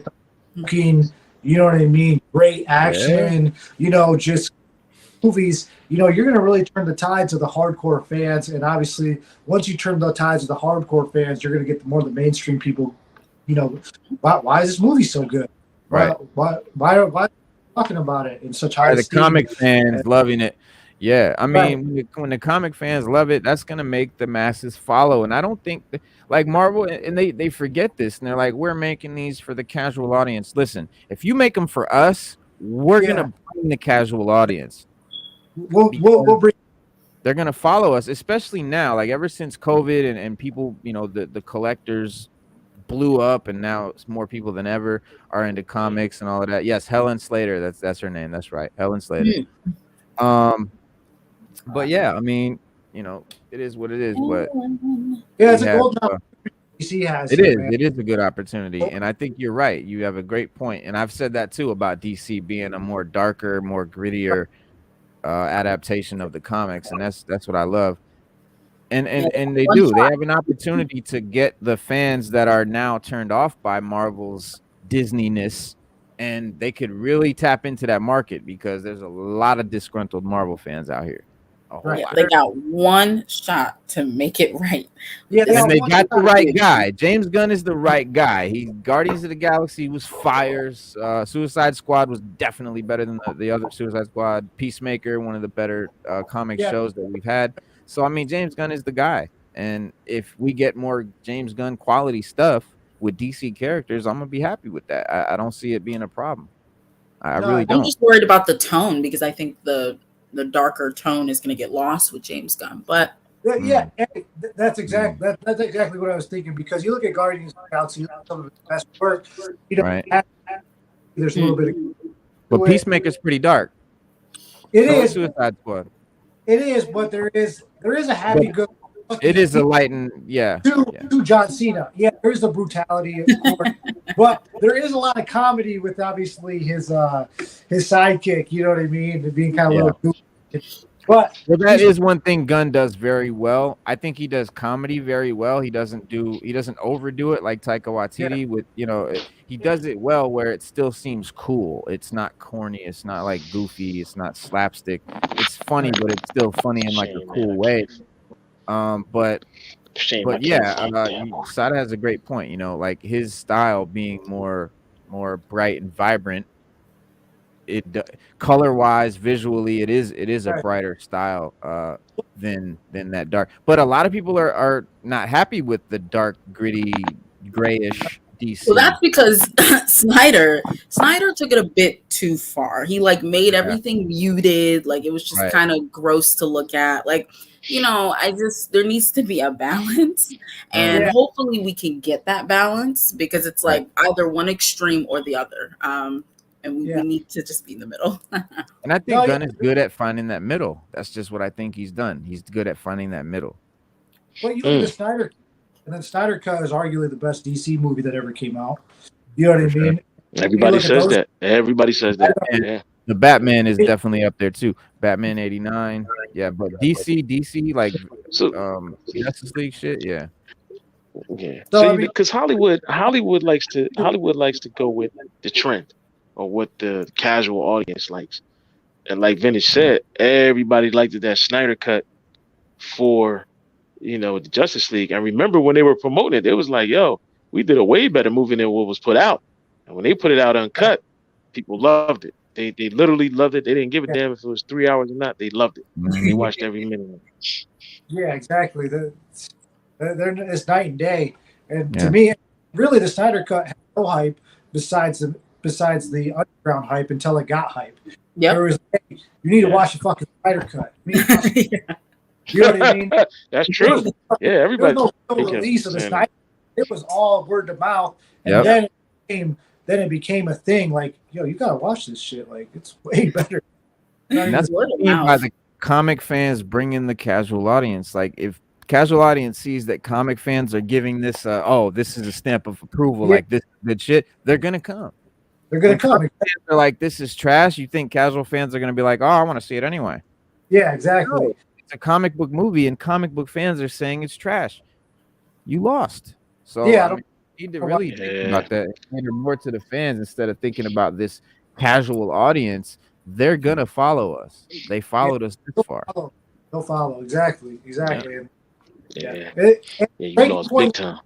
C: looking, you know what I mean, great action, just movies, you're going to really turn the tides of the hardcore fans. And obviously, once you turn the tides of the hardcore fans, you're going to get more of the mainstream people. Why is this movie so good?
A: Right?
C: Why are talking about it in such high?
A: The comic fans loving it. Yeah, I
C: Right.
A: mean, when the comic fans love it, that's gonna make the masses follow. And I don't think like Marvel, and they forget this, and they're like, we're making these for the casual audience. Listen, if you make them for us, we're
C: Yeah.
A: gonna bring the casual audience
C: We'll
A: because
C: bring.
A: they're gonna follow us, especially now. Like ever since COVID and people, the collectors blew up, and now it's more people than ever are into comics and all of that. Yes, Helen Slater, that's her name. That's right, Helen Slater. Um. But yeah, I mean, it is what it is. But
C: Yeah,
A: we
C: it's a
A: have
C: golden opportunity DC has
A: it
C: here,
A: is
C: man.
A: it is a good opportunity, and I think you're right. You have a great point, and I've said that too about DC being a more darker, more grittier adaptation of the comics, and that's what I love. And
E: Yeah,
A: and and they
E: one
A: do. They
E: shot.
A: have an opportunity to get the fans that are now turned off by Marvel's Disney-ness, and they could really tap into that market because there's a lot of disgruntled Marvel fans out here. A whole
C: Right.
E: Yeah,
A: lot.
E: they got one shot to make it right.
C: Yeah, they
A: And
C: got
A: they
C: one
A: got the
C: shot.
A: right guy. James Gunn is the right guy. He Guardians of the Galaxy was fires. Suicide Squad was definitely better than the other Suicide Squad. Peacemaker, one of the better comic
C: Yeah.
A: shows that we've had. So I mean, James Gunn is the guy. And if we get more James Gunn quality stuff with DC characters, I'm gonna be happy with that. I don't see it being a problem. I
C: No,
A: really
E: I'm
A: don't.
E: just worried about the tone because I think the darker tone is going to get lost with James Gunn. But
C: yeah,
A: Mm,
C: hey, that's that's exactly what I was thinking, because you look at Guardians of the Galaxy, some of his best work.
A: right.
C: There's a little bit of
A: But
C: to it.
A: Peacemaker's pretty dark.
C: It
A: So is
C: is,
A: Suicide Squad.
C: but there is a
A: But
C: happy good
A: it
C: fucking
A: is a light and yeah.
C: to John Cena. Yeah, there's the brutality, of course, but there is a lot of comedy with obviously his sidekick. You know what I mean? And being kind of a
A: Yeah.
C: little goofy. But
A: Well, that
C: he's
A: is one thing Gunn does very well. I think he does comedy very well. He doesn't overdo it like Taika
C: yeah,
A: Waititi with, he does it well where it still seems cool. It's not corny, it's not like goofy, it's not slapstick. It's funny, but it's still funny in like a
B: Shame, man.
A: cool way. But
B: Shame I can't
A: yeah,
B: find that.
A: Sada has a great point, like his style being more bright and vibrant. Color wise, visually, it is a
C: right.
A: brighter style than that dark. But a lot of people are not happy with the dark, gritty, grayish
E: well, that's
A: DC.
E: because Snyder took it a bit too far. He like made
A: Yeah,
E: everything muted, like it was just
A: right,
E: kind of gross to look at. Like, I just there needs to be a balance, and
A: mm,
C: Yeah,
E: hopefully we can get that balance because it's
A: right.
E: like either one extreme or the other. And we
C: yeah.
E: need to just be in the middle.
A: And I
C: No,
A: think
C: yeah.
A: Gunn is good at finding that middle. That's just what I think he's done. He's good at finding that middle.
C: But you look at the
B: Mm,
C: Snyder, and then Snyder Cut is arguably the best DC movie that ever came out. You know what I
A: For sure.
C: mean? You
B: everybody
C: look at
B: says
C: those.
B: that. Everybody says that.
A: And
B: Yeah.
A: the Batman is definitely up there too. Batman 89. Yeah, but DC like
B: So
A: Justice League shit, yeah.
B: yeah.
C: So I
B: See,
C: mean,
B: because Hollywood likes to go with the trend or what the casual audience likes. And like Vintage said, everybody liked that Snyder cut for the Justice League. And remember when they were promoting it, it was like, yo, we did a way better movie than what was put out. And when they put it out uncut, people loved it. They literally loved it. They didn't give a
C: yeah,
B: damn if it was 3 hours or not. They loved it. And they
A: Mhm.
B: watched every minute of it.
C: yeah, exactly. It's night and day. And to
A: Yeah.
C: me, really, the Snyder Cut had no hype besides the underground hype until it got hype. There
E: Yep.
C: was, hey, you need to
B: Yeah.
C: watch the fucking Snyder Cut. You know what I mean?
B: That's
C: There
B: true.
C: was,
B: Yeah,
C: there was
B: everybody
C: no real
B: kept
C: release of the
B: saying that.
C: Snyder. It was all word of mouth, and
A: Yep.
C: then it became a thing. Like, yo, you gotta watch this shit. Like, it's way better.
A: And that's
E: Word
A: what
E: of
A: I mean by
E: mouth.
A: the comic fans bringing the casual audience. Like if casual audience sees that comic fans are giving this, this is a stamp of approval,
C: Yeah,
A: like this is good shit, they're gonna come.
C: they're
A: When
C: gonna come.
A: comic fans are like, this is trash, you think casual fans are gonna be like, oh, I want to see it anyway.
C: Yeah,
A: No,
C: exactly.
A: it's a comic book movie, and comic book fans are saying it's trash. You lost. So
C: Yeah, I
A: I
C: don't
A: mean, you need to
C: know why.
A: really think
B: Yeah.
A: about that and cater more to the fans instead of thinking about this casual audience. They're gonna follow us. They
C: Yeah,
A: followed us this
C: they'll
A: far.
C: follow. They'll follow. Exactly.
A: Yeah.
C: And yeah,
B: Yeah.
C: and
B: Yeah, you
C: great
B: lost
C: point.
B: big time.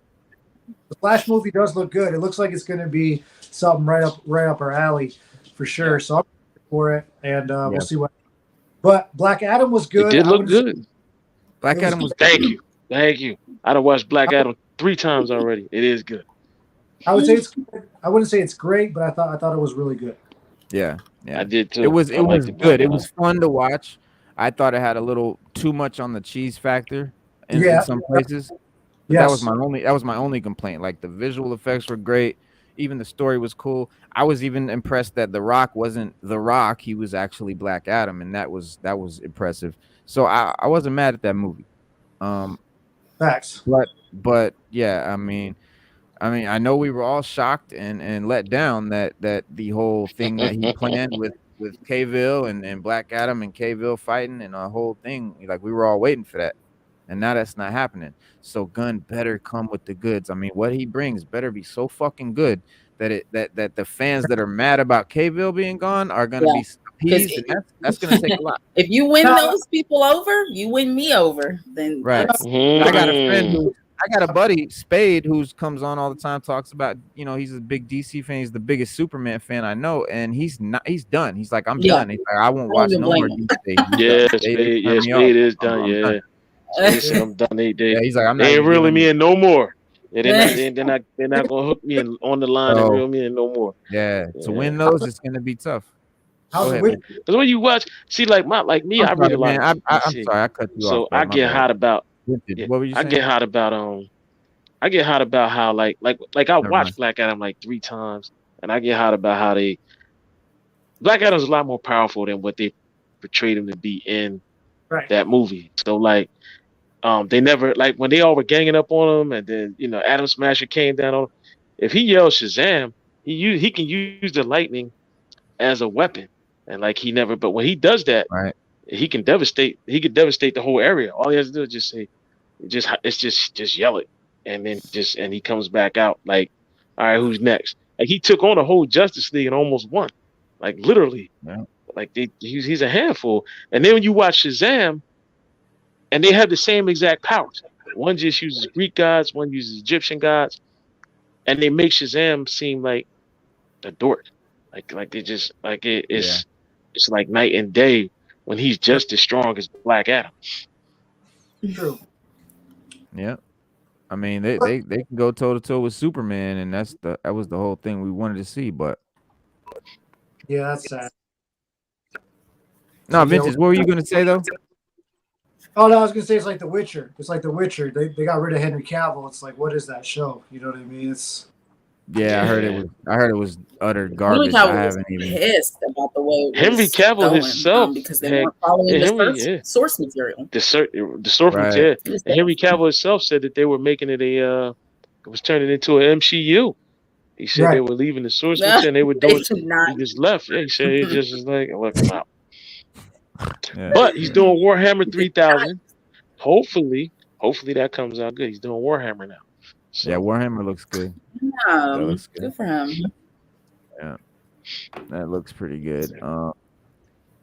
C: The Flash movie does look good. It looks like it's going to be something right up our alley for sure.
B: Yeah.
C: So I'm excited for it, and
A: Yeah.
C: we'll see what. But Black Adam was
B: It
C: good.
B: did
C: I
B: look
C: would say
B: good.
A: Black
C: it was
A: Adam was
B: Thank you. Thank you. I done watched Black Adam 3 times already. It is good.
C: I would say it's good. I wouldn't say it's great, but I thought it was really good.
A: yeah.
B: I did
A: It
B: too.
A: was
B: I liked the Black
A: good. It
B: Adam.
A: was fun to watch. I thought it had a little too much on the cheese factor in
C: Yeah.
A: some places. But
C: Yes.
A: that was my only complaint. Like the visual effects were great. Even the story was cool. I was even impressed that The Rock wasn't The Rock. He was actually Black Adam, and that was impressive. So I wasn't mad at that movie.
C: Facts.
A: But yeah, I know we were all shocked and let down that the whole thing that he planned with Cavill and Black Adam and Cavill fighting and a whole thing, like we were all waiting for that. And now that's not happening. So Gunn better come with the goods. I mean, what he brings better be so fucking good that that the fans that are mad about Cavill being gone are gonna be appeased, and that's gonna take a lot.
E: If you win those people over, you win me over. Then
A: Right. I got a friend I got a buddy, Spade, who's comes on all the time, talks about, he's a big DC fan. He's the biggest Superman fan I know, and he's done. He's like, I'm done. He's like, I won't watch no more DC.
B: Spade is done. Yeah. Spade said I'm done.
A: He's like,
B: they ain't reeling me in no more. Yeah, they're not gonna hook me in on the line and reel me in no more.
A: Yeah. To win those, it's gonna be tough.
B: Because when you watch, see, like me, I read a lot.
A: I'm sorry, I cut you off.
B: So I get hot about.
A: What were you saying?
B: I get hot about how like I watched Black Adam like 3 times, and I get hot about how Black Adam's a lot more powerful than what they portrayed him to be in that movie. So like, they never, like when they all were ganging up on him, and then Adam Smasher came down on him. If he yells Shazam, he can use the lightning as a weapon, and like he never. But when he does that, he can devastate. He could devastate the whole area. All he has to do is just say, just yell it, and then and he comes back out like, all right, who's next? Like he took on a whole Justice League and almost won, like literally.
A: Yeah.
B: Like he's a handful. And then when you watch Shazam, and they have the same exact powers. One just uses Greek gods, one uses Egyptian gods, and they make Shazam seem like a dork. Like they just like it's like night and day when he's just as strong as Black Adam.
C: True.
A: Yeah. I mean, they can go toe to toe with Superman, and that was the whole thing we wanted to see. But
C: yeah, that's sad.
A: No, Vintage, what were you gonna say though?
C: Oh no, I was gonna say it's like The Witcher. It's like The Witcher. They got rid of Henry Cavill. It's like, what is that show? You know what I mean? It's
A: I heard it was utter garbage. I haven't even
E: pissed about the way
B: Henry Cavill himself
E: because they weren't following the source material.
B: The source material. Henry Cavill himself said that they were making it was turning into an MCU. He said they were leaving the source material and they were doing. He just left. Yeah, he said he just was like, look him out. Yeah. But he's doing Warhammer 3000. Hopefully that comes out good. He's doing Warhammer now. So.
A: Yeah, Warhammer looks good.
E: Yeah, looks good for him.
A: Yeah, that looks pretty good.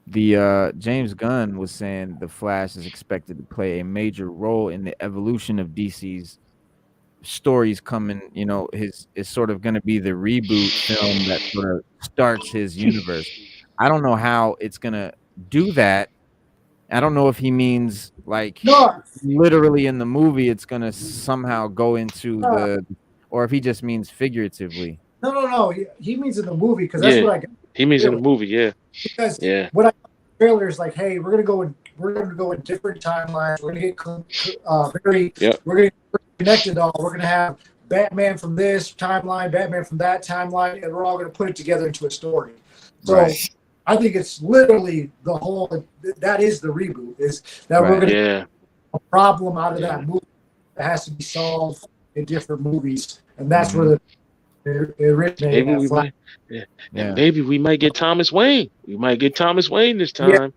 A: The James Gunn was saying the Flash is expected to play a major role in the evolution of DC's stories coming. It's sort of going to be the reboot film that sort of starts his universe. I don't know how it's going to do that. I don't know if he means like literally in the movie it's gonna somehow go into or if he just means figuratively.
C: No. He means in the movie because that's what I got.
B: He means in the movie,
C: Because what I got in the trailer is like, hey, we're gonna go in different timelines. We're gonna get we're gonna get connected all. We're gonna have Batman from this timeline, Batman from that timeline, and we're all gonna put it together into a story. So I think it's literally the whole. That is the reboot. Is that we're going to get a problem out of that movie that has to be solved in different movies, and that's where it originated.
B: Maybe we might get Thomas Wayne. We might get Thomas Wayne this time.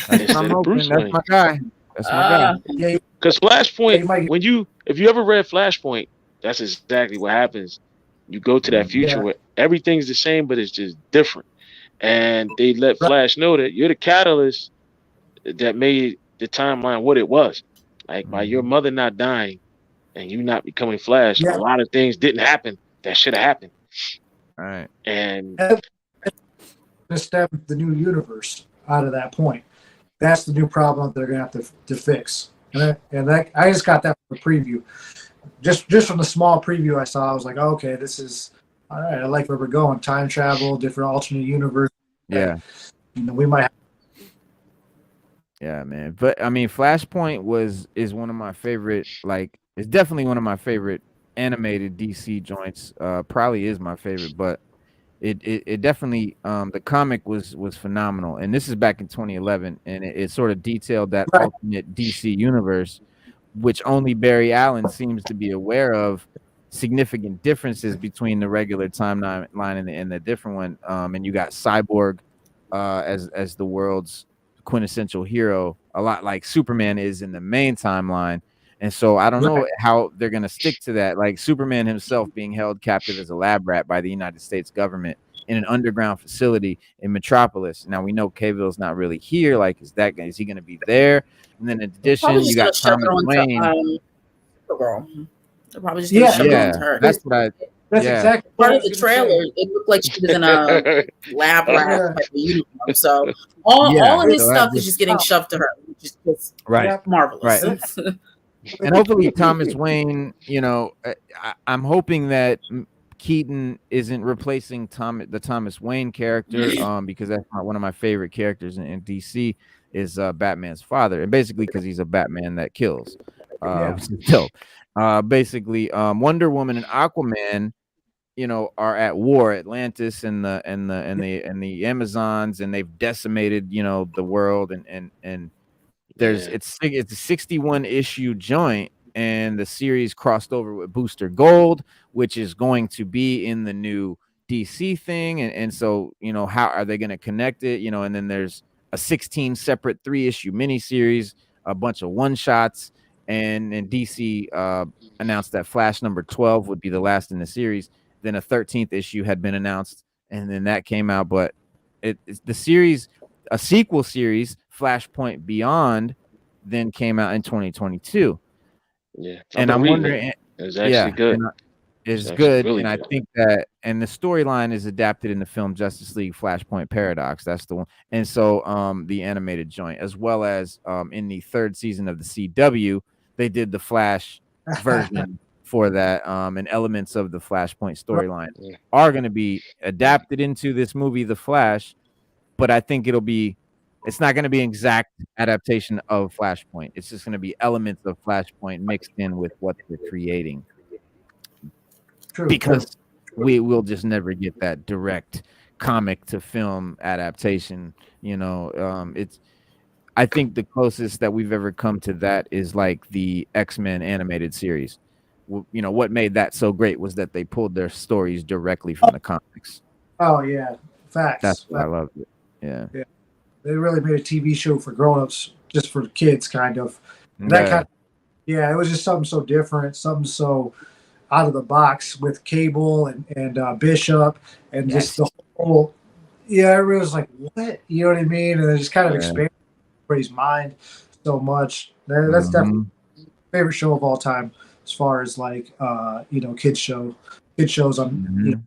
A: I'm hoping. That's my guy. That's my guy.
C: Yeah.
B: Because Flashpoint, if you ever read Flashpoint, that's exactly what happens. You go to that future where everything's the same, but it's just different. And they let Flash know that you're the catalyst that made the timeline what it was. Like by your mother not dying and you not becoming Flash, a lot of things didn't happen that should have happened.
A: All right.
B: And
C: to step the new universe out of that point. that's the new problem they're gonna have to fix. And that I just got that from the preview. Just from the small preview I saw, I was like, oh, okay, this is all right. I like where we're going. Time travel, different alternate universe.
A: Yeah.
C: We might have.
A: Yeah, man. But I mean, Flashpoint is one of my favorite. Like, it's definitely one of my favorite animated DC joints. Probably is my favorite, but it definitely the comic was phenomenal. And this is back in 2011, and it sort of detailed that
C: Right.
A: alternate DC universe, which only Barry Allen seems to be aware of. Significant differences between the regular timeline and the different one. And you got Cyborg as the world's quintessential hero, a lot like Superman is in the main timeline. And so I don't know how they're going to stick to that. Like Superman himself being held captive as a lab rat by the United States government in an underground facility in Metropolis. Now we know Cavill's not really here. Like, is he going to be there? And then in addition, you got Thomas Wayne.
E: Supergirl. They're probably just gonna shove it onto her.
A: That's what I.
C: That's exactly
E: part of the trailer. It looked like she was in a lab rat type of uniform. So all of his stuff is just getting shoved to her, which is just marvelous.
A: Right. And hopefully Thomas Wayne, I'm hoping that Keaton isn't replacing the Thomas Wayne character, because that's one of my favorite characters in DC is Batman's father, and basically because he's a Batman that kills. Which is dope. Basically, Wonder Woman and Aquaman, are at war. Atlantis and the Amazons, and they've decimated, the world, and there's it's a 61 issue joint, and the series crossed over with Booster Gold, which is going to be in the new DC thing, and so how are they going to connect it? And then there's a 16 separate 3-issue miniseries, a bunch of one shots. And DC announced that Flash number 12 would be the last in the series. Then a 13th issue had been announced, and then that came out. But it's the series, a sequel series, Flashpoint Beyond, then came out in 2022.
B: Yeah,
A: and I'm wondering,
B: it's actually good.
A: It's good, really and good. I think that, and the storyline is adapted in the film Justice League Flashpoint Paradox. That's the one, and so the animated joint, as well as in the 3rd season of the CW, they did the Flash version for that, and elements of the Flashpoint storyline are going to be adapted into this movie, The Flash. But I think it's not going to be an exact adaptation of Flashpoint. It's just going to be elements of Flashpoint mixed in with what they're creating. Because we will just never get that direct comic to film adaptation. I think the closest that we've ever come to that is like the X-Men animated series. What made that so great was that they pulled their stories directly from the comics.
C: Oh yeah, facts.
A: That's why I loved it. Yeah.
C: They really made a TV show for grown-ups, just for kids, kind of. It was just something so different, something so out of the box with Cable and Bishop, and just the whole. Yeah, everybody was like, "What?" You know what I mean? And it just kind of expanded everybody's mind so much. That's definitely my favorite show of all time, as far as like kids shows on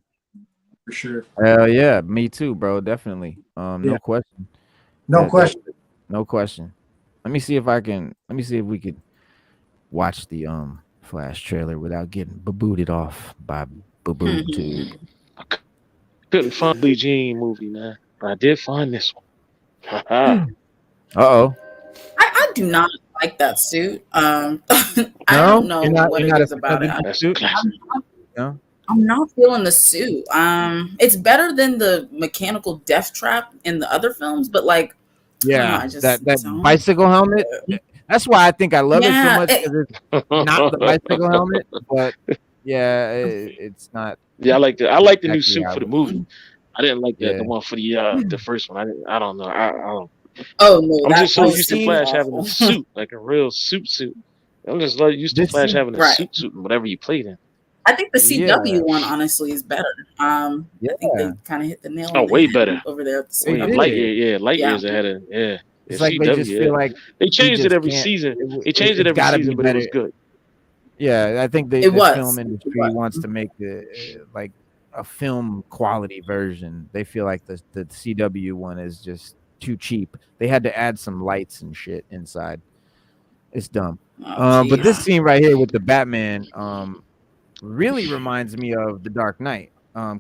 C: for sure.
A: Hell yeah, me too, bro. Definitely. No question.
C: No question.
A: No question. Let me see if we could watch the Flash trailer without getting babooted off by Baboo Tube.
B: I couldn't find the Jean movie, man, but I did find this one.
A: Uh-oh.
E: I do not like that suit. I don't know what it is about it. I'm not feeling the suit. It's better than the mechanical death trap in the other films, but like,
A: that bicycle helmet. That's why I think I love it so much, because it's not the bicycle helmet, but it's not.
B: Yeah, I like the new suit for the movie. I didn't like the one for the first one. I don't know. I don't.
E: Oh no!
B: I'm just so used to Flash having a suit, like a real suit. I'm just used to Flash having a suit in whatever you played in.
E: I think the CW one honestly is better. I think they kind of hit the nail.
B: Oh, way better
E: over there.
B: Light years ahead of
A: It's like CW, they just feel like
B: they changed it every season. They changed it every season, but it was good.
A: Yeah, I think the film industry wants to make like a film quality version. They feel like the CW one is just too cheap. They had to add some lights and shit inside. It's dumb.
E: Oh,
A: But this scene right here with the Batman really reminds me of The Dark Knight.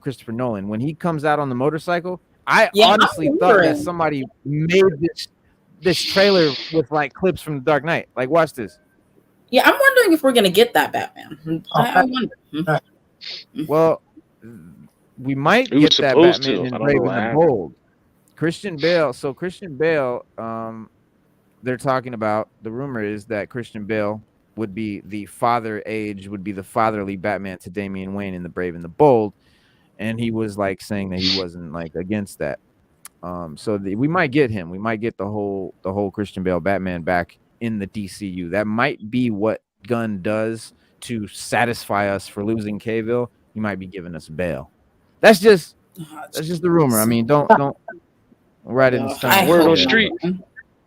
A: Christopher Nolan, when he comes out on the motorcycle, I honestly thought that somebody made this trailer with like clips from The Dark Knight. Like, watch this.
E: Yeah, I'm wondering if we're gonna get that Batman. I wonder.
A: Well, we might get that Batman in Brave and the Bold. Christian Bale. So Christian Bale, they're talking about, the rumor is that Christian Bale would be the fatherly Batman to Damian Wayne in the Brave and the Bold, and he was like saying that he wasn't like against that. So we might get him. We might get the whole Christian Bale Batman back in the DCU. That might be what Gunn does to satisfy us for losing Cavill. He might be giving us Bale. That's just the rumor. I mean, don't write it in stone.
B: Word on the street.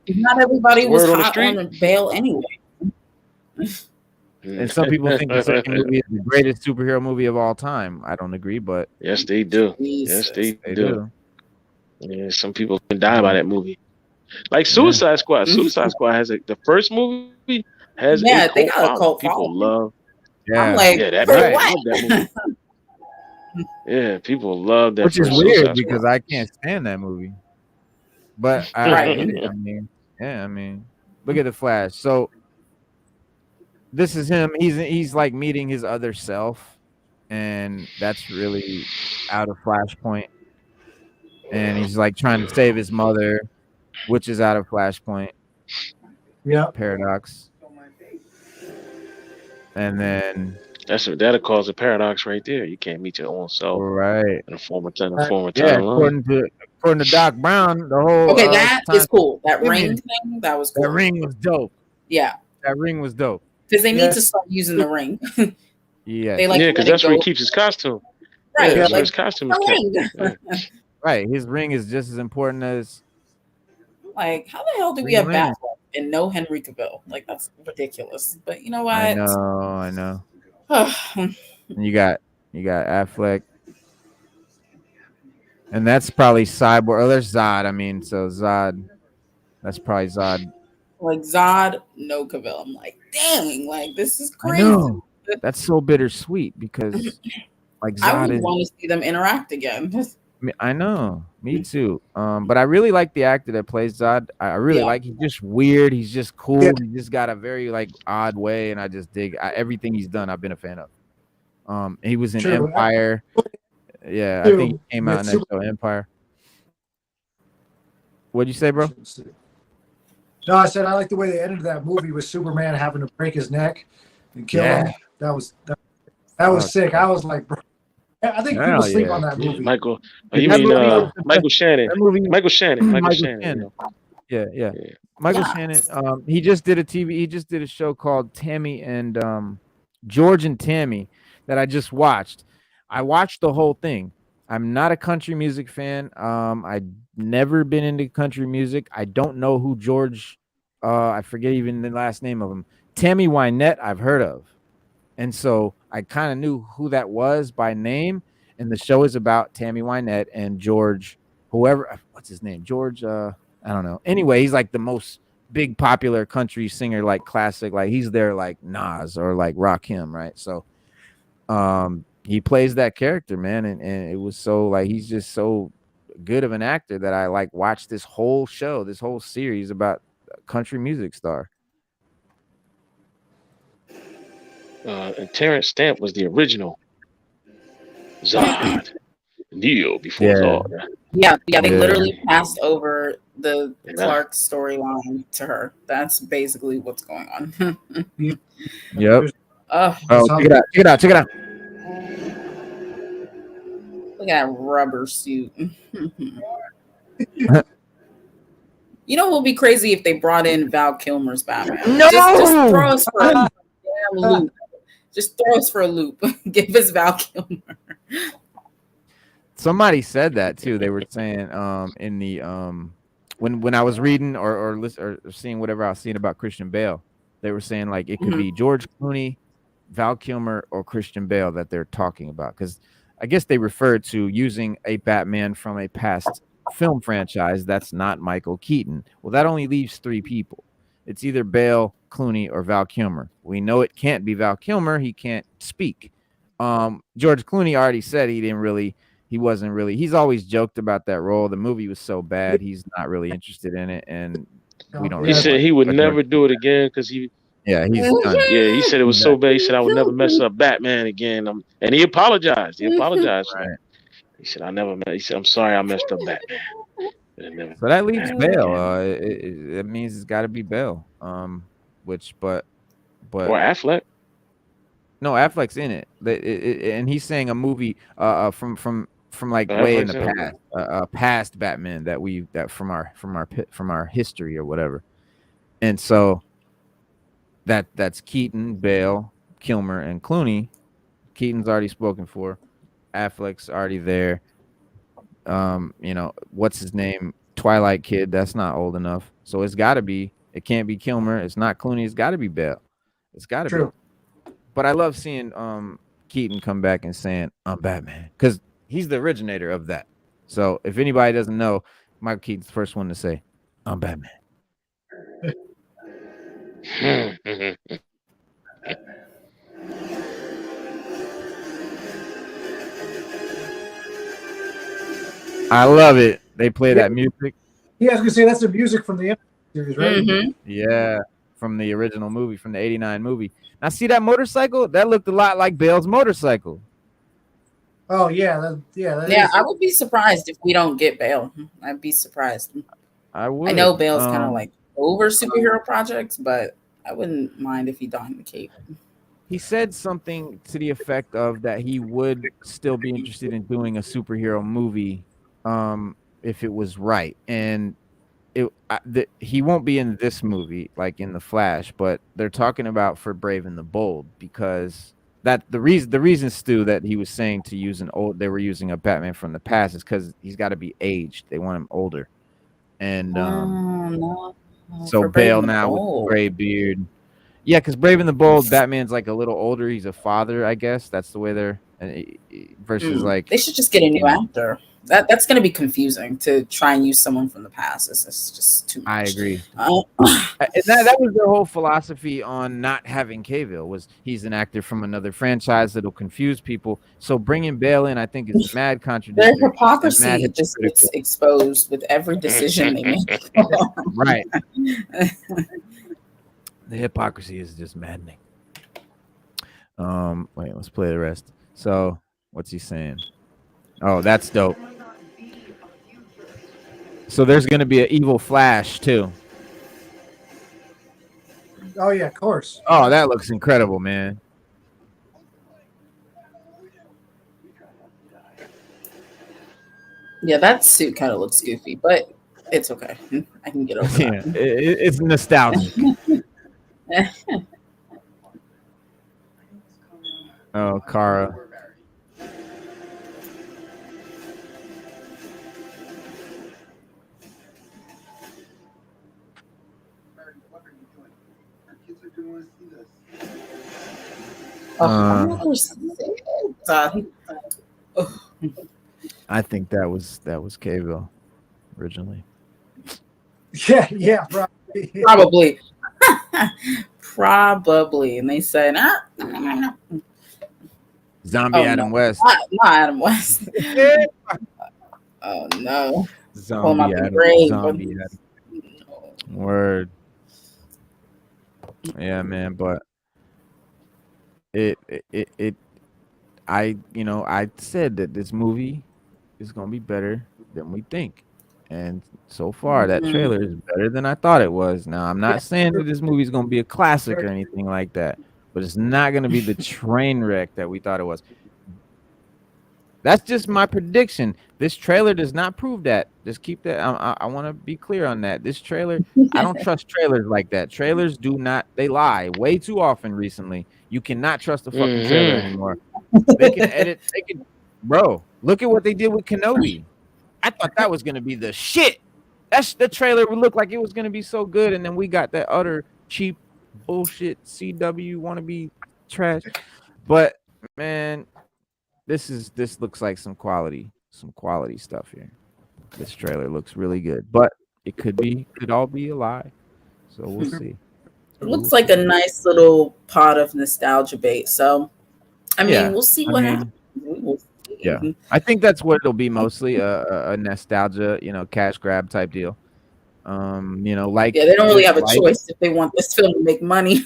E: Not everybody was hot on Bale anyway.
A: And some people think the second movie is the greatest superhero movie of all time. I don't agree, but
B: yes, they do. Yes, they do. Yeah, some people can die by that movie. Like Suicide Squad. Suicide Squad has the first movie has a
E: they got a cult
B: people love.
A: Yeah,
E: I'm like,
B: that movie. Yeah, people love that.
A: Which is weird because I can't stand that movie. But I mean, look at the Flash. So this is him. He's like meeting his other self, and that's really out of Flashpoint. And he's like trying to save his mother, which is out of Flashpoint.
C: Yeah.
A: Paradox. And then
B: that'll cause a paradox right there. You can't meet your own self.
A: Right.
B: In a former time.
A: According to Doc Brown, the whole
E: that is cool. That ring thing, that was cool.
A: That ring was dope.
E: Yeah.
A: That ring was dope.
E: Because they need to start using the ring.
A: Yeah.
B: Because that's where he keeps his costume.
E: Right.
B: That's where his costume is kept.
A: Right. His ring is just as important as.
E: Like, how the hell do we have Batman and no Henry Cavill? Like, that's ridiculous. But you know what?
A: I know. And you got Affleck. And that's probably Cyborg. Oh, there's Zod. I mean, so Zod. That's probably Zod.
E: Like Zod, no Cavill. I'm like, dang, like this is crazy.
A: I know. That's so bittersweet because, like, Zod
E: I would want to see them interact again.
A: I know, me too. But I really like the actor that plays Zod. I really like. He's just weird. He's just cool. Yeah. He just got a very like odd way, and I just dig everything he's done. I've been a fan of. He was in Empire. Yeah, I think he came out in that show, Empire. What'd you say, bro?
C: No, I said I like the way they ended that movie with Superman having to break his neck and kill him. That was sick. I was like, bro. I think people sleep on that movie.
B: Michael Shannon. Michael Shannon.
A: Yeah. Michael Shannon. He just did a show called Tammy and George and Tammy that I just watched. I watched the whole thing. I'm not a country music fan. I've never been into country music. I don't know who George. I forget even the last name of him. Tammy Wynette, I've heard of. And so I kind of knew who that was by name. And the show is about Tammy Wynette and George, what's his name? George, I don't know. Anyway, he's like the most big popular country singer, like classic, like he's there like Nas or like Rakim, right? So he plays that character, man. And it was so like, he's just so good of an actor that I like watched this whole show, this whole series about a country music star.
B: And Terrence Stamp was the original Zod. Neo before Zod.
E: Yeah, they literally passed over the Clark storyline to her. That's basically what's going on.
A: Yep. Check it out.
E: Look at that rubber suit. You know what would be crazy if they brought in Val Kilmer's Batman?
A: No!
E: Just throw us for a damn loop. Just throw us for a loop. Give us Val Kilmer.
A: Somebody said that too. They were saying in the when I was reading or seeing whatever I was seeing about Christian Bale, they were saying like it could be George Clooney, Val Kilmer, or Christian Bale that they're talking about, because I guess they referred to using a Batman from a past film franchise that's not Michael Keaton. Well, that only leaves 3 people. It's either Bale, Clooney, or Val Kilmer. We know it can't be Val Kilmer. He can't speak. George Clooney already said he's always joked about that role. The movie was so bad, he's not really interested in it, and we don't.
B: He said he would never do it again because he's done. Yeah, he said it was so bad. He said I would never mess up Batman again. And he apologized. He apologized.
A: Right.
B: He said he said I'm sorry I messed up Batman.
A: So that leaves Bale. It means it's got to be Bale. But
B: or Affleck.
A: No, Affleck's in it. And he's saying a movie from like way in the past, past Batman that from our history or whatever. And so that's Keaton, Bale, Kilmer, and Clooney. Keaton's already spoken for. Affleck's already there. What's his name? Twilight Kid. That's not old enough. So it's got to be. It can't be Kilmer. It's not Clooney. It's got to be Bale. It's got to be. But I love seeing Keaton come back and saying I'm Batman because he's the originator of that. So if anybody doesn't know, Michael Keaton's the first one to say I'm Batman. I love it. They play that music.
C: Yeah, I was gonna say that's the music from the series, right?
E: Mm-hmm.
A: Yeah, from the original movie, from the '89 movie. Now, see that motorcycle? That looked a lot like Bale's motorcycle.
C: Oh yeah,
E: I would be surprised if we don't get Bale. I'd be surprised.
A: I would.
E: I know Bale's kind of like over superhero projects, but I wouldn't mind if he donned the cape.
A: He said something to the effect of that he would still be interested in doing a superhero movie, if it was right, and he won't be in this movie like in The Flash, but they're talking about for Brave and the Bold because that the reason Stu that he was saying to use they were using a Batman from the past is because he's got to be aged. They want him older, and so Bale now with the gray beard. Yeah, because Brave and the Bold, Batman's like a little older. He's a father, I guess. That's the way they're versus like.
E: They should just get a new actor. That's going to be confusing to try and use someone from the past. It's just too much.
A: I agree. That was their whole philosophy on not having Cavill was he's an actor from another franchise that'll confuse people. So bringing Bale in, I think, is mad contradictory.
E: Their hypocrisy just gets exposed with every decision they make.
A: Right. The hypocrisy is just maddening. Wait, let's play the rest. So, what's he saying? Oh, that's dope. So there's going to be an evil Flash too.
C: Oh yeah, of course.
A: Oh, that looks incredible, man.
E: Yeah, that suit kind of looks goofy, but it's okay. I can get over that.
A: It's nostalgic. Oh, Kara. I think that was Cavill originally.
C: Yeah,
E: probably. Probably, and they said,
A: Zombie Adam West.
E: Not Adam West. Oh no.
A: Zombie Adam. Word. Yeah, man, but I said that this movie is gonna be better than we think. And so far that trailer is better than I thought it was. Now I'm not saying that this movie is gonna be a classic or anything like that, but it's not gonna be the train wreck that we thought it was. That's just my prediction. This trailer does not prove that. Just keep that. I want to be clear on that. This trailer, I don't trust trailers like that. Trailers they lie way too often recently. You cannot trust the fucking trailer anymore. They can edit. Bro, look at what they did with Kenobi. I thought that was going to be the shit. The trailer would look like it was going to be so good. And then we got that utter cheap bullshit CW wannabe trash. But man, this looks like some quality stuff here. This trailer looks really good, but it could all be a lie. So we'll see.
E: It looks like a nice little pot of nostalgia bait. So, I mean,
A: Yeah,
E: we'll see what happens. We'll see.
A: Yeah, I think that's what it'll be mostly a nostalgia, cash grab type deal. Like
E: they don't really have a
A: like,
E: choice if they want this film to make money.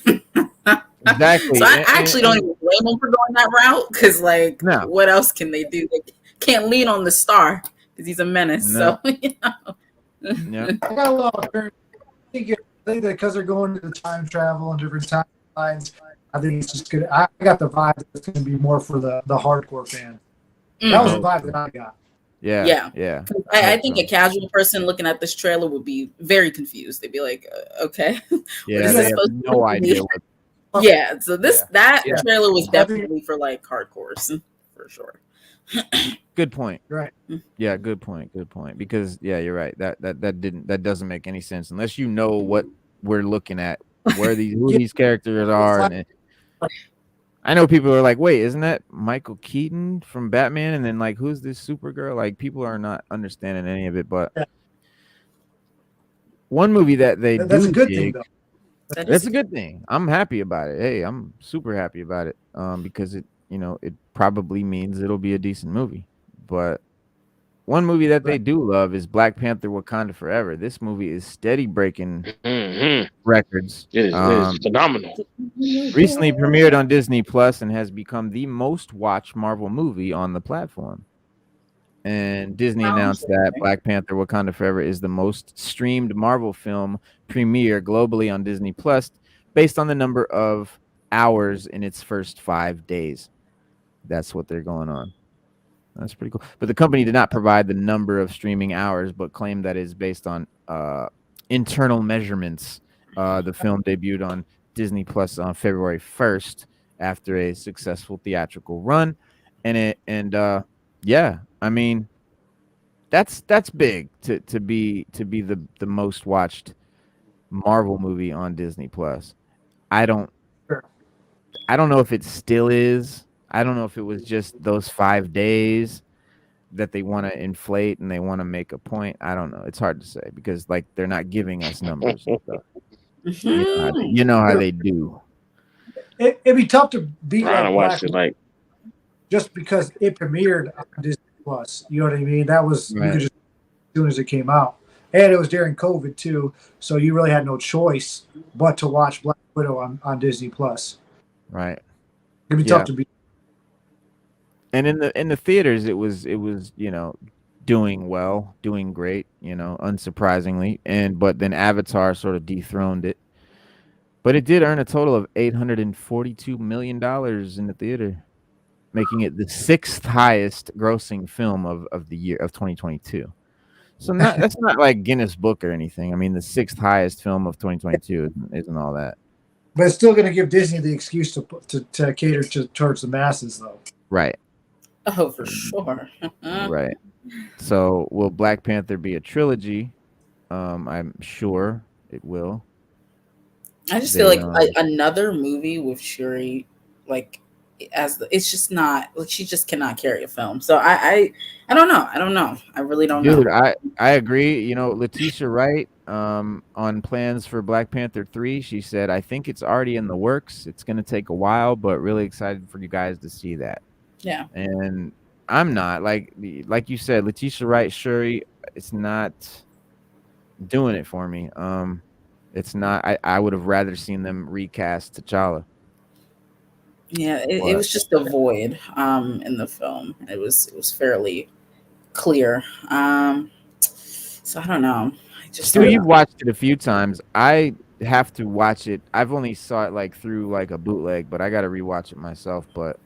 A: Exactly.
E: So I actually don't even blame them for going that route because, like, what else can they do? They can't lean on the star because he's a menace.
A: No.
E: So,
A: Yeah.
C: I got a lot of I think that because they're going to the time travel and different timelines, I think it's just good. I got the vibe that it's going to be more for the hardcore fan. That was the vibe that I got.
A: Yeah.
E: I think a casual person looking at this trailer would be very confused. They'd be like, "Okay,
A: yeah, they have no idea."
E: Yeah, so that trailer was definitely for like hardcores for sure.
A: Good point.
C: Right.
A: Yeah, good point. Because you're right. That doesn't make any sense unless you know what we're looking at, who these characters are. And I know people are like, wait, isn't that Michael Keaton from Batman? And then like, who's this Supergirl? Like, people are not understanding any of it. But one movie that that's
C: a good thing, though.
A: That's a good thing. I'm happy about it. Hey, I'm super happy about it. Because it probably means it'll be a decent movie. But one movie that they do love is Black Panther: Wakanda Forever. This movie is steady breaking records.
B: It is phenomenal.
A: Recently premiered on Disney Plus and has become the most watched Marvel movie on the platform. And Disney announced that Black Panther: Wakanda Forever is the most streamed Marvel film premiere globally on Disney Plus, based on the number of hours in its first 5 days. That's what they're going on. That's pretty cool. But the company did not provide the number of streaming hours, but claimed that is based on internal measurements. The film debuted on Disney Plus on February 1st after a successful theatrical run, I mean, that's big to be the most watched Marvel movie on Disney Plus. I don't know if it still is. I don't know if it was just those 5 days that they want to inflate and they want to make a point. I don't know. It's hard to say because like they're not giving us numbers and stuff. You know how they do.
C: It'd be tough to beat
B: I watched it like
C: just because it premiered on Disney Plus. You know what I mean? That was you could just as soon as it came out, and it was during COVID too, so you really had no choice but to watch Black Widow on Disney Plus.
A: Right.
C: It'd be tough to beat.
A: And in the theaters, it was doing well, doing great, unsurprisingly, but then Avatar sort of dethroned it. But it did earn a total of $842 million in the theater, making it the 6th highest grossing film of the year of 2022. So that's not like Guinness Book or anything. I mean, the 6th highest film of 2022 isn't all that.
C: But it's still going to give Disney the excuse to cater towards the masses, though.
A: Right.
E: Oh, for sure.
A: Right. So will Black Panther be a trilogy? I'm sure it will.
E: I just feel like another movie with Shuri, like it's just not like she just cannot carry a film. So I don't know. I really don't know.
A: Dude, I agree. Letitia Wright on plans for Black Panther 3, she said, I think it's already in the works. It's going to take a while, but really excited for you guys to see that.
E: Yeah.
A: And I'm not like you said, Letitia Wright, Shuri, it's not doing it for me. It's not. I would have rather seen them recast T'Challa.
E: Yeah, it was just a void in the film. It was fairly clear. So I don't know.
A: Dude, you've watched it a few times. I have to watch it. I've only saw it like through like a bootleg, but I got to rewatch it myself. But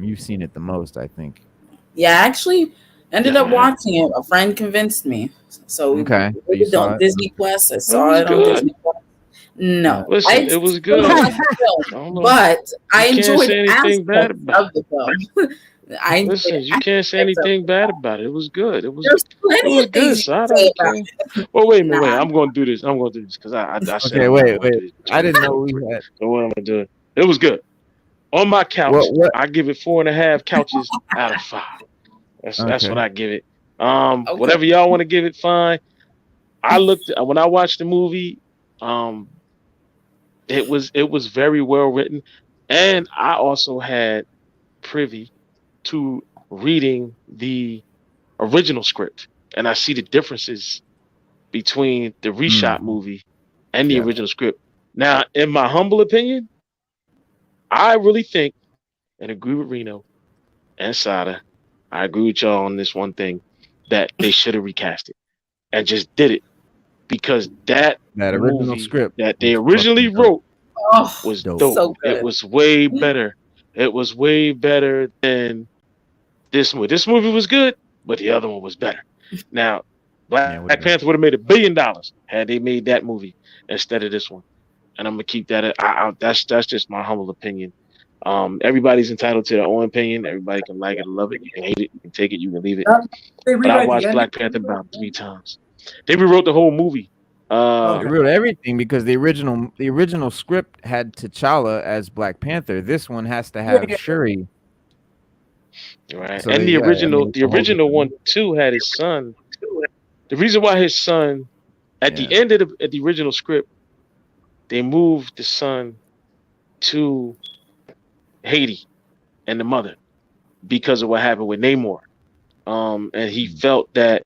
A: you've seen it the most, I think.
E: Yeah, I actually ended up watching it. A friend convied me. So
A: okay,
E: we did it on Disney Plus. I saw it on Disney Plus. No,
B: listen, it was good.
E: But I enjoyed
B: anything bad about
E: the film.
B: Listen, you can't say anything bad about it. It was good. It was
E: good.
B: So well, wait a minute. Wait, I'm going to do this. Because I said.
A: Okay, wait. I didn't know we had.
B: So what am I doing? It was good. On my couch, I give it 4.5 couches out of 5. That's what I give it. Whatever y'all want to give it, fine. When I watched the movie, it was very well written, and I also had privy to reading the original script, and I see the differences between the reshot movie and the original script. Now, in my humble opinion, I really think and agree with Reno and Sada. I agree with y'all on this one thing, that they should have recast it and just did it, because that
A: original
B: movie
A: script
B: that they originally wrote was dope.
E: So good.
B: It was way better. It was way better than this movie. This movie was good, but the other one was better. Now, Black Panther would have made $1 billion had they made that movie instead of this one. And I'm gonna keep that. That's just my humble opinion. Everybody's entitled to their own opinion. Everybody can like it or love it. You can hate it. You can take it. You can leave it. But I watched Black Panther about 3 times. They rewrote the whole movie.
A: They wrote everything, because the original script had T'Challa as Black Panther. This one has to have Shuri.
B: Right. So and the original one too had his son. The reason why his son, at the end of the original script, they moved the son to Haiti and the mother because of what happened with Namor. And he felt that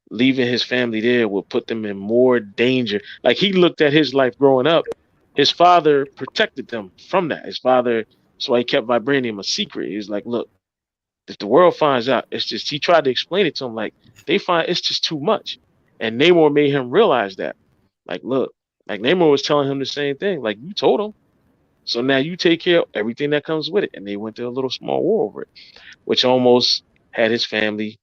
B: leaving his family there would put them in more danger. Like, he looked at his life growing up. His father protected them from that. His father, that's why he kept vibranium a secret. He was like, look, if the world finds out, it's just, he tried to explain it to him, like, they find it's just too much. And Namor made him realize that. Like, look, like, Namor was telling him the same thing. Like, you told him. So now you take care of everything that comes with it. And they went to a little small war over it, which almost had his family,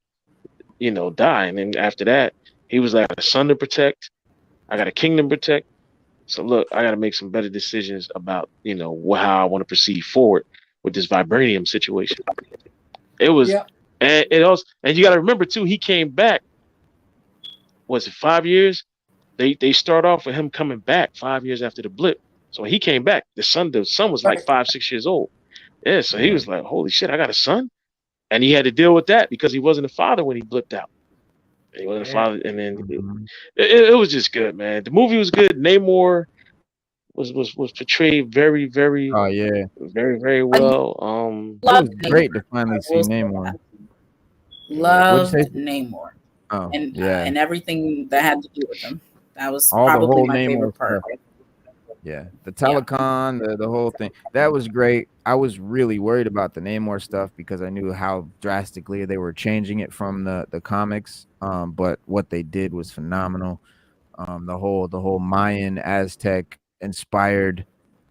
B: die. And then after that, he was like, I got a son to protect. I got a kingdom to protect. So look, I got to make some better decisions about, how I want to proceed forward with this vibranium situation. It was, and it also, and you got to remember too, he came back. Was it 5 years? They start off with him coming back 5 years after the blip. So when he came back, the son was like 5-6 years old. Yeah, so he was like, holy shit, I got a son. And he had to deal with that because he wasn't a father when he blipped out. He wasn't a father, and then it was just good, man. The movie was good. Namor was portrayed very, very, very, very well.
A: It was great to finally see Namor.
E: Loved Namor. Oh, and everything that had to do with him. That was probably my favorite part.
A: Yeah, the Telecon, the whole thing, that was great. I was really worried about the Namor stuff because I knew how drastically they were changing it from the comics. But what they did was phenomenal. The whole Mayan Aztec inspired,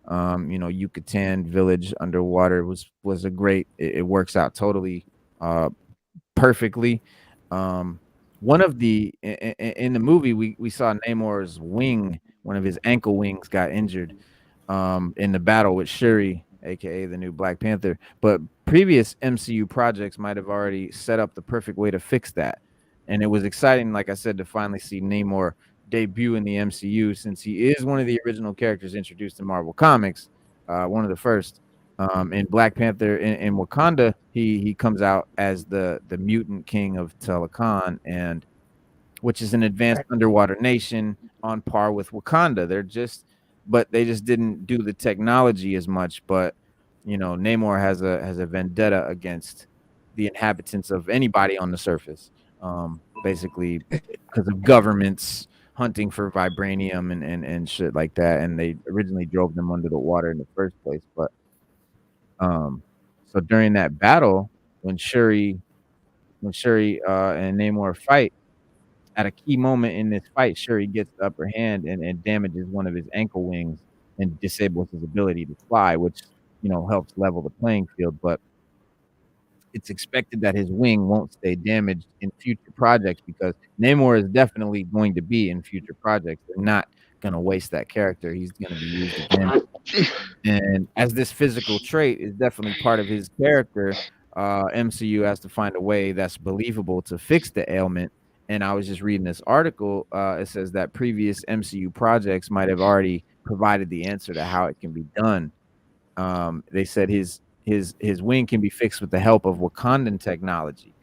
A: Yucatan village underwater was a great. It works out totally, perfectly. One of the in the movie we saw Namor's wing. One of his ankle wings got injured in the battle with Shuri, aka the new Black Panther. But previous MCU projects might have already set up the perfect way to fix that. And it was exciting, like I said, to finally see Namor debut in the MCU, since he is one of the original characters introduced in Marvel Comics, one of the first. In Black Panther in Wakanda, he comes out as the mutant king of Telecon, and which is an advanced underwater nation on par with Wakanda. They just didn't do the technology as much. But Namor has a vendetta against the inhabitants of anybody on the surface, basically because of governments hunting for vibranium and shit like that. And they originally drove them under the water in the first place. But so during that battle, when Shuri and Namor fight, at a key moment in this fight, Shuri gets the upper hand and damages one of his ankle wings and disables his ability to fly, which helps level the playing field. But it's expected that his wing won't stay damaged in future projects, because Namor is definitely going to be in future projects. They're not going to waste that character. He's going to be used again. And as this physical trait is definitely part of his character, MCU has to find a way that's believable to fix the ailment. And I was just reading this article. It says that previous MCU projects might have already provided the answer to how it can be done. They said his wing can be fixed with the help of Wakandan technology.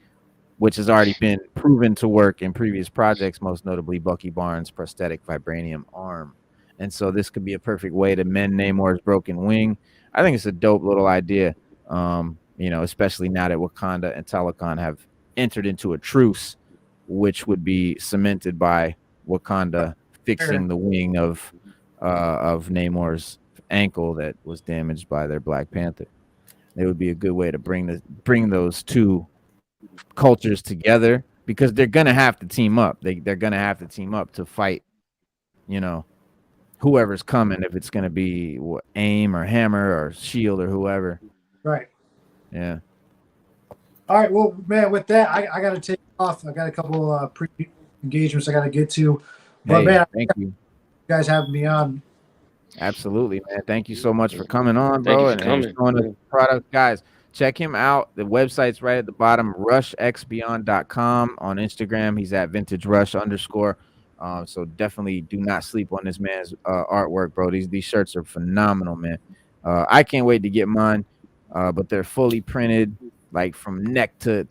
A: which has already been proven to work in previous projects, most notably Bucky Barnes' prosthetic vibranium arm. And so this could be a perfect way to mend Namor's broken wing. I think it's a dope little idea, you know, especially now that Wakanda and Talokan have entered into a truce, which would be cemented by Wakanda fixing the wing of Namor's ankle that was damaged by their Black Panther. It would be a good way to bring those two cultures together, because they're gonna have to team up. They're gonna have to team up to fight, you know, whoever's coming. If it's gonna be AIM or Hammer or Shield or whoever.
C: Right.
A: Yeah.
C: All right. Well, man, with that, I got to take off. I got a couple pre-engagements I got to get to. But, man,
A: thank you
C: guys having me on.
A: Absolutely, man. Thank you so much for coming on, bro, and showing us the product. Guys, check him out. The website's right at the bottom, rushxbeyond.com. On Instagram, he's at @vintagerush_. So definitely do not sleep on this man's artwork, bro. These shirts are phenomenal, man. I can't wait to get mine, but they're fully printed, like from neck to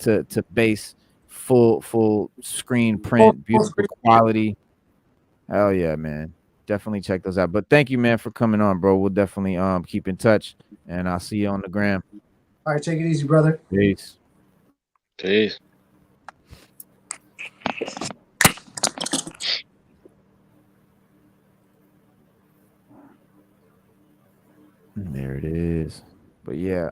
A: base, full screen print, beautiful quality. Hell yeah, man. Definitely check those out. But thank you, man, for coming on, bro. We'll definitely keep in touch, and I'll see you on the gram.
C: All right, take it easy, brother.
A: Peace.
B: Peace.
A: There it is. But yeah,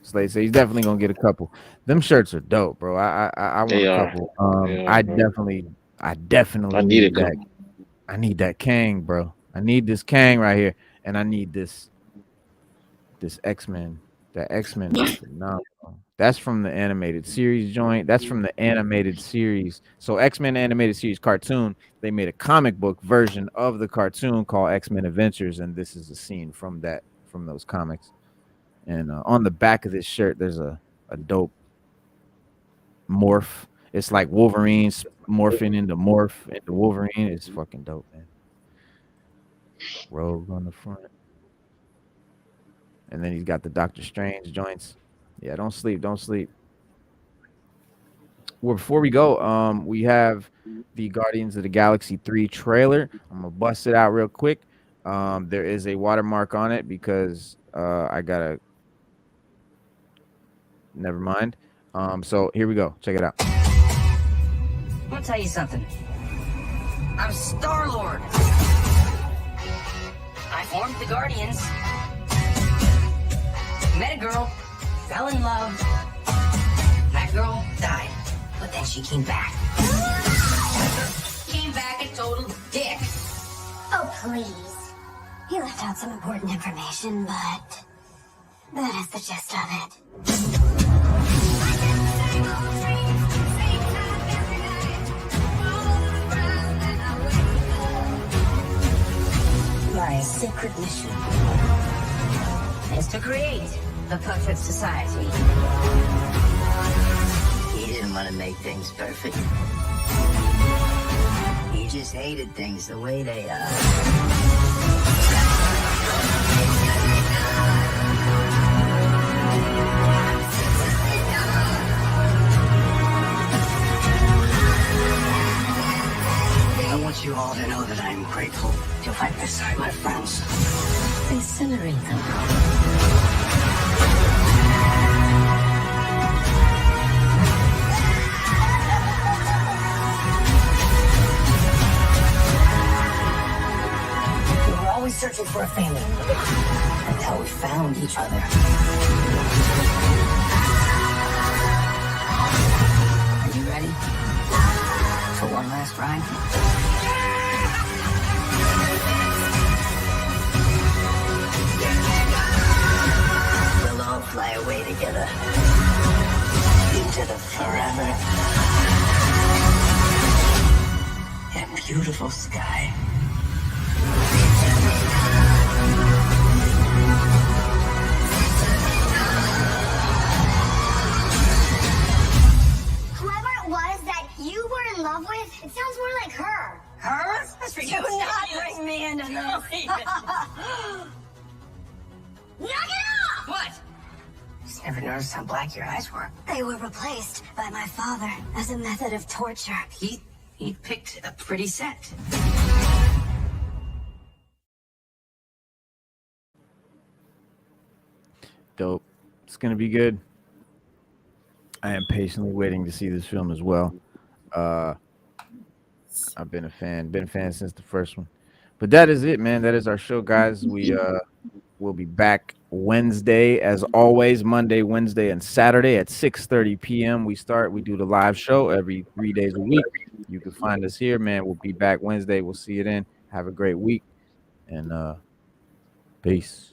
A: Slade said he's definitely gonna get a couple. Them shirts are dope, bro. I want a couple. I definitely need that. I need that Kang, bro. I need this Kang right here, and I need this X-Men. That X-Men is phenomenal. That's from the animated series joint. That's from the animated series. So X-Men animated series cartoon, they made a comic book version of the cartoon called X-Men Adventures, and this is a scene from those comics. And on the back of this shirt, there's a dope morph. It's like Wolverine's morphing into Wolverine. It's fucking dope, man. Rogue on the front. And then he's got the Doctor Strange joints. Yeah, don't sleep. Well, before we go, we have the Guardians of the Galaxy 3 trailer. I'm gonna bust it out real quick. There is a watermark on it because I gotta. Never mind. So here we go. Check it out.
F: I'll tell you something. I'm Star-Lord. I formed the Guardians. Met a girl, fell in love. That girl died, but then she came back. Came back a total dick.
G: Oh, please. You left out some important information, but that is the gist of it.
F: My secret mission is to create the perfect society. He didn't want to make things perfect. He just hated things the way they are. I want you all to know that I am grateful to fight beside my friends. Incinerate them. We were always searching for a family. That's how we found each other. Are you ready for one last ride? We'll all fly away together into the forever and beautiful sky.
G: Whoever it was that you were in love with, it sounds more like her.
F: Her? Do not bring me into this.
G: Knock it off!
F: What? Never noticed how black your eyes were.
G: They were replaced by my father as a method of torture.
F: He picked a pretty set.
A: Dope. It's gonna be good. I am patiently waiting to see this film as well. I've been a fan since the first one. But that is it, man. That is our show, guys. We'll be back Wednesday, as always, Monday, Wednesday, and Saturday at 6:30 p.m. We do the live show every 3 days a week. You can find us here, man. We'll be back Wednesday. We'll see you then. Have a great week, and peace.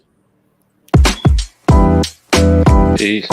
B: Peace.